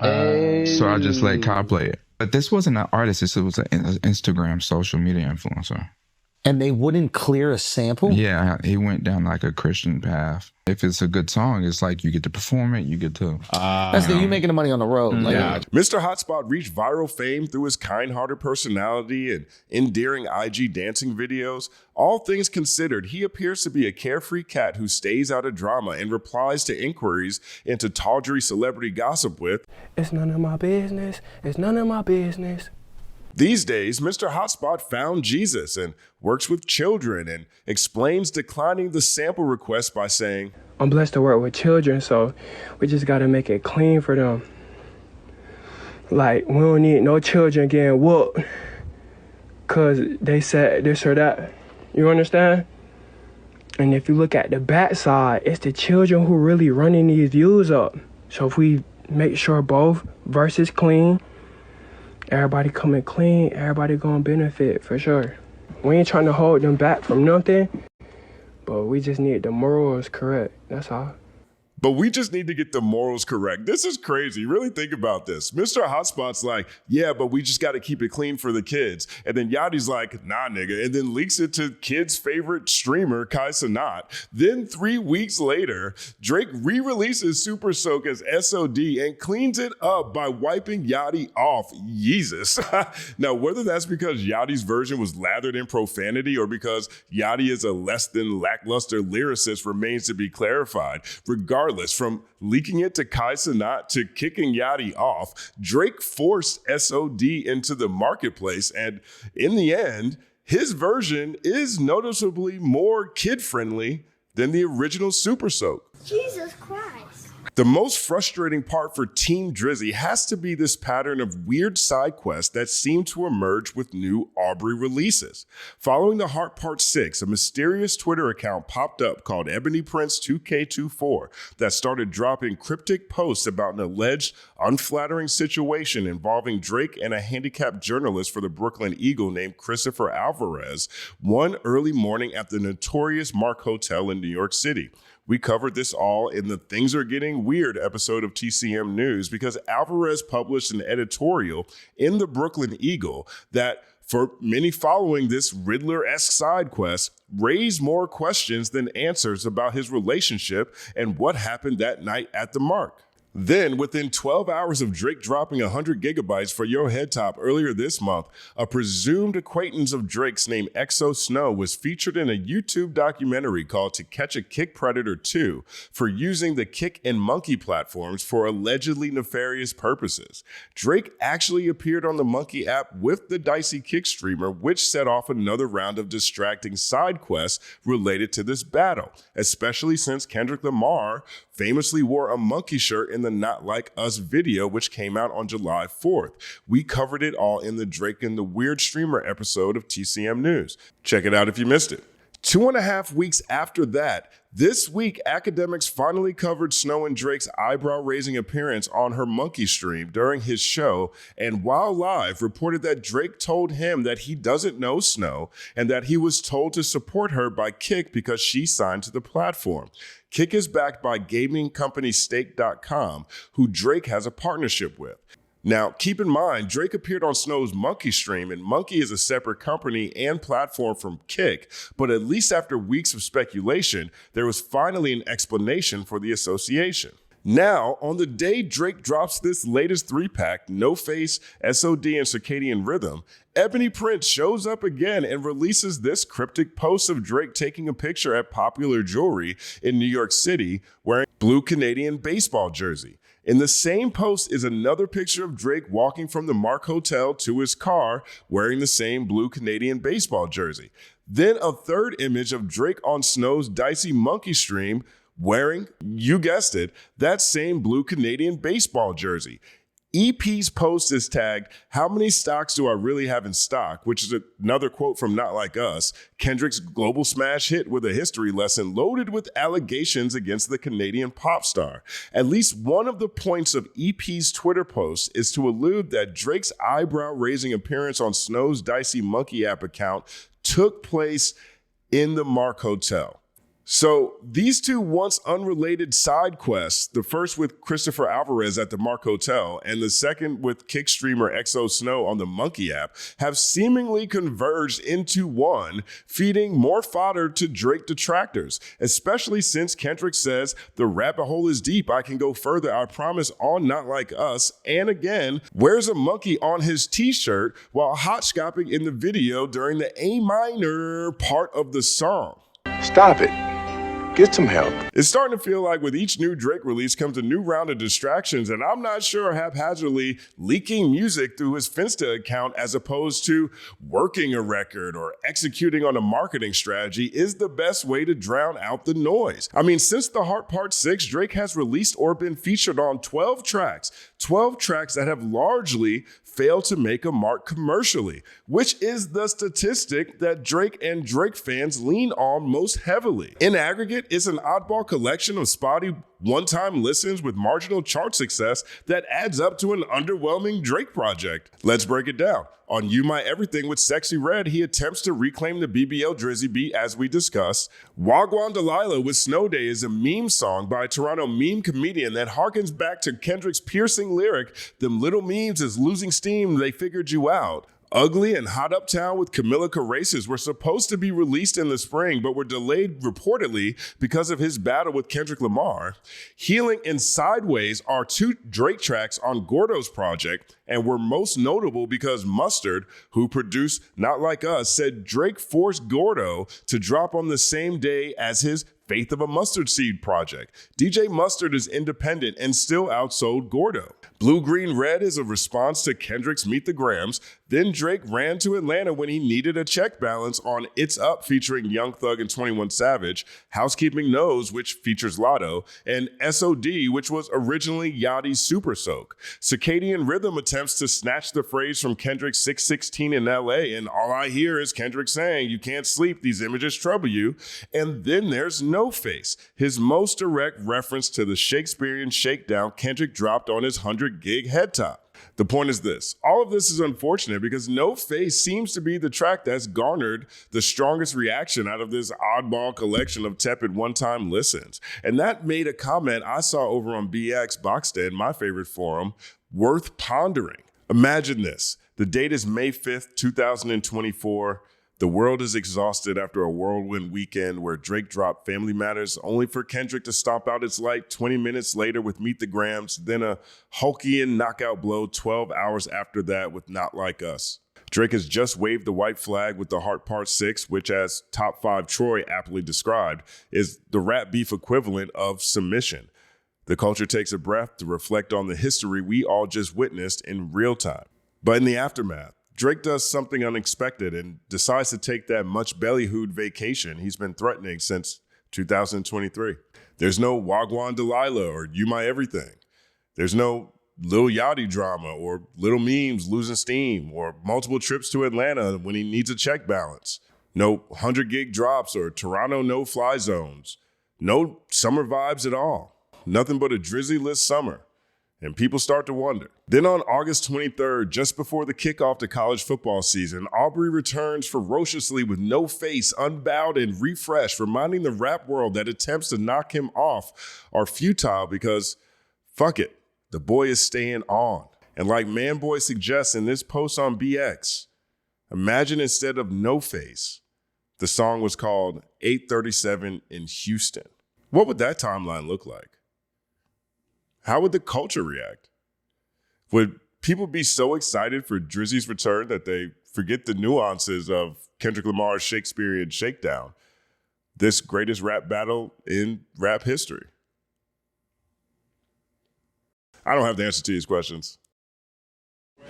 So I just let Kai play it. But this wasn't an artist. This was an Instagram social media influencer. And they wouldn't clear a sample? Yeah, he went down like a Christian path. If it's a good song, it's like you get to perform it, you get to... That's you making the money on the road. Mr. Hotspot reached viral fame through his kind-hearted personality and endearing IG dancing videos. All things considered, he appears to be a carefree cat who stays out of drama and replies to inquiries into tawdry celebrity gossip with, It's none of my business. It's none of my business. These days, Mr. Hotspot found Jesus and works with children and explains declining the sample request by saying, I'm blessed to work with children, so we just got to make it clean for them. Like, we don't need no children getting whooped because they said this or that. You understand? And if you look at the backside, it's the children who really running these views up. So if we make sure both verses clean, everybody coming clean, everybody gonna benefit for sure. We ain't trying to hold them back from nothing, but we just need the morals correct, that's all. But we just need to get the morals correct. This is crazy. Really think about this. Mr. Hotspot's like, yeah, but we just got to keep it clean for the kids. And then Yachty's like, nah, nigga. And then leaks it to kids' favorite streamer, Kai Cenat. Then 3 weeks later, Drake re-releases Super Soak as SOD and cleans it up by wiping Yachty off. Jesus. Now, whether that's because Yachty's version was lathered in profanity or because Yachty is a less than lackluster lyricist remains to be clarified. Regardless, from leaking it to Kai Cenat to kicking Yachty off, Drake forced SOD into the marketplace, and in the end, his version is noticeably more kid-friendly than the original Super Soak. Jesus Christ. The most frustrating part for Team Drizzy has to be this pattern of weird side quests that seem to emerge with new Aubrey releases. Following The Heart Part 6, a mysterious Twitter account popped up called EbonyPrince 2K24 that started dropping cryptic posts about an alleged unflattering situation involving Drake and a handicapped journalist for the Brooklyn Eagle named Christopher Alvarez one early morning at the notorious Mark Hotel in New York City. We covered this all in the Things Are Getting Weird episode of TCM News because Alvarez published an editorial in the Brooklyn Eagle that, for many following this Riddler-esque side quest, raised more questions than answers about his relationship and what happened that night at the Mark. Then, within 12 hours of Drake dropping 100 gigabytes for Yo Head Top earlier this month, a presumed acquaintance of Drake's named Exo Snow was featured in a YouTube documentary called To Catch a Kick Predator 2 for using the Kick and Monkey platforms for allegedly nefarious purposes. Drake actually appeared on the Monkey app with the Dicey Kick streamer, which set off another round of distracting side quests related to this battle, especially since Kendrick Lamar famously wore a monkey shirt in the Not Like Us video, which came out on July 4th. We covered it all in the Drake and the Weird Streamer episode of TCM News. Check it out if you missed it. 2.5 weeks after that, this week, academics finally covered Snow and Drake's eyebrow-raising appearance on her Monkey stream during his show, and while live, reported that Drake told him that he doesn't know Snow and that he was told to support her by Kick because she signed to the platform. Kick is backed by gaming company Stake.com, who Drake has a partnership with. Now, keep in mind, Drake appeared on Snow's Monkey stream, and Monkey is a separate company and platform from Kick, but at least after weeks of speculation, there was finally an explanation for the association. Now, on the day Drake drops this latest 3-pack, No Face, SOD, and Circadian Rhythm, EbonyPrince shows up again and releases this cryptic post of Drake taking a picture at Popular Jewelry in New York City wearing a blue Canadian baseball jersey. In the same post is another picture of Drake walking from the Mark Hotel to his car wearing the same blue Canadian baseball jersey. Then a third image of Drake on Snow's Dicey Monkey stream wearing, you guessed it, that same blue Canadian baseball jersey. EP's post is tagged, "How many stocks do I really have in stock?" which is another quote from Not Like Us, Kendrick's global smash hit with a history lesson loaded with allegations against the Canadian pop star. At least one of the points of EP's Twitter post is to allude that Drake's eyebrow-raising appearance on Snow's Dicey Monkey app account took place in the Mark Hotel. So these two once unrelated side quests, the first with Christopher Alvarez at the Mark Hotel and the second with kick streamer XO Snow on the Monkey app, have seemingly converged into one, feeding more fodder to Drake detractors, especially since Kendrick says, "The rabbit hole is deep, I can go further, I promise," on Not Like Us, and again, wears a monkey on his t-shirt while hot-scopping in the video during the A minor part of the song. Stop it. Get some help. It's starting to feel like with each new Drake release comes a new round of distractions, and I'm not sure haphazardly leaking music through his Finsta account as opposed to working a record or executing on a marketing strategy is the best way to drown out the noise. I mean, since The Heart Part 6, Drake has released or been featured on 12 tracks that have largely failed to make a mark commercially, which is the statistic that Drake and Drake fans lean on most heavily. In aggregate, it's an oddball collection of spotty one-time listens with marginal chart success that adds up to an underwhelming Drake project. Let's break it down. On You My Everything with Sexyy Red, he attempts to reclaim the BBL Drizzy beat as we discussed. Gwan Delilah with Snow Day is a meme song by a Toronto meme comedian that harkens back to Kendrick's piercing lyric, "Them little memes is losing steam, they figured you out." Ugly and Hot Uptown with Camila Cabezas were supposed to be released in the spring, but were delayed reportedly because of his battle with Kendrick Lamar. Healing and Sideways are two Drake tracks on Gordo's project, and were most notable because Mustard, who produced Not Like Us, said Drake forced Gordo to drop on the same day as his Faith of a Mustard Seed project. DJ Mustard is independent and still outsold Gordo. Blue Green Red is a response to Kendrick's Meet the Grams. Then Drake ran to Atlanta when he needed a check balance on It's Up featuring Young Thug and 21 Savage, Housekeeping Knows, which features Lotto, and SOD, which was originally Yachty's Super Soak. Circadian Rhythm attempts to snatch the phrase from Kendrick's 616 in LA, and all I hear is Kendrick saying, "You can't sleep, these images trouble you." And then there's No Face, his most direct reference to the Shakespearean Shakedown Kendrick dropped on his 100-gig head top. The point is this. All of this is unfortunate because No Face seems to be the track that's garnered the strongest reaction out of this oddball collection of tepid one-time listens. And that made a comment I saw over on BX Boxstead, my favorite forum, worth pondering. Imagine this. The date is May 5th, 2024. The world is exhausted after a whirlwind weekend where Drake dropped Family Matters only for Kendrick to stomp out its light 20 minutes later with Meet the Grams, then a Hulkian knockout blow 12 hours after that with Not Like Us. Drake has just waved the white flag with The Heart Part 6, which, as Top 5 Troy aptly described, is the rap beef equivalent of submission. The culture takes a breath to reflect on the history we all just witnessed in real time. But in the aftermath, Drake does something unexpected and decides to take that much bellyhooed vacation he's been threatening since 2023. There's no Wagwan Delilah or You My Everything. There's no Lil Yachty drama or little memes losing steam or multiple trips to Atlanta when he needs a check balance. No 100-gig drops or Toronto no-fly zones. No summer vibes at all. Nothing but a drizzly-less summer. And people start to wonder. Then on August 23rd, just before the kickoff to college football season, Aubrey returns ferociously with No Face, unbowed and refreshed, reminding the rap world that attempts to knock him off are futile because, fuck it, the boy is staying on. And like Manboy suggests in this post on BX, imagine instead of No Face, the song was called 837 in Houston. What would that timeline look like? How would the culture react? Would people be so excited for Drizzy's return that they forget the nuances of Kendrick Lamar's Shakespearean Shakedown, this greatest rap battle in rap history? I don't have the answer to these questions.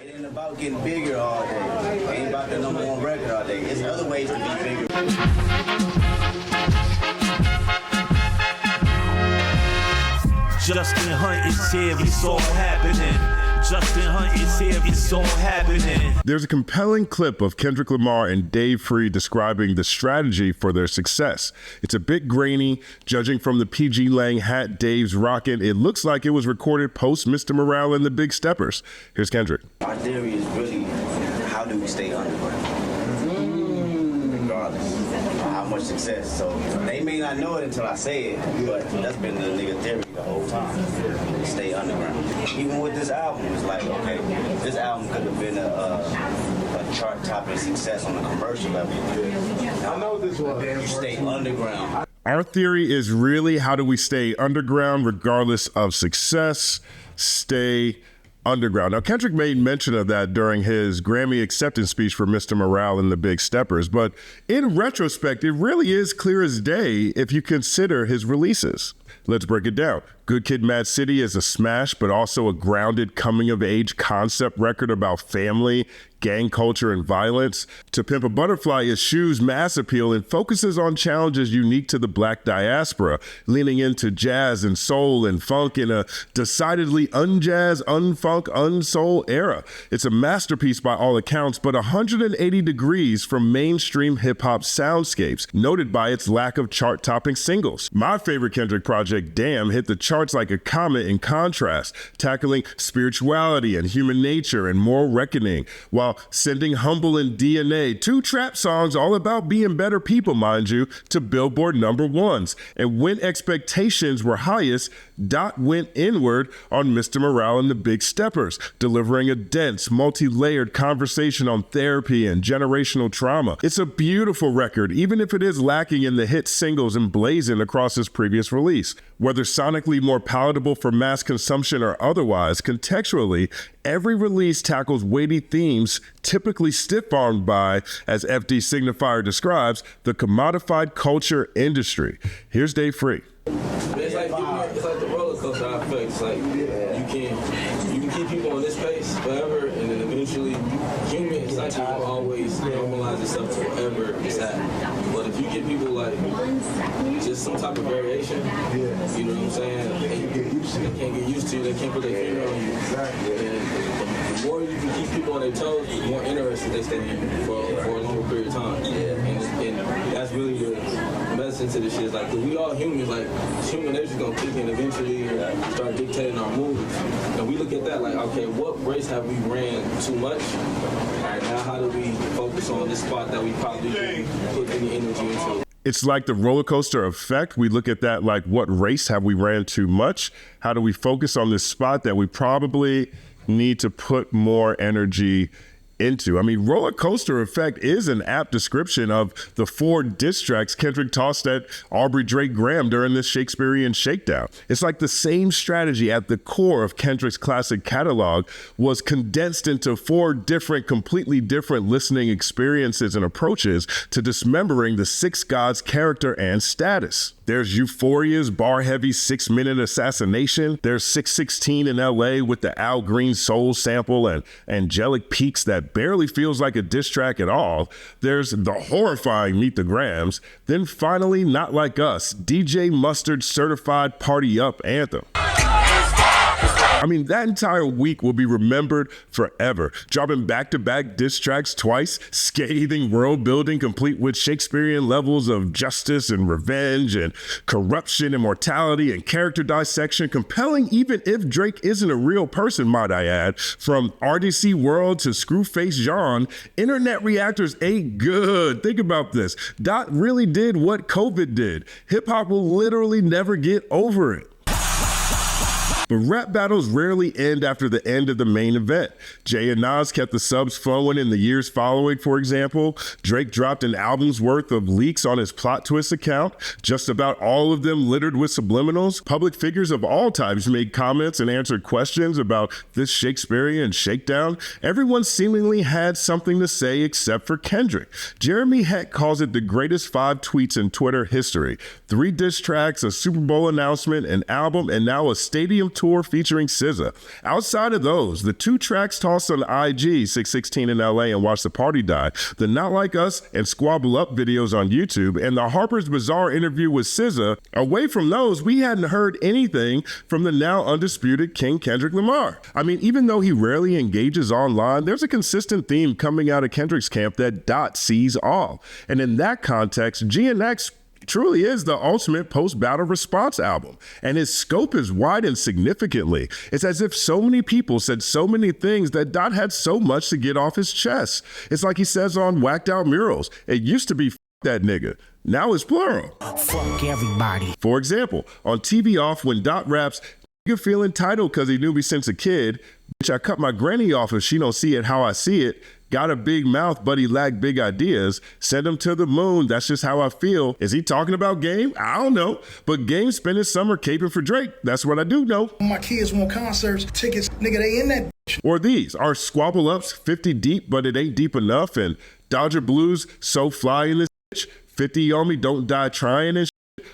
It ain't about getting bigger all day. It ain't about the number one record all day. There's other ways to be bigger. Justin Hunte is here, it's all happening. Justin Hunte is here, it's all happening. There's a compelling clip of Kendrick Lamar and Dave Free describing the strategy for their success. It's a bit grainy, judging from the PG Lang hat Dave's rocking. It looks like it was recorded post Mr. Morale and the Big Steppers. Here's Kendrick. Our theory is really, how do we stay underground? Regardless of how much success. So they may not know it until I say it, but that's been the nigga theory the whole time. Stay underground. Even with this album, it's like, okay, this album could have been a chart-topping success on a commercial level. I know this one. You stay underground. Our theory is really, how do we stay underground regardless of success? Stay underground. Now, Kendrick made mention of that during his Grammy acceptance speech for Mr. Morale and the Big Steppers, but in retrospect, it really is clear as day if you consider his releases. Let's break it down. Good Kid, Mad City is a smash, but also a grounded coming-of-age concept record about family, gang culture, and violence. To Pimp a Butterfly eschews mass appeal and focuses on challenges unique to the Black diaspora, leaning into jazz and soul and funk in a decidedly unjazz, unfunk, unsoul era. It's a masterpiece by all accounts, but 180 degrees from mainstream hip-hop soundscapes, noted by its lack of chart-topping singles. My favorite Kendrick project, Damn, hit the charts like a comet in contrast, tackling spirituality and human nature and moral reckoning, while sending Humble and DNA, two trap songs all about being better people, mind you, to Billboard #1s. And when expectations were highest, Dot went inward on Mr. Morale and the Big Steppers, delivering a dense, multi-layered conversation on therapy and generational trauma. It's a beautiful record, even if it is lacking in the hit singles emblazoned across his previous release. Whether sonically more palatable for mass consumption or otherwise, contextually, every release tackles weighty themes typically stiff-armed by, as FD Signifier describes, the commodified culture industry. Here's Dave Free. It's like the roller coaster effect. It's like you can keep people on this pace forever, and then eventually human cycle will always normalize itself to wherever it's at. But if you give people like just some type of variation, you know what I'm saying? And they can't get used to you, they can't put their finger on you. And the more you can keep people on their toes, the more interested they stay in you for a longer period of time. And that's really the medicine to this shit. Is like, cause we all humans, like human nature's gonna kick in eventually and start dictating our moves. And we look at that like, okay, what race have we ran too much? Alright, now how do we focus on this spot that we probably didn't put any energy into? It's like the roller coaster effect. We look at that like, what race have we ran too much? How do we focus on this spot that we probably need to put more energy into? I mean, roller coaster effect is an apt description of the 4 diss tracks Kendrick tossed at Aubrey Drake Graham during this Shakespearean Shakedown. It's like the same strategy at the core of Kendrick's classic catalog was condensed into 4 different, completely different listening experiences and approaches to dismembering the 6 Gods character and status. There's Euphoria's bar-heavy 6-minute assassination. There's 616 in LA with the Al Green soul sample and angelic peaks that barely feels like a diss track at all. There's the horrifying Meet the Grams. Then finally, Not Like Us, DJ Mustard's certified party up anthem. I mean, that entire week will be remembered forever. Dropping back-to-back diss tracks twice, scathing world building complete with Shakespearean levels of justice and revenge and corruption and mortality and character dissection, compelling even if Drake isn't a real person, might I add. From RDC World to Screwface John, internet reactors ain't good. Think about this. Dot really did what COVID did. Hip-hop will literally never get over it. But rap battles rarely end after the end of the main event. Jay and Nas kept the subs flowing in the years following, for example. Drake dropped an album's worth of leaks on his Plot Twist account, just about all of them littered with subliminals. Public figures of all types made comments and answered questions about this Shakespearean Shakedown. Everyone seemingly had something to say except for Kendrick. Jeremy Heck calls it the greatest 5 tweets in Twitter history. 3 diss tracks, a Super Bowl announcement, an album, and now a stadium tour featuring SZA. Outside of those, the 2 tracks tossed on IG, 616 in LA and Watch the Party Die, the Not Like Us and Squabble Up videos on YouTube, and the Harper's Bazaar interview with SZA, away from those, we hadn't heard anything from the now undisputed King Kendrick Lamar. I mean, even though he rarely engages online, there's a consistent theme coming out of Kendrick's camp that Dot sees all. And in that context, GNX truly is the ultimate post-battle response album, and his scope is widened significantly. It's as if so many people said so many things that Dot had so much to get off his chest. It's like he says on Whacked Out Murals, it used to be F that nigga. Now it's plural. Fuck everybody. For example, on TV Off, when Dot raps, nigga feel entitled cause he knew me since a kid, bitch I cut my granny off if she don't see it how I see it, got a big mouth, but he lacked big ideas. Send him to the moon. That's just how I feel. Is he talking about Game? I don't know. But Game spent his summer caping for Drake. That's what I do know. My kids want concerts, tickets, nigga, they in that bitch. Or these are Squabble Ups 50 deep, but it ain't deep enough. And Dodger Blues so fly in this bitch. 50 on me, don't die trying and shit.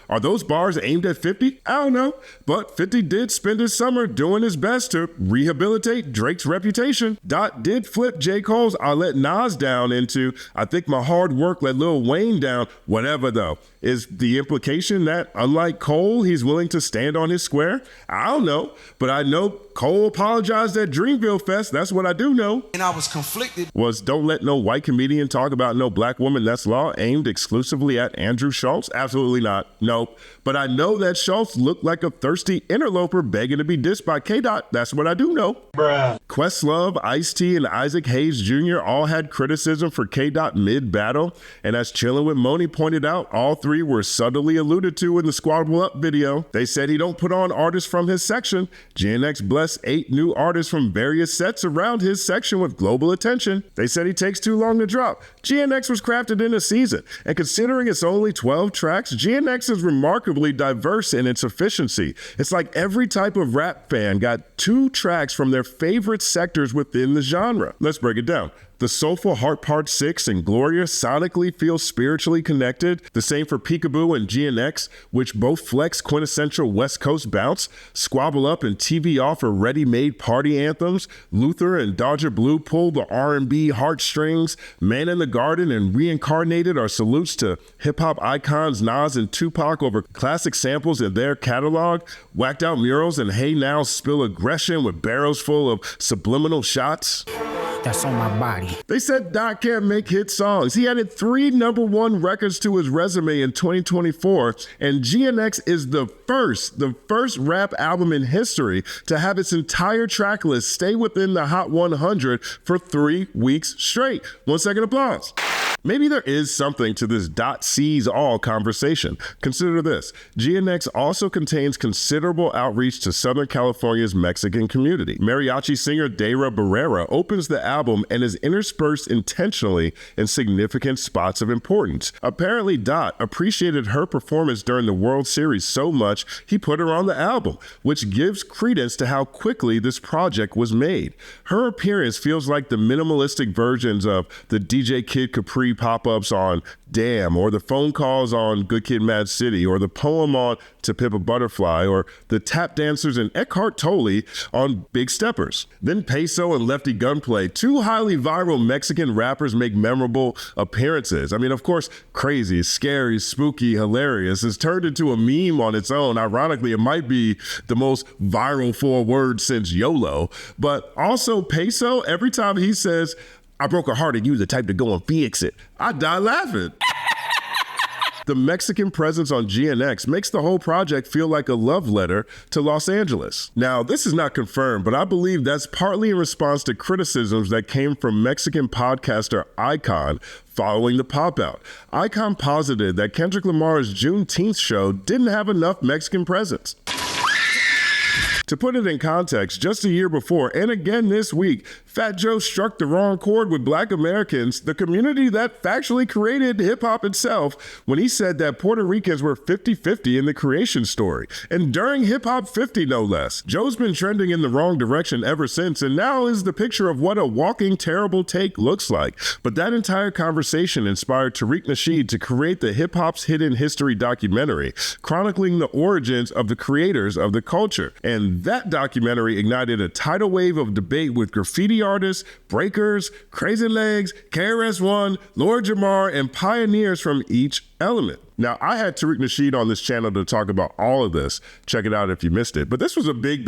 Are those bars aimed at 50? I don't know. But 50 did spend his summer doing his best to rehabilitate Drake's reputation. Dot did flip J. Cole's I Let Nas Down into I think my hard work let Lil Wayne down. Whatever though. Is the implication that, unlike Cole, he's willing to stand on his square? I don't know. But I know Cole apologized at Dreamville Fest. That's what I do know. And I was conflicted. Was Don't Let No White Comedian Talk About No Black Woman That's Law aimed exclusively at Andrew Schultz? Absolutely not. Nope. But I know that Schultz looked like a thirsty interloper begging to be dissed by K-Dot. That's what I do know. Bruh. Questlove, Ice-T, and Isaac Hayes Jr. all had criticism for K-Dot mid-battle. And as Chillin' with Moni pointed out, all 3 were subtly alluded to in the Squabble Up video. They said he don't put on artists from his section. GNX blessed 8 new artists from various sets around his section with global attention. They said he takes too long to drop. GNX was crafted in a season, and considering it's only 12 tracks, GNX is remarkably diverse in its efficiency. It's like every type of rap fan got 2 tracks from their favorite sectors within the genre. Let's break it down. The soulful Heart Part 6 and Gloria sonically feel spiritually connected. The same for Peekaboo and GNX, which both flex quintessential West Coast bounce. Squabble Up and TV Off are ready-made party anthems. Luther and Dodger Blue pull the R&B heartstrings. Man in the Garden and Reincarnated are salutes to hip-hop icons Nas and Tupac over classic samples in their catalog. Whacked Out Murals and Hey Now spill aggression with barrels full of subliminal shots. That's on my body. They said Dot can't make hit songs. He added 3 #1 records to his resume in 2024, and GNX is the first rap album in history to have its entire track list stay within the Hot 100 for 3 weeks straight. 1 second applause. Maybe there is something to this Dot sees all conversation. Consider this. GNX also contains considerable outreach to Southern California's Mexican community. Mariachi singer Dayra Barrera opens the album and is interspersed intentionally in significant spots of importance. Apparently, Dot appreciated her performance during the World Series so much, he put her on the album, which gives credence to how quickly this project was made. Her appearance feels like the minimalistic versions of the DJ Kid Capri pop-ups on Damn, or the phone calls on Good Kid Mad City, or the poem on To Pimp a Butterfly, or the tap dancers in Eckhart Tolle on Big Steppers. Then Peso and Lefty Gunplay, 2 highly viral Mexican rappers, make memorable appearances. I mean, of course, Crazy, Scary, Spooky, Hilarious has turned into a meme on its own. Ironically, it might be the most viral 4 words since YOLO. But also Peso, every time he says, I broke a heart and you the type to go and fix it, I die laughing. The Mexican presence on GNX makes the whole project feel like a love letter to Los Angeles. Now, this is not confirmed, but I believe that's partly in response to criticisms that came from Mexican podcaster Icon following the pop-out. Icon posited that Kendrick Lamar's Juneteenth show didn't have enough Mexican presence. To put it in context, just a year before, and again this week, Fat Joe struck the wrong chord with Black Americans, the community that factually created hip-hop itself, when he said that Puerto Ricans were 50-50 in the creation story. And during Hip Hop 50, no less. Joe's been trending in the wrong direction ever since, and now is the picture of what a walking terrible take looks like. But that entire conversation inspired Tariq Nasheed to create the Hip Hop's Hidden History documentary, chronicling the origins of the creators of the culture. And that documentary ignited a tidal wave of debate with graffiti artists, breakers, Crazy Legs, KRS-One, Lord Jamar, and pioneers from each element. Now, I had Tariq Nasheed on this channel to talk about all of this. Check it out if you missed it. But this was a big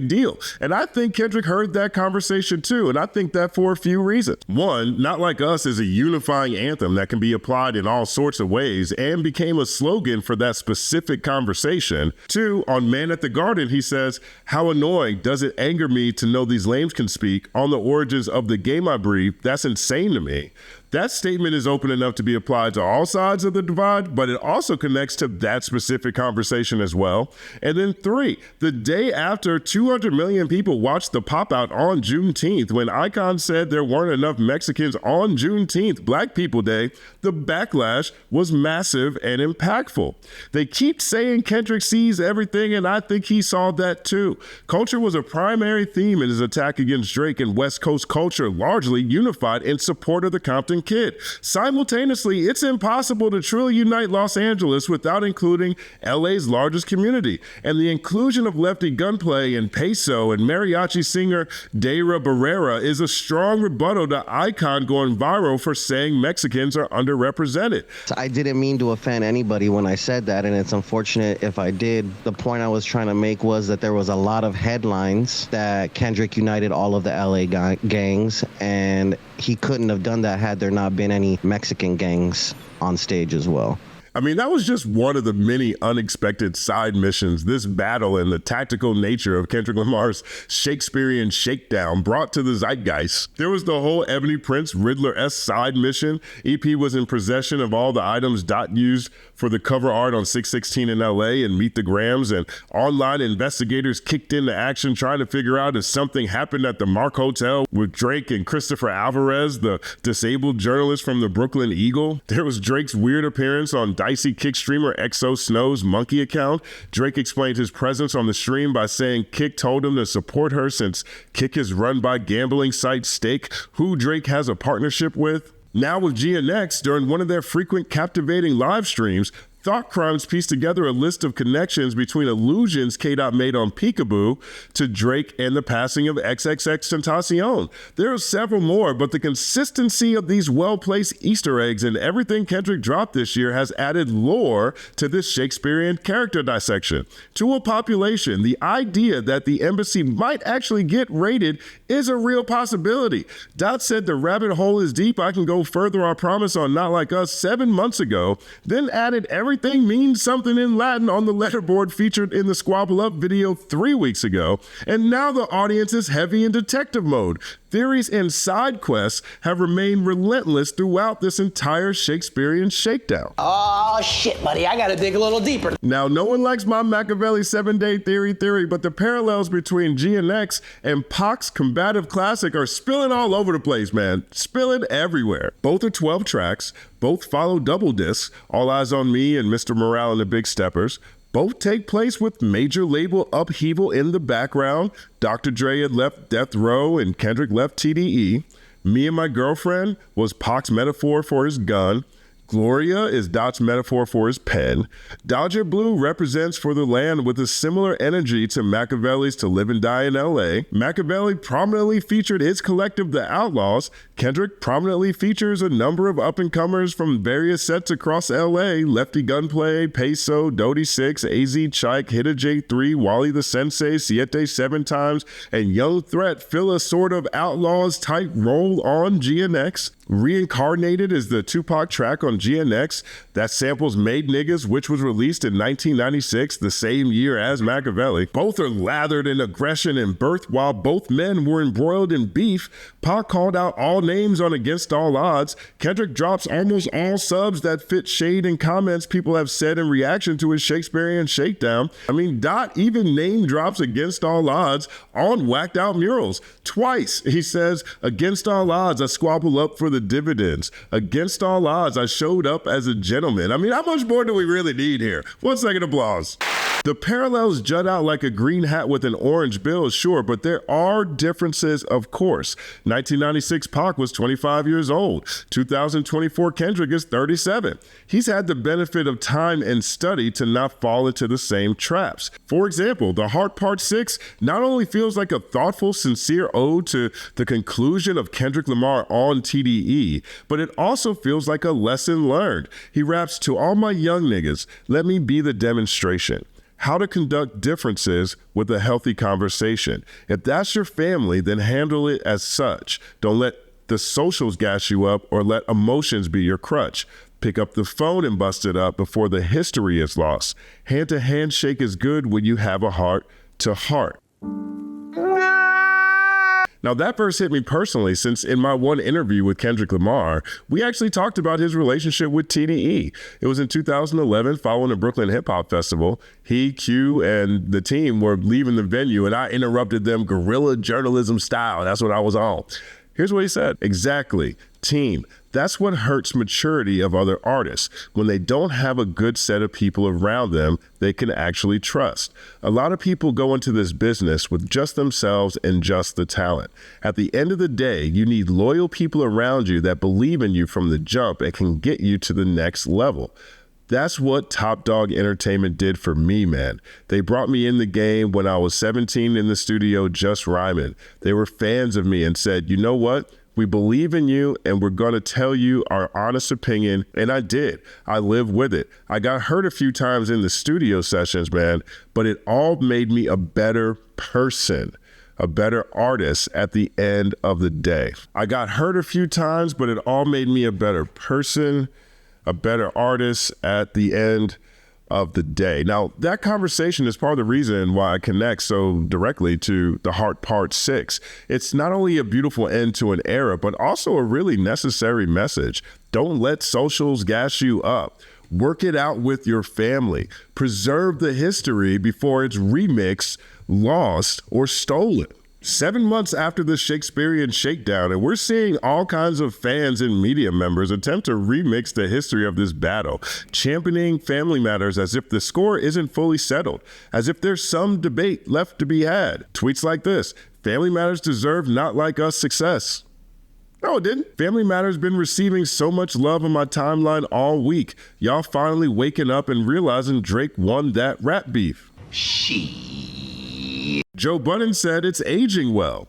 deal. And I think Kendrick heard that conversation too. And I think that for a few reasons. One, Not Like Us is a unifying anthem that can be applied in all sorts of ways and became a slogan for that specific conversation. Two, on Man at the Garden, he says, "How annoying does it anger me to know these lames can speak on the origins of the game I breathe? That's insane to me." That statement is open enough to be applied to all sides of the divide, but it also connects to that specific conversation as well. And then three, the day after 200 million people watched the pop out on Juneteenth, when Icon said there weren't enough Mexicans on Juneteenth, Black People Day, the backlash was massive and impactful. They keep saying Kendrick sees everything, and I think he saw that too. Culture was a primary theme in his attack against Drake, and West Coast culture largely unified in support of the Compton Kid. Simultaneously, it's impossible to truly unite Los Angeles without including LA's largest community, and the inclusion of Lefty Gunplay and Peso and mariachi singer Deira Barrera is a strong rebuttal to Icon going viral for saying Mexicans are underrepresented. I didn't mean to offend anybody when I said that, and it's unfortunate if I did. The point I was trying to make was that there was a lot of headlines that Kendrick united all of the LA gangs, and he couldn't have done that had there not been any Mexican gangs on stage as well. I mean, that was just one of the many unexpected side missions this battle and the tactical nature of Kendrick Lamar's Shakespearean Shakedown brought to the zeitgeist. There was the whole EbonyPrince Riddler-esque side mission. EP was in possession of all the items Dot used for the cover art on 616 in LA and Meet the Grams, and online investigators kicked into action trying to figure out if something happened at the Mark Hotel with Drake and Christopher Alvarez, the disabled journalist from the Brooklyn Eagle. There was Drake's weird appearance on Dicey Kick streamer XO Snow's Monkey account. Drake explained his presence on the stream by saying Kick told him to support her since Kick is run by gambling site Stake, who Drake has a partnership with. Now with GNX, during one of their frequent captivating live streams, Thought Crimes pieced together a list of connections between allusions K-Dot made on Peekaboo to Drake and the passing of XXXTentacion. There are several more, but the consistency of these well-placed Easter eggs in everything Kendrick dropped this year has added lore to this Shakespearean character dissection. To a population, the idea that the embassy might actually get raided is a real possibility. Dot said the rabbit hole is deep. I can go further, I promise, on Not Like Us 7 months ago, then added everything means something in Latin on the letterboard featured in the Squabble Up video 3 weeks ago, and now the audience is heavy in detective mode. Theories and side quests have remained relentless throughout this entire Shakespearean Shakedown. Oh shit, buddy, I gotta dig a little deeper. Now, no one likes my Machiavelli 7-day theory, but the parallels between GNX and Pac's combative classic are spilling all over the place, man. Spilling everywhere. Both are 12 tracks. Both follow double discs, All Eyes on Me and Mr. Morale and the Big Steppers. Both take place with major label upheaval in the background. Dr. Dre had left Death Row and Kendrick left TDE. Me and My Girlfriend was Pac's metaphor for his gun. Gloria is Dot's metaphor for his pen. Dodger Blue represents For the Land with a similar energy to Machiavelli's To Live and Die in LA. Machiavelli prominently featured his collective The Outlaws. Kendrick prominently features a number of up-and-comers from various sets across LA: Lefty Gunplay, Peso, Dodie 6, AZ Chike, Hitta J3, Wally the Sensei, Siete 7 Times, and Young Threat fill a sort of Outlaws-type role on GNX. Reincarnated is the Tupac track on GNX that samples Made Niggas, which was released in 1996, the same year as Machiavelli. Both are lathered in aggression and birth. While both men were embroiled in beef, Pac called out all names on Against All Odds. Kendrick drops almost all subs that fit shade and comments people have said in reaction to his Shakespearean Shakedown. I mean, Dot even name drops Against All Odds on Whacked Out Murals. Twice, he says, Against all odds, I squabble up for the dividends. Against all odds, I showed up as a gentleman. I mean, how much more do we really need here? 1 second applause. The parallels jut out like a green hat with an orange bill, sure, but there are differences, of course. 1996 Pac was 25 years old. 2024 Kendrick is 37. He's had the benefit of time and study to not fall into the same traps. For example, The Heart Part 6 not only feels like a thoughtful, sincere ode to the conclusion of Kendrick Lamar on TDE, but it also feels like a lesson learned. He raps, to all my young niggas, let me be the demonstration. How to conduct differences with a healthy conversation. If that's your family, then handle it as such. Don't let the socials gas you up or let emotions be your crutch. Pick up the phone and bust it up before the history is lost. Hand-to-hand shake is good when you have a heart-to-heart. Now, that verse hit me personally since in my one interview with Kendrick Lamar, we actually talked about his relationship with TDE. It was in 2011 following the Brooklyn Hip Hop Festival. He, Q, and the team were leaving the venue and I interrupted them guerrilla journalism style. That's what I was on. Here's what he said. Exactly. Team. That's what hurts maturity of other artists. When they don't have a good set of people around them they can actually trust. A lot of people go into this business with just themselves and just the talent. At the end of the day, you need loyal people around you that believe in you from the jump and can get you to the next level. That's what Top Dog Entertainment did for me, man. They brought me in the game when I was 17 in the studio just rhyming. They were fans of me and said, you know what? We believe in you and we're going to tell you our honest opinion. And I did. I live with it. I got hurt a few times in the studio sessions, man, but it all made me a better person, a better artist at the end of the day. I got hurt a few times, but it all made me a better person, a better artist at the end of the day. Now, that conversation is part of the reason why I connect so directly to The Heart Part 6. It's not only a beautiful end to an era, but also a really necessary message. Don't let socials gas you up. Work it out with your family. Preserve the history before it's remixed, lost, or stolen. 7 months after the Shakespearean Shakedown, and we're seeing all kinds of fans and media members attempt to remix the history of this battle, championing family matters as if the score isn't fully settled, as if there's some debate left to be had. Tweets like this, Family Matters deserve Not Like Us success. No, it didn't. Family Matters been receiving so much love on my timeline all week. Y'all finally waking up and realizing Drake won that rap beef. Joe Budden said it's aging well.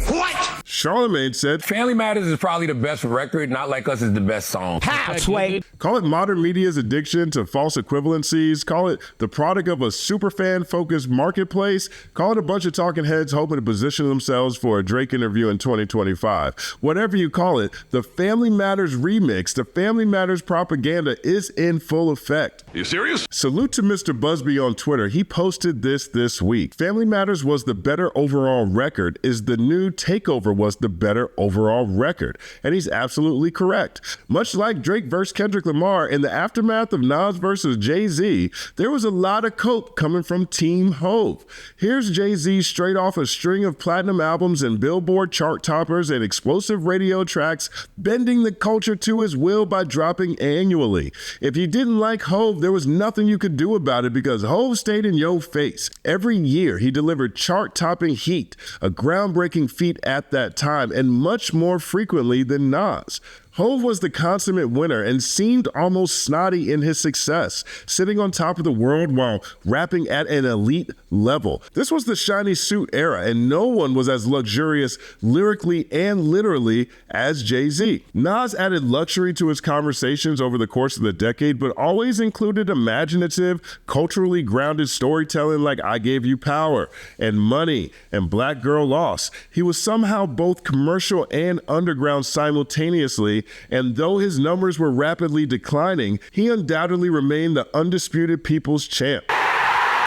What? Charlamagne said, Family Matters is probably the best record, Not Like Us is the best song. How, Sway? Call it modern media's addiction to false equivalencies. Call it the product of a superfan-focused marketplace. Call it a bunch of talking heads hoping to position themselves for a Drake interview in 2025. Whatever you call it, the Family Matters remix, the Family Matters propaganda is in full effect. You serious? Salute to Mr. Busby on Twitter. He posted this week. Family Matters was the better overall record. Is the new Takeover was the better overall record. And he's absolutely correct. Much like Drake versus Kendrick Lamar in the aftermath of Nas versus Jay-Z, there was a lot of coke coming from Team Hove. Here's Jay-Z straight off a string of platinum albums and Billboard chart toppers and explosive radio tracks, bending the culture to his will by dropping annually. If you didn't like Hove, there was nothing you could do about it because Hove stayed in your face. Every year he delivered chart-topping heat, a groundbreaking feat at that time, and much more frequently than Nas. Hov was the consummate winner and seemed almost snotty in his success, sitting on top of the world while rapping at an elite level. This was the shiny suit era, and no one was as luxurious lyrically and literally as Jay-Z. Nas added luxury to his conversations over the course of the decade, but always included imaginative, culturally grounded storytelling like I Gave You Power and Money and Black Girl Lost. He was somehow both commercial and underground simultaneously, and though his numbers were rapidly declining, he undoubtedly remained the undisputed people's champ.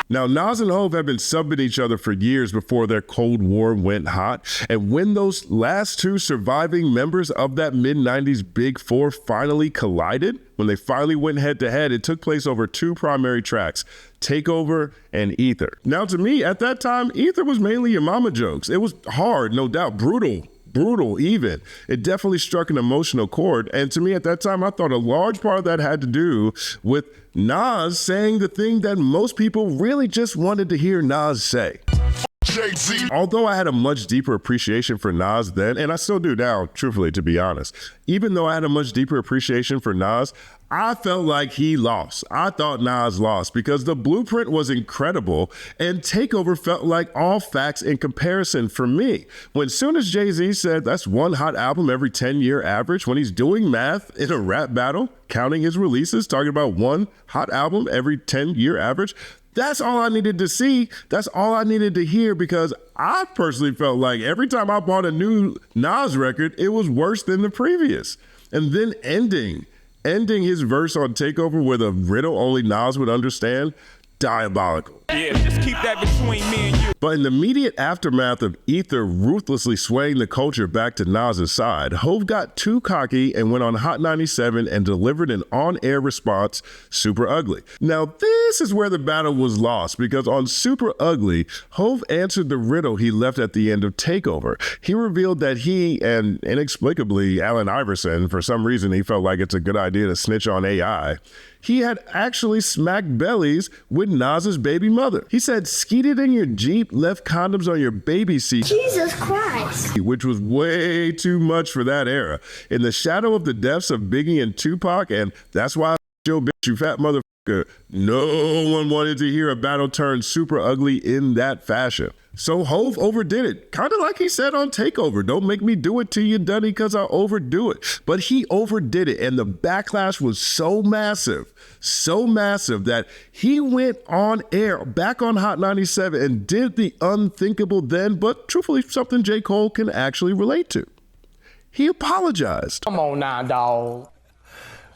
Now, Nas and Hov have been subbing each other for years before their Cold War went hot, and when those last two surviving members of that mid-90s Big Four finally collided, when they finally went head-to-head, it took place over two primary tracks, Takeover and Ether. Now, to me, at that time, Ether was mainly your mama jokes. It was hard, no doubt, brutal even. It definitely struck an emotional chord. And to me at that time, I thought a large part of that had to do with Nas saying the thing that most people really just wanted to hear Nas say. Jay-Z. Although I had a much deeper appreciation for Nas then, and I still do now, truthfully, to be honest, even though I had a much deeper appreciation for Nas, I felt like he lost. I thought Nas lost because the blueprint was incredible and Takeover felt like all facts in comparison for me. When soon as Jay-Z said that's one hot album every 10-year average, when he's doing math in a rap battle, counting his releases, talking about one hot album every 10-year average, that's all I needed to see. That's all I needed to hear because I personally felt like every time I bought a new Nas record, it was worse than the previous. And then ending his verse on Takeover with a riddle only Nas would understand, diabolical. Yeah, just keep that between me and you. But in the immediate aftermath of Ether ruthlessly swaying the culture back to Nas's side, Hov got too cocky and went on Hot 97 and delivered an on-air response, Super Ugly. Now, this is where the battle was lost because on Super Ugly, Hov answered the riddle he left at the end of Takeover. He revealed that he, and inexplicably Allen Iverson, for some reason he felt like it's a good idea to snitch on AI, he had actually smacked bellies with Nas's baby mother. He said, skeeted in your Jeep, left condoms on your baby seat. Jesus Christ. Which was way too much for that era. In the shadow of the deaths of Biggie and Tupac, and that's why your bitch, you fat motherfucker, no one wanted to hear a battle turn Super Ugly in that fashion. So Hov overdid it, kind of like he said on Takeover. Don't make me do it to you, Dunny, because I overdo it. But he overdid it, and the backlash was so massive that he went on air, back on Hot 97, and did the unthinkable then, but truthfully, something J. Cole can actually relate to. He apologized. Come on now, dog.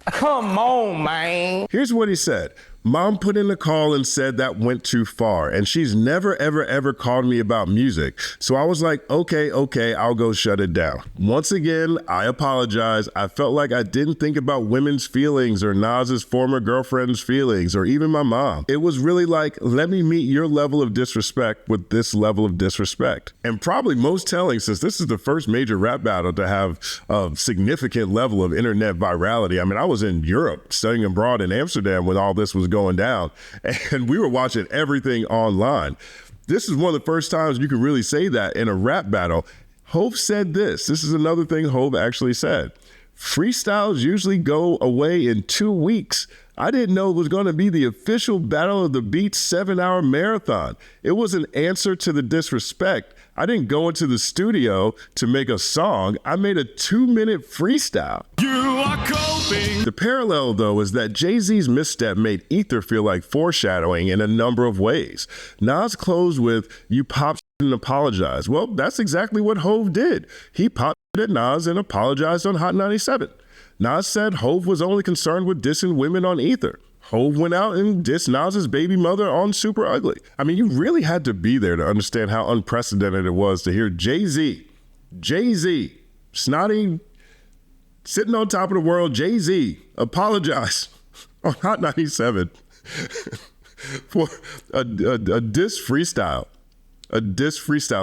Come on, man. Here's what he said. Mom put in a call and said that went too far, and she's never, ever called me about music. So I was like, okay, I'll go shut it down. Once again, I apologize. I felt like I didn't think about women's feelings or Nas's former girlfriend's feelings or even my mom. It was really like, let me meet your level of disrespect with this level of disrespect. And probably most telling, since this is the first major rap battle to have a significant level of internet virality. I mean, I was in Europe studying abroad in Amsterdam when all this was going down, and we were watching everything online. This is one of the first times you can really say that in a rap battle. Hov said this. This is another thing Hov actually said. Freestyles usually go away in 2 weeks. I didn't know it was going to be the official Battle of the Beats 7-hour marathon. It was an answer to the disrespect. I didn't go into the studio to make a song. I made a 2-minute freestyle. You are coping. The parallel, though, is that Jay-Z's misstep made Ether feel like foreshadowing in a number of ways. Nas closed with, you pop and apologize. Well, that's exactly what Hov did. He popped at Nas and apologized on Hot 97. Nas said Hov was only concerned with dissing women on Ether. Hov went out and dissed Nas's baby mother on Super Ugly. I mean, you really had to be there to understand how unprecedented it was to hear Jay-Z, snotty, sitting on top of the world, Jay-Z, apologize on Hot 97 for a diss freestyle.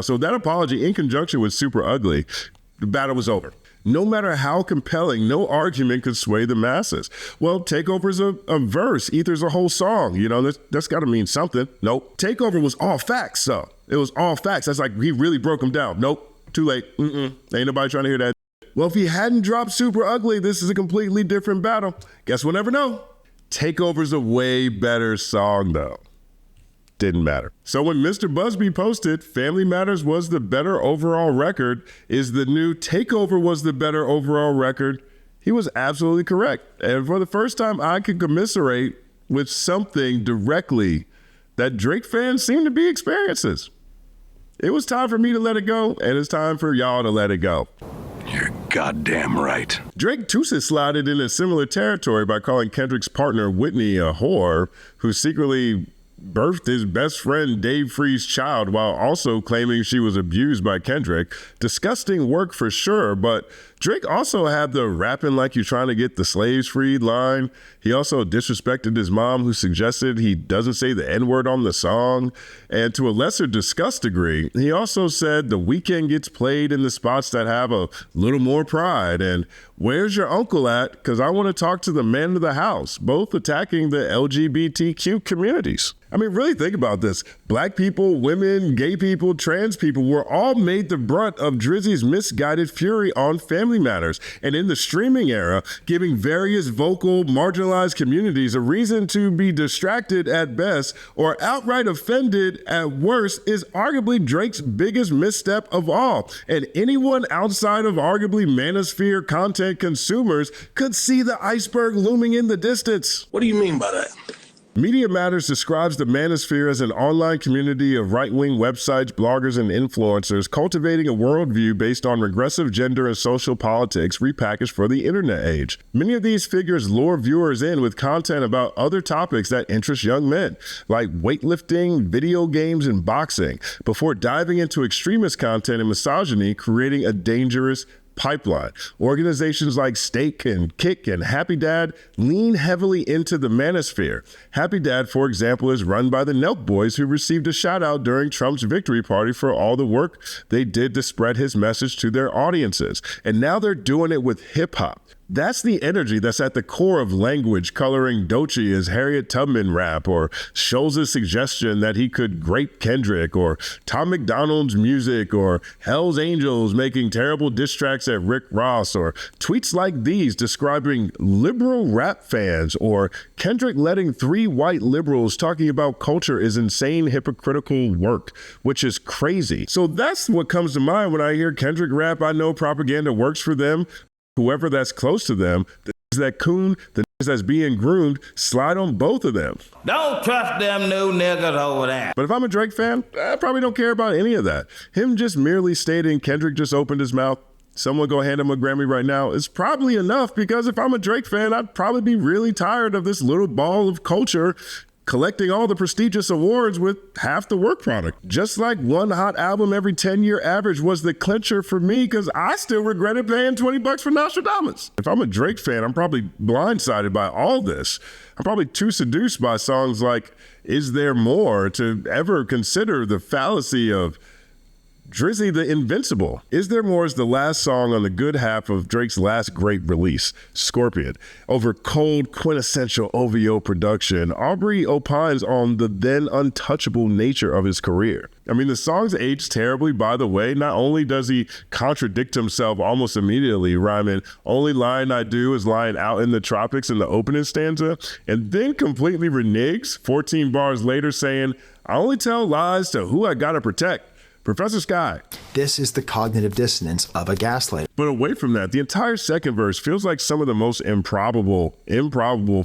So that apology in conjunction with Super Ugly, the battle was over. No matter how compelling, no argument could sway the masses. Well, Takeover's a verse. Ether's a whole song. You know, that's got to mean something. Nope. Takeover was all facts, though. It was all facts. That's like he really broke them down. Nope. Too late. Ain't nobody trying to hear that. Well, if he hadn't dropped Super Ugly, this is a completely different battle. Guess we'll never know. Takeover's a way better song, though. Didn't matter. So when Mr. Busby posted Family Matters was the better overall record, is the new Takeover was the better overall record, he was absolutely correct. And for the first time, I could commiserate with something directly that Drake fans seem to be experiencing. It was time for me to let it go, and it's time for y'all to let it go. You're goddamn right. Drake too slided in a similar territory by calling Kendrick's partner Whitney a whore who secretly birthed his best friend Dave Free's child while also claiming she was abused by Kendrick. Disgusting work for sure, but Drake also had the rapping like you're trying to get the slaves freed line. He also disrespected his mom, who suggested he doesn't say the N-word on the song. And to a lesser disgust degree, he also said the weekend gets played in the spots that have a little more pride. And where's your uncle at? Because I want to talk to the man of the house, both attacking the LGBTQ communities. I mean, really think about this. Black people, women, gay people, trans people were all made the brunt of Drizzy's misguided fury on Family Matters. And in the streaming era, giving various vocal, marginalized communities a reason to be distracted at best or outright offended at worst is arguably Drake's biggest misstep of all. And anyone outside of arguably manosphere content consumers could see the iceberg looming in the distance. What do you mean by that? Media Matters describes the manosphere as an online community of right-wing websites, bloggers, and influencers cultivating a worldview based on regressive gender and social politics repackaged for the internet age. Many of these figures lure viewers in with content about other topics that interest young men, like weightlifting, video games, and boxing, before diving into extremist content and misogyny, creating a dangerous pipeline. Organizations like Stake and Kick and Happy Dad lean heavily into the manosphere. Happy Dad, for example, is run by the Nelk Boys, who received a shout out during Trump's victory party for all the work they did to spread his message to their audiences. And now they're doing it with hip hop. That's the energy that's at the core of language coloring Doechii as Harriet Tubman rap, or Schulz's suggestion that he could grape Kendrick, or Tom McDonald's music, or Hell's Angels making terrible diss tracks at Rick Ross, or tweets like these describing liberal rap fans, or Kendrick letting 3 white liberals talking about culture is insane, hypocritical work, which is crazy. So that's what comes to mind when I hear Kendrick rap. I know propaganda works for them. Whoever that's close to them, the that coon, the that's being groomed, slide on both of them. Don't trust them new niggas over there. But if I'm a Drake fan, I probably don't care about any of that. Him just merely stating Kendrick just opened his mouth, someone go hand him a Grammy right now, is probably enough, because if I'm a Drake fan, I'd probably be really tired of this little ball of culture collecting all the prestigious awards with half the work product. Just like one hot album every 10-year average was the clincher for me, because I still regretted paying $20 for Nostradamus. If I'm a Drake fan, I'm probably blindsided by all this. I'm probably too seduced by songs like Is There More to ever consider the fallacy of Drizzy the Invincible. Is There More is the last song on the good half of Drake's last great release, Scorpion. Over cold, quintessential OVO production, Aubrey opines on the then untouchable nature of his career. I mean, the song's aged terribly, by the way. Not only does he contradict himself almost immediately, rhyming, only line I do is lying out in the tropics in the opening stanza, and then completely reneges 14 bars later saying, I only tell lies to who I gotta protect. Professor Sky. This is the cognitive dissonance of a gaslighter. But away from that, the entire second verse feels like some of the most improbable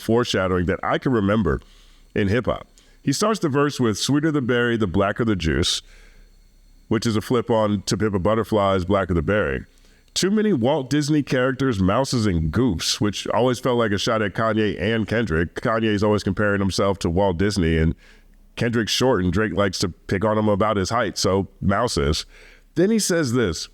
foreshadowing that I can remember in hip hop. He starts the verse with sweeter the berry, the blacker the juice, which is a flip on To Pimp a Butterfly's Blacker the Berry. Too many Walt Disney characters, mouses, and goofs, which always felt like a shot at Kanye and Kendrick. Kanye's always comparing himself to Walt Disney, and Kendrick's short and Drake likes to pick on him about his height, so mouses. Then he says this,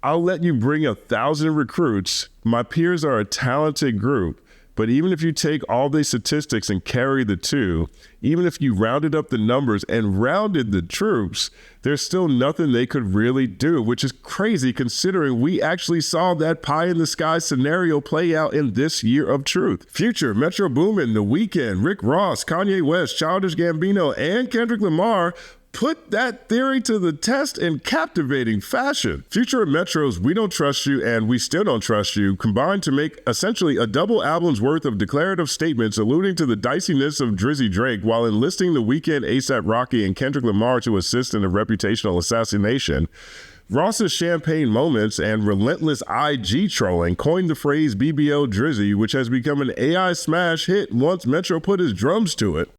I'll let you bring 1,000 recruits. My peers are a talented group, but even if you take all these statistics and carry the 2, even if you rounded up the numbers and rounded the troops, there's still nothing they could really do, which is crazy considering we actually saw that pie in the sky scenario play out in this year of truth. Future, Metro Boomin, The Weeknd, Rick Ross, Kanye West, Childish Gambino, and Kendrick Lamar put that theory to the test in captivating fashion. Future and Metro's We Don't Trust You and We Still Don't Trust You combined to make essentially a double album's worth of declarative statements alluding to the diciness of Drizzy Drake while enlisting The Weeknd, A$AP Rocky, and Kendrick Lamar to assist in a reputational assassination. Ross's champagne moments and relentless IG trolling coined the phrase BBL Drizzy, which has become an AI smash hit once Metro put his drums to it.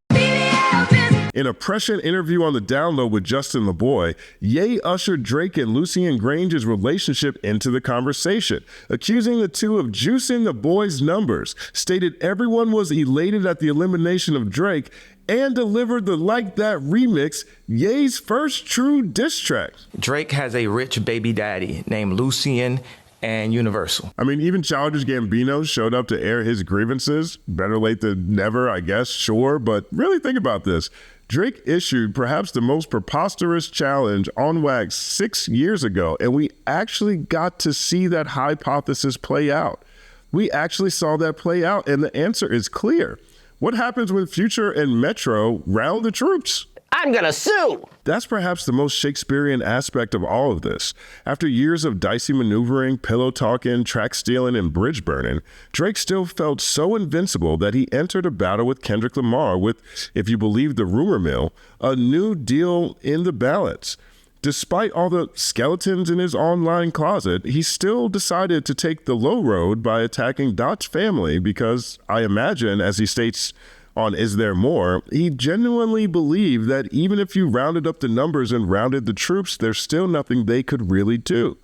In a prescient interview on the Download with Justin LaBoy, Ye ushered Drake and Lucien Grange's relationship into the conversation, accusing the two of juicing the boys' numbers, stated everyone was elated at the elimination of Drake, and delivered the Like That remix, Ye's first true diss track. Drake has a rich baby daddy named Lucien and Universal. I mean, even Childish Gambino showed up to air his grievances. Better late than never, I guess, sure. But really think about this. Drake issued perhaps the most preposterous challenge on wax 6 years ago, and we actually got to see that hypothesis play out. We actually saw that play out, and the answer is clear. What happens when Future and Metro round the troops? I'm gonna sue! That's perhaps the most Shakespearean aspect of all of this. After years of dicey maneuvering, pillow talking, track stealing, and bridge burning, Drake still felt so invincible that he entered a battle with Kendrick Lamar with, if you believe the rumor mill, a new deal in the balance. Despite all the skeletons in his online closet, he still decided to take the low road by attacking Dot's family because, I imagine, as he states on Is There More, he genuinely believed that even if you rounded up the numbers and rounded the troops, there's still nothing they could really do.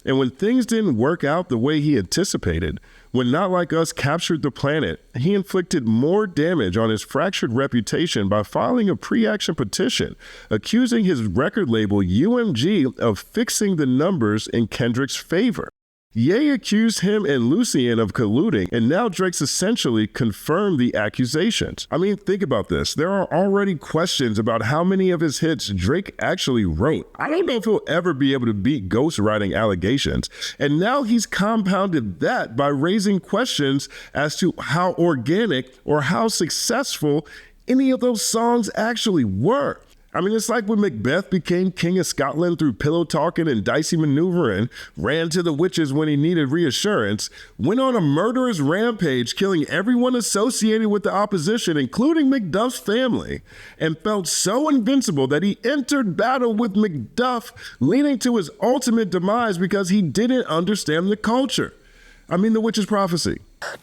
And when things didn't work out the way he anticipated, when Not Like Us captured the planet, he inflicted more damage on his fractured reputation by filing a pre-action petition, accusing his record label UMG of fixing the numbers in Kendrick's favor. Ye accused him and Lucien of colluding, and now Drake's essentially confirmed the accusations. I mean, think about this. There are already questions about how many of his hits Drake actually wrote. I don't know if he'll ever be able to beat ghostwriting allegations. And now he's compounded that by raising questions as to how organic or how successful any of those songs actually were. I mean, it's like when Macbeth became King of Scotland through pillow talking and dicey maneuvering, ran to the witches when he needed reassurance, went on a murderous rampage, killing everyone associated with the opposition, including McDuff's family, and felt so invincible that he entered battle with McDuff, leading to his ultimate demise because he didn't understand the culture. I mean, the witch's prophecy.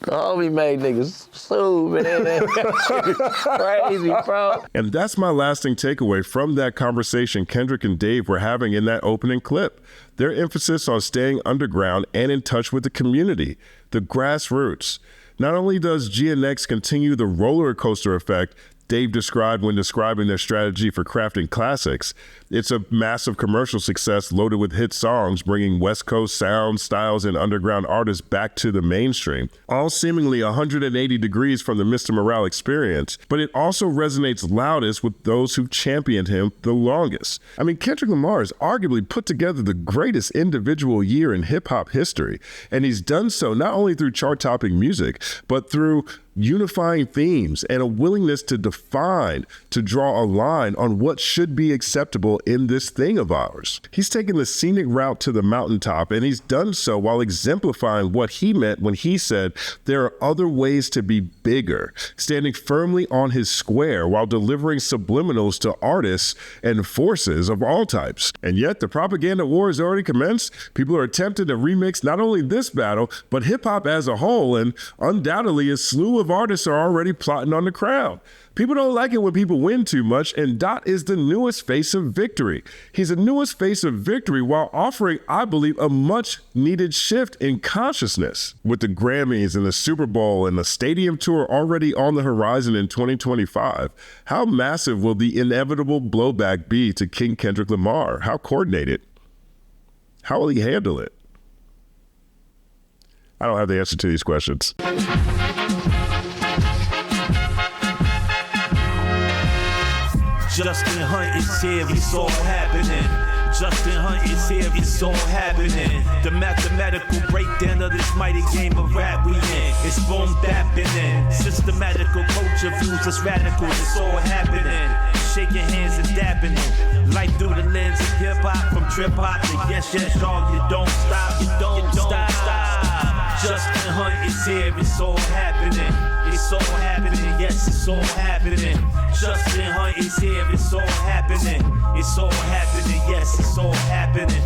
Oh, we made niggas sue, man. Crazy, bro. And that's my lasting takeaway from that conversation Kendrick and Dave were having in that opening clip. Their emphasis on staying underground and in touch with the community, the grassroots. Not only does GNX continue the roller coaster effect Dave described when describing their strategy for crafting classics, it's a massive commercial success loaded with hit songs, bringing West Coast sounds, styles, and underground artists back to the mainstream, all seemingly 180 degrees from the Mr. Morale experience, but it also resonates loudest with those who championed him the longest. I mean, Kendrick Lamar has arguably put together the greatest individual year in hip-hop history, and he's done so not only through chart-topping music, but through unifying themes and a willingness to define, to draw a line on what should be acceptable in this thing of ours. He's taken the scenic route to the mountaintop, and he's done so while exemplifying what he meant when he said there are other ways to be bigger, standing firmly on his square while delivering subliminals to artists and forces of all types. And yet the propaganda war has already commenced. People are attempting to remix not only this battle, but hip-hop as a whole, and undoubtedly a slew of artists are already plotting on the crown. People don't like it when people win too much, and Dot is the newest face of victory. He's the newest face of victory while offering, I believe, a much-needed shift in consciousness. With the Grammys and the Super Bowl and the stadium tour already on the horizon in 2025, how massive will the inevitable blowback be to King Kendrick Lamar? How coordinated? How will he handle it? I don't have the answer to these questions. Justin Hunte is here, it's all happening. Justin Hunte is here, it's all happening. The mathematical breakdown of this mighty game of rap we in. It's boom bapping in. Systematical culture views us radical, it's all happening. shaking hands and dapping them. Life through the lens of hip hop, from trip hop to yes, yes, y'all. You don't stop, you don't stop. Justin Hunt is here, it's all happening. It's all happening, yes, it's all happening. Justin Hunt is here, it's all happening. It's all happening, yes, it's all happening.